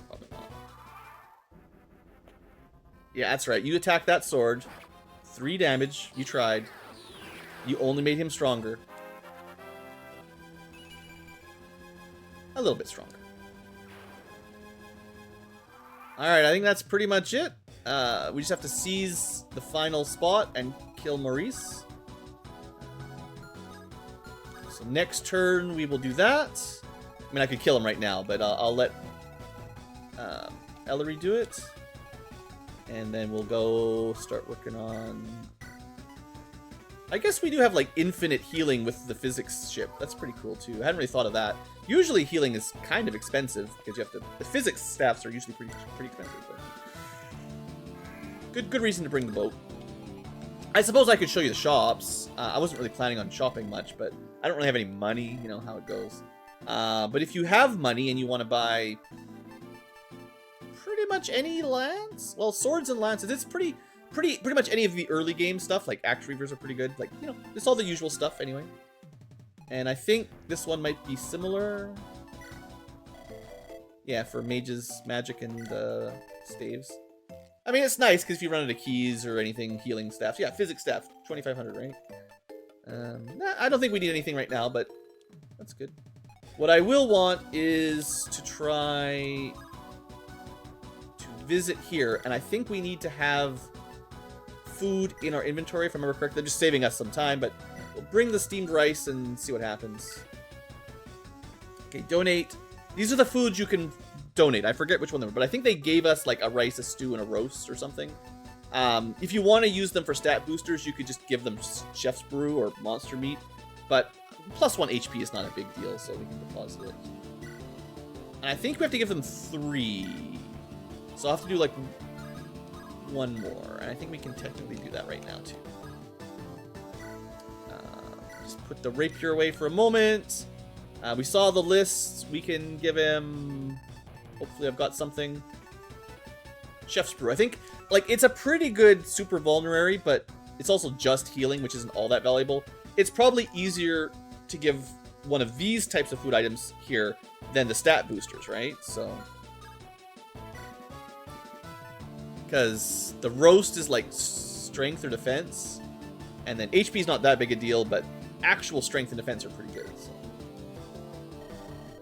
Probably not. Yeah, that's right. You attack that sword. 3 damage. You tried. You only made him stronger. A little bit stronger. Alright, I think that's pretty much it. We just have to seize the final spot and kill Maurice. So next turn we will do that. I mean, I could kill him right now, but I'll let Ellery do it. And then we'll go start working on... I guess we do have, like, infinite healing with the physics ship. That's pretty cool, too. I hadn't really thought of that. Usually healing is kind of expensive, because you have to... The physics staffs are usually pretty expensive, but... Good reason to bring the boat. I suppose I could show you the shops. I wasn't really planning on shopping much, but I don't really have any money. You know how it goes. But if you have money and you want to buy pretty much any lance, well, swords and lances, it's pretty much any of the early game stuff, like axe reavers are pretty good. Like, you know, it's all the usual stuff anyway. And I think this one might be similar. Yeah, for mages, magic, and staves. I mean, it's nice because if you run out of keys or anything, healing staffs. Yeah, physics staff, 2,500, right? Nah, I don't think we need anything right now, but that's good. What I will want is to try to visit here, and I think we need to have food in our inventory, if I remember correctly. They're just saving us some time, but we'll bring the steamed rice and see what happens. Okay, donate. These are the foods you can donate. I forget which one they were, but I think they gave us like a rice, a stew, and a roast or something. If you want to use them for stat boosters, you could just give them chef's brew or monster meat, but +1 HP is not a big deal, so we can deposit it. And I think we have to give them 3. So I'll have to do like 1 more, and I think we can technically do that right now too. Just put the rapier away for a moment. We saw the list. We can give him... Hopefully I've got something. Chef's brew. I think, like, it's a pretty good super vulnerary, but it's also just healing, which isn't all that valuable. It's probably easier to give one of these types of food items here than the stat boosters, right? So, because the roast is like strength or defense, and then HP is not that big a deal, but actual strength and defense are pretty good.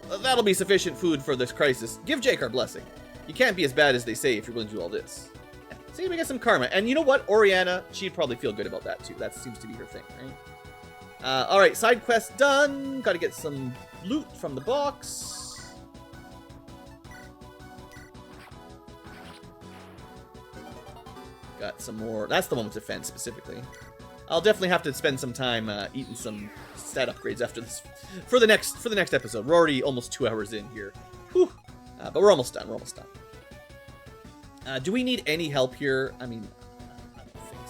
So that'll be sufficient food for this crisis. Give Jake our blessing. You can't be as bad as they say if you're willing to do all this. Yeah. See, we get some karma. And you know what? Oriana, she'd probably feel good about that too. That seems to be her thing, right? Alright, side quest done. Gotta get some loot from the box. Got some more. That's the one with defense specifically. I'll definitely have to spend some time eating some stat upgrades after this for the next episode. We're already almost 2 hours in here. Whew. But we're almost done. We're almost done. Do we need any help here? I mean, I don't think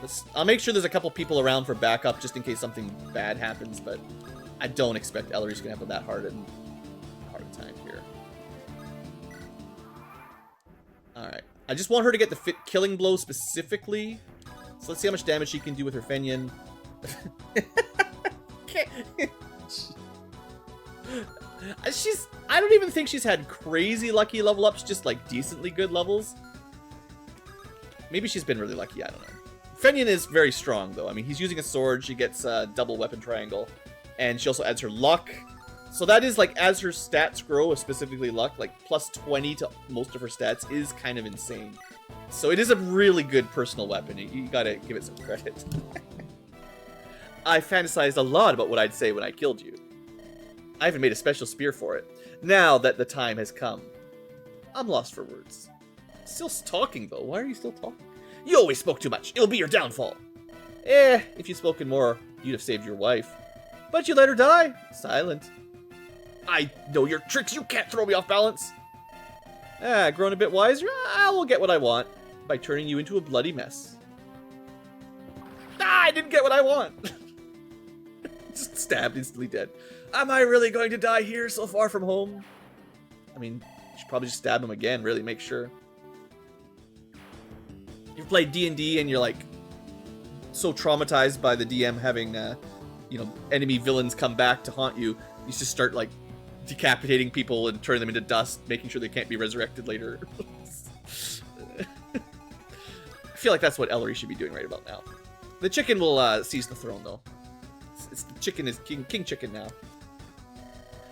so. I'll make sure there's a couple people around for backup just in case something bad happens, but I don't expect Ellery's gonna have that hard a time here. Alright. I just want her to get the killing blow specifically. So let's see how much damage she can do with her Fenian. I don't even think she's had crazy lucky level ups, just like decently good levels. Maybe she's been really lucky, I don't know. Fenian is very strong though. I mean, he's using a sword, she gets a double weapon triangle, and she also adds her luck. So that is like, as her stats grow, specifically luck, like plus 20 to most of her stats is kind of insane. So it is a really good personal weapon. You gotta give it some credit. I fantasized a lot about what I'd say when I killed you. I even made a special spear for it. Now that the time has come. I'm lost for words. Still talking though. Why are you still talking? You always spoke too much. It'll be your downfall. If you'd spoken more, you'd have saved your wife. But you let her die. Silent. I know your tricks. You can't throw me off balance. Grown a bit wiser? I will get what I want by turning you into a bloody mess. I didn't get what I want. Just stabbed, instantly dead. Am I really going to die here, so far from home? I mean, you should probably just stab him again, really make sure. You've played D&D and you're like so traumatized by the DM having, enemy villains come back to haunt you. You just start like decapitating people and turning them into dust, making sure they can't be resurrected later. I feel like that's what Ellery should be doing right about now. The chicken will seize the throne, though. It's the chicken is king chicken now.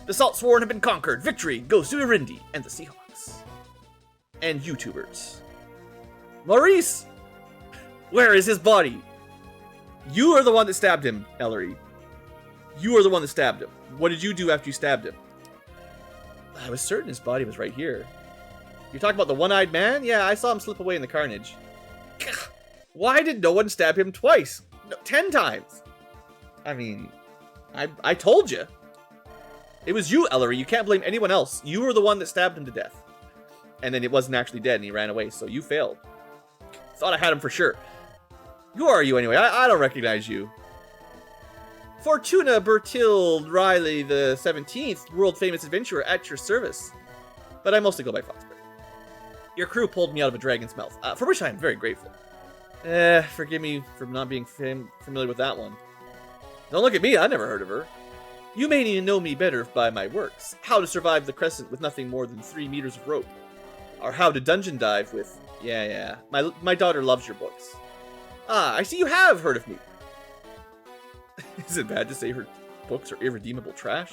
The Saltsworn have been conquered. Victory goes to Irindi and the Seahawks. And YouTubers. Maurice! Where is his body? You are the one that stabbed him, Ellery. You are the one that stabbed him. What did you do after you stabbed him? I was certain his body was right here. You're talking about the one-eyed man? Yeah, I saw him slip away in the carnage. Why did no one stab him twice? No, 10 times. I mean, I told you. It was you, Ellery. You can't blame anyone else. You were the one that stabbed him to death. And then it wasn't actually dead and he ran away, so you failed. Thought I had him for sure. Who are you anyway? I don't recognize you. Fortuna Bertilde Riley the 17th, world-famous adventurer at your service. But I mostly go by Foxberry. Your crew pulled me out of a dragon's mouth, for which I am very grateful. Forgive me for not being familiar with that one. Don't look at me, I never heard of her. You may need to know me better by my works. How to survive the Crescent with nothing more than 3 meters of rope. Or how to dungeon dive with... Yeah. My daughter loves your books. Ah, I see you have heard of me. Is it bad to say her books are irredeemable trash?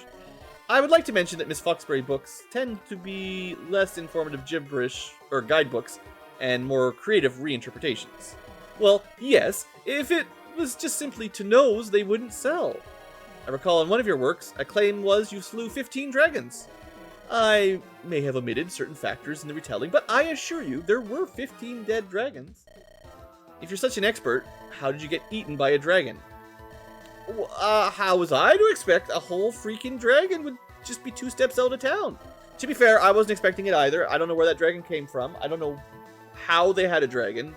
I would like to mention that Miss Foxberry books tend to be less informative gibberish, or guidebooks, and more creative reinterpretations. Well, yes, if it was just simply to nose, they wouldn't sell. I recall in one of your works, a claim was you slew 15 dragons. I may have omitted certain factors in the retelling, but I assure you there were 15 dead dragons. If you're such an expert, how did you get eaten by a dragon? How was I to expect a whole freaking dragon would just be 2 steps out of town? To be fair, I wasn't expecting it either. I don't know where that dragon came from. I don't know how they had a dragon.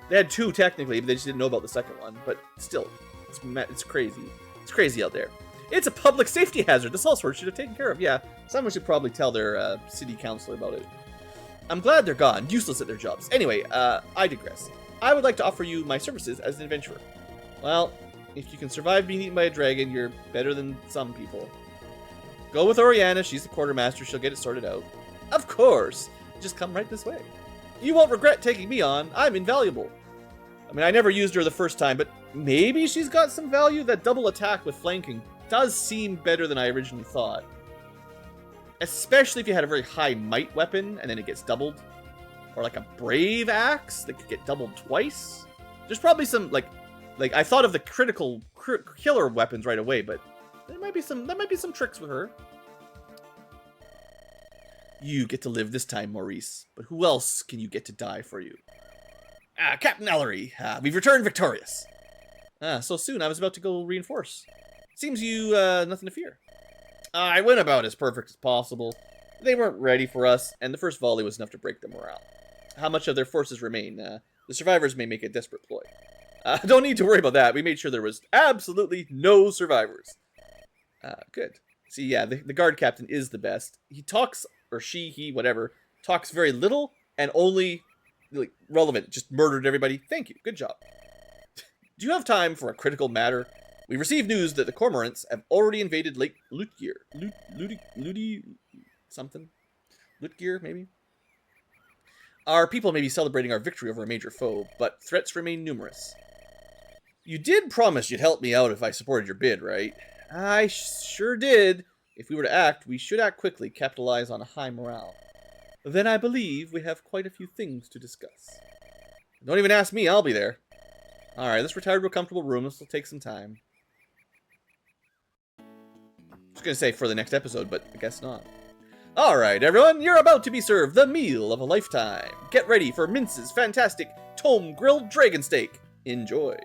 They had 2 technically, but they just didn't know about the second one. But still, it's crazy. It's crazy out there. It's a public safety hazard. The Saltsworn should have taken care of. Yeah, someone should probably tell their city councilor about it. I'm glad they're gone. Useless at their jobs. Anyway, I digress. I would like to offer you my services as an adventurer. Well, if you can survive being eaten by a dragon, you're better than some people. Go with Oriana. She's the quartermaster. She'll get it sorted out. Of course. Just come right this way. You won't regret taking me on. I'm invaluable. I mean, I never used her the first time, but maybe she's got some value. That double attack with flanking does seem better than I originally thought. Especially if you had a very high might weapon and then it gets doubled. Or like a brave axe that could get doubled twice. There's probably some, like I thought of the critical killer weapons right away, but there might be some tricks with her. You get to live this time, Maurice. But who else can you get to die for you? Captain Ellery, we've returned victorious. So soon. I was about to go reinforce. Seems you, nothing to fear. I went about as perfect as possible. They weren't ready for us, and the first volley was enough to break their morale. How much of their forces remain? The survivors may make a desperate ploy. Don't need to worry about that. We made sure there was absolutely no survivors. Good. See, yeah, the guard captain is the best. He talks, or she, he, whatever, talks very little and only like relevant. Just murdered everybody. Thank you. Good job. Do you have time for a critical matter? We received news that the Cormorants have already invaded Lake Lutgear. Something? Lutgear, maybe? Our people may be celebrating our victory over a major foe, but threats remain numerous. You did promise you'd help me out if I supported your bid, right? I sure did. If we were to act, we should act quickly, capitalize on a high morale. Then I believe we have quite a few things to discuss. Don't even ask me, I'll be there. Alright, let's retire to a comfortable room. This will take some time. I was going to say for the next episode, but I guess not. Alright, everyone, you're about to be served the meal of a lifetime. Get ready for Mince's fantastic Tome Grilled Dragon Steak. Enjoy.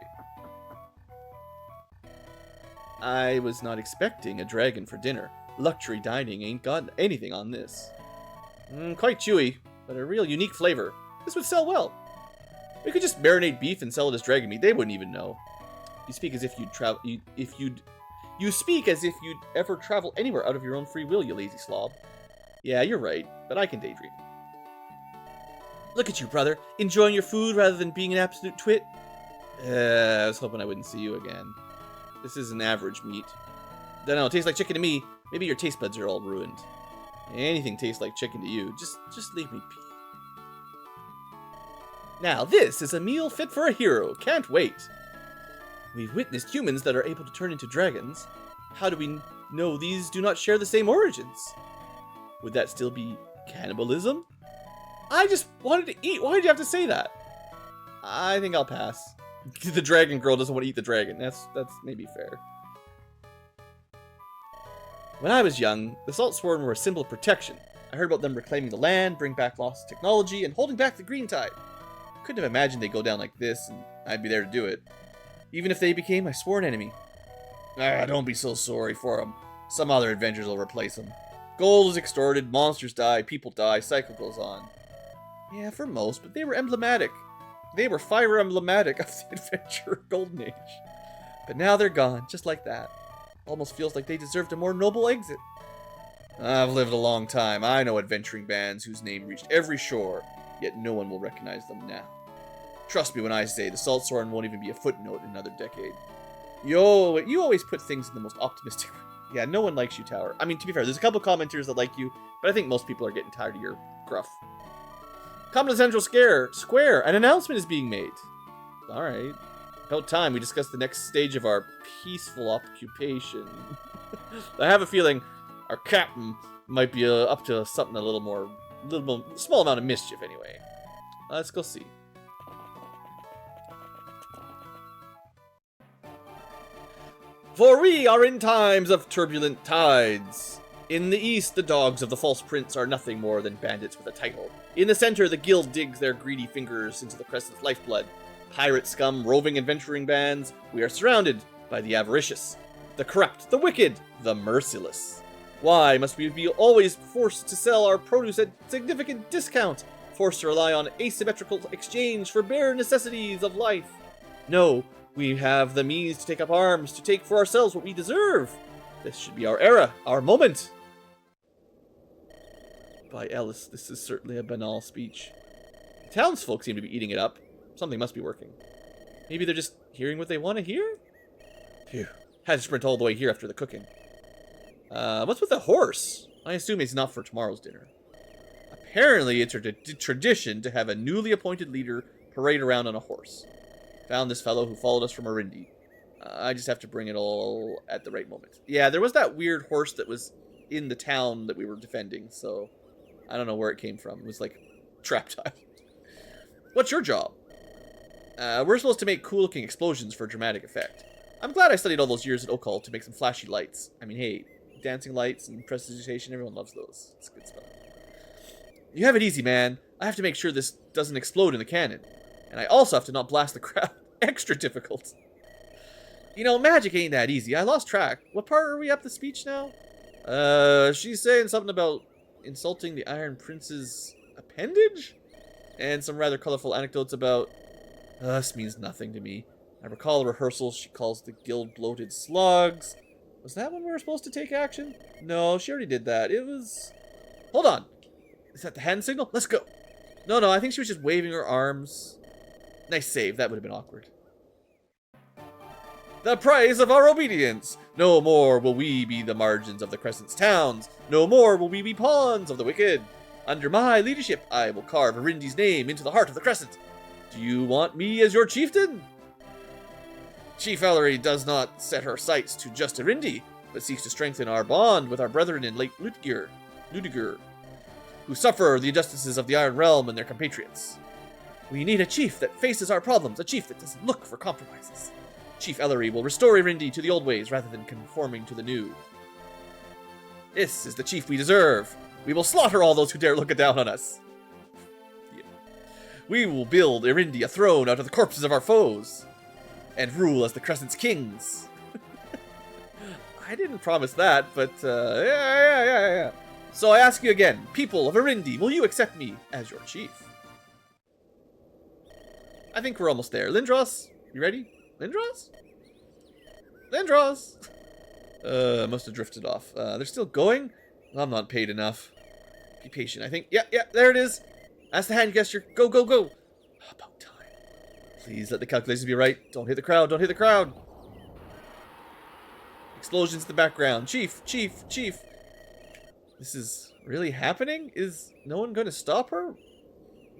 I was not expecting a dragon for dinner. Luxury dining ain't got anything on this. Quite chewy, but a real unique flavor. This would sell well. We could just marinate beef and sell it as dragon meat. They wouldn't even know. You speak as if you'd travel. You speak as if you'd ever travel anywhere out of your own free will, you lazy slob. Yeah, you're right, but I can daydream. Look at you, brother, enjoying your food rather than being an absolute twit. I was hoping I wouldn't see you again. This is an average meat. Don't know, it tastes like chicken to me. Maybe your taste buds are all ruined. Anything tastes like chicken to you. Just leave me be. Now, this is a meal fit for a hero. Can't wait. We've witnessed humans that are able to turn into dragons. How do we know these do not share the same origins? Would that still be cannibalism? I just wanted to eat. Why did you have to say that? I think I'll pass. The dragon girl doesn't want to eat the dragon. That's maybe fair. When I was young, the Saltsworn were a symbol of protection. I heard about them reclaiming the land, bring back lost technology, and holding back the green tide. Couldn't have imagined they'd go down like this, and I'd be there to do it. Even if they became my sworn enemy. Don't be so sorry for them. Some other adventures will replace them. Gold is extorted, monsters die, people die, cycle goes on. Yeah, for most, but they were emblematic. They were Fire Emblematic of the Adventure Golden Age. But now they're gone, just like that. Almost feels like they deserved a more noble exit. I've lived a long time. I know adventuring bands whose name reached every shore, yet no one will recognize them now. Trust me when I say the Saltsworn won't even be a footnote in another decade. You always put things in the most optimistic way. Yeah, no one likes you, Tower. I mean, to be fair, there's a couple commenters that like you, but I think most people are getting tired of your gruff. Come to Central Square. An announcement is being made. Alright. About time we discuss the next stage of our peaceful occupation. I have a feeling our captain might be up to something a little more small amount of mischief anyway. Let's go see. For we are in times of turbulent tides. In the east, the dogs of the false prince are nothing more than bandits with a title. In the center, the guild digs their greedy fingers into the Crescent's lifeblood. Pirate scum, roving adventuring bands, we are surrounded by the avaricious, the corrupt, the wicked, the merciless. Why must we be always forced to sell our produce at significant discount? Forced to rely on asymmetrical exchange for bare necessities of life? No, we have the means to take up arms, to take for ourselves what we deserve. This should be our era, our moment. By Ellis, this is certainly a banal speech. The townsfolk seem to be eating it up. Something must be working. Maybe they're just hearing what they want to hear? Phew. Had to sprint all the way here after the cooking. What's with the horse? I assume it's not for tomorrow's dinner. Apparently, it's a tradition to have a newly appointed leader parade around on a horse. Found this fellow who followed us from Arindi. I just have to bring it all at the right moment. Yeah, there was that weird horse that was in the town that we were defending, so I don't know where it came from. It was like Traptile. What's your job? We're supposed to make cool-looking explosions for dramatic effect. I'm glad I studied all those years at Occult to make some flashy lights. I mean, hey, dancing lights and prestidigitation, everyone loves those. It's good stuff. You have it easy, man. I have to make sure this doesn't explode in the cannon. And I also have to not blast the crowd. Extra difficult. You know, magic ain't that easy. I lost track. What part are we up the speech now? She's saying something about insulting the Iron Prince's appendage? And some rather colorful anecdotes about... this means nothing to me. I recall a rehearsal she calls the guild bloated slugs. Was that when we were supposed to take action? No, she already did that. It was... Hold on. Is that the hand signal? Let's go. No, I think she was just waving her arms. Nice save. That would have been awkward. The price of our obedience. No more will we be the margins of the Crescent's towns. No more will we be pawns of the wicked. Under my leadership, I will carve Arindi's name into the heart of the Crescent. Do you want me as your chieftain? Chief Ellery does not set her sights to just Arindi, but seeks to strengthen our bond with our brethren in Lake Ludigur, who suffer the injustices of the Iron Realm and their compatriots. We need a chief that faces our problems, a chief that doesn't look for compromises. Chief Ellery will restore Arindi to the old ways rather than conforming to the new. This is the chief we deserve. We will slaughter all those who dare look down on us. Yeah. We will build Arindi a throne out of the corpses of our foes, and rule as the Crescent's kings. I didn't promise that, but yeah. So I ask you again, people of Arindi, will you accept me as your chief? I think we're almost there. Lindros, you ready? Lindros? Lindros! Must have drifted off. They're still going? I'm not paid enough. Be patient, I think. Yeah, there it is. That's the hand gesture. Go. About time. Please let the calculations be right. Don't hit the crowd. Explosions in the background. Chief. This is really happening? Is no one going to stop her?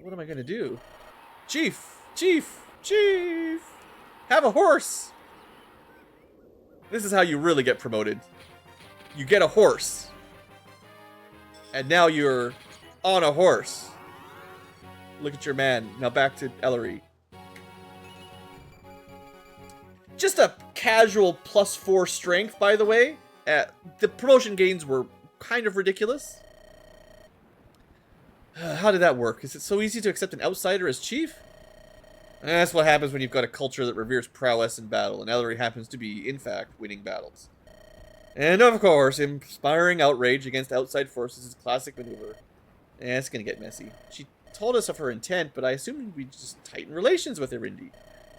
What am I going to do? Chief. Have a horse. This is how you really get promoted. You get a horse. And now you're on a horse. Look at your man. Now back to Ellery. Just a casual +4 strength, by the way. The promotion gains were kind of ridiculous. How did that work? Is it so easy to accept an outsider as chief? That's what happens when you've got a culture that reveres prowess in battle, and Ellery happens to be, in fact, winning battles. And of course, inspiring outrage against outside forces is classic maneuver. It's gonna get messy. She told us of her intent, but I assumed we'd just tighten relations with Arindi.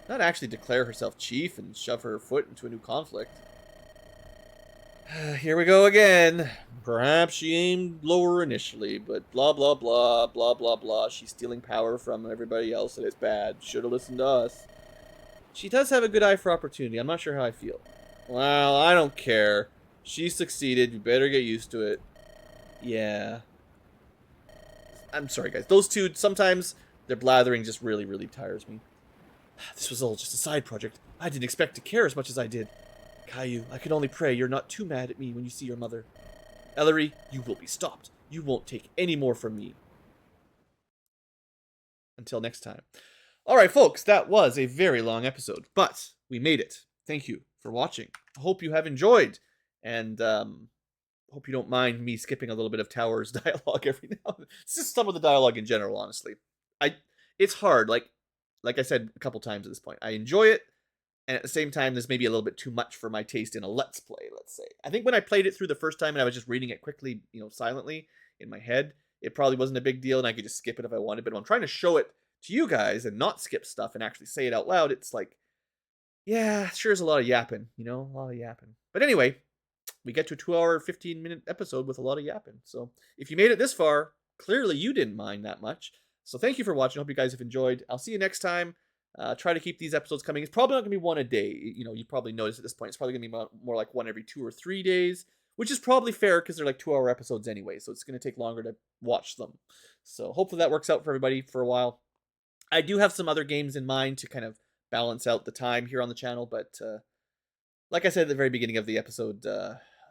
Not actually declare herself chief and shove her foot into a new conflict. Here we go again. Perhaps she aimed lower initially, but blah blah blah. She's stealing power from everybody else and it's bad. Should've listened to us. She does have a good eye for opportunity. I'm not sure how I feel. Well, I don't care. She succeeded. You better get used to it. Yeah. I'm sorry, guys. Those two, sometimes their blathering just really tires me. This was all just a side project. I didn't expect to care as much as I did. Caillou, I can only pray you're not too mad at me when you see your mother. Ellery, you will be stopped. You won't take any more from me. Until next time. Alright, folks, that was a very long episode, but we made it. Thank you for watching. I hope you have enjoyed, and hope you don't mind me skipping a little bit of Tower's dialogue every now and then. It's just some of the dialogue in general, honestly. It's hard, like I said a couple times at this point. I enjoy it, and at the same time, there's maybe a little bit too much for my taste in a Let's Play, let's say. I think when I played it through the first time and I was just reading it quickly, silently in my head, it probably wasn't a big deal and I could just skip it if I wanted. But when I'm trying to show it to you guys and not skip stuff and actually say it out loud, it's like, yeah, sure is a lot of yapping, a lot of yapping. But anyway, we get to a 2-hour, 15-minute episode with a lot of yapping. So if you made it this far, clearly you didn't mind that much. So thank you for watching. I hope you guys have enjoyed. I'll see you next time. Try to keep these episodes coming. It's probably not going to be one a day. You probably noticed at this point. It's probably going to be more like one every 2 or 3 days, which is probably fair because they're like 2-hour episodes anyway. So it's going to take longer to watch them. So hopefully that works out for everybody for a while. I do have some other games in mind to kind of balance out the time here on the channel. But like I said at the very beginning of the episode,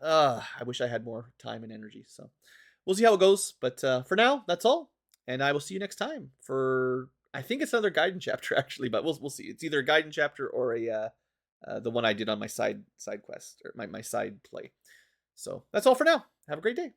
I wish I had more time and energy. So we'll see how it goes. But for now, that's all. And I will see you next time for... I think it's another Gaiden chapter, actually, but we'll see. It's either a Gaiden chapter or the one I did on my side quest, or my side play. So that's all for now. Have a great day.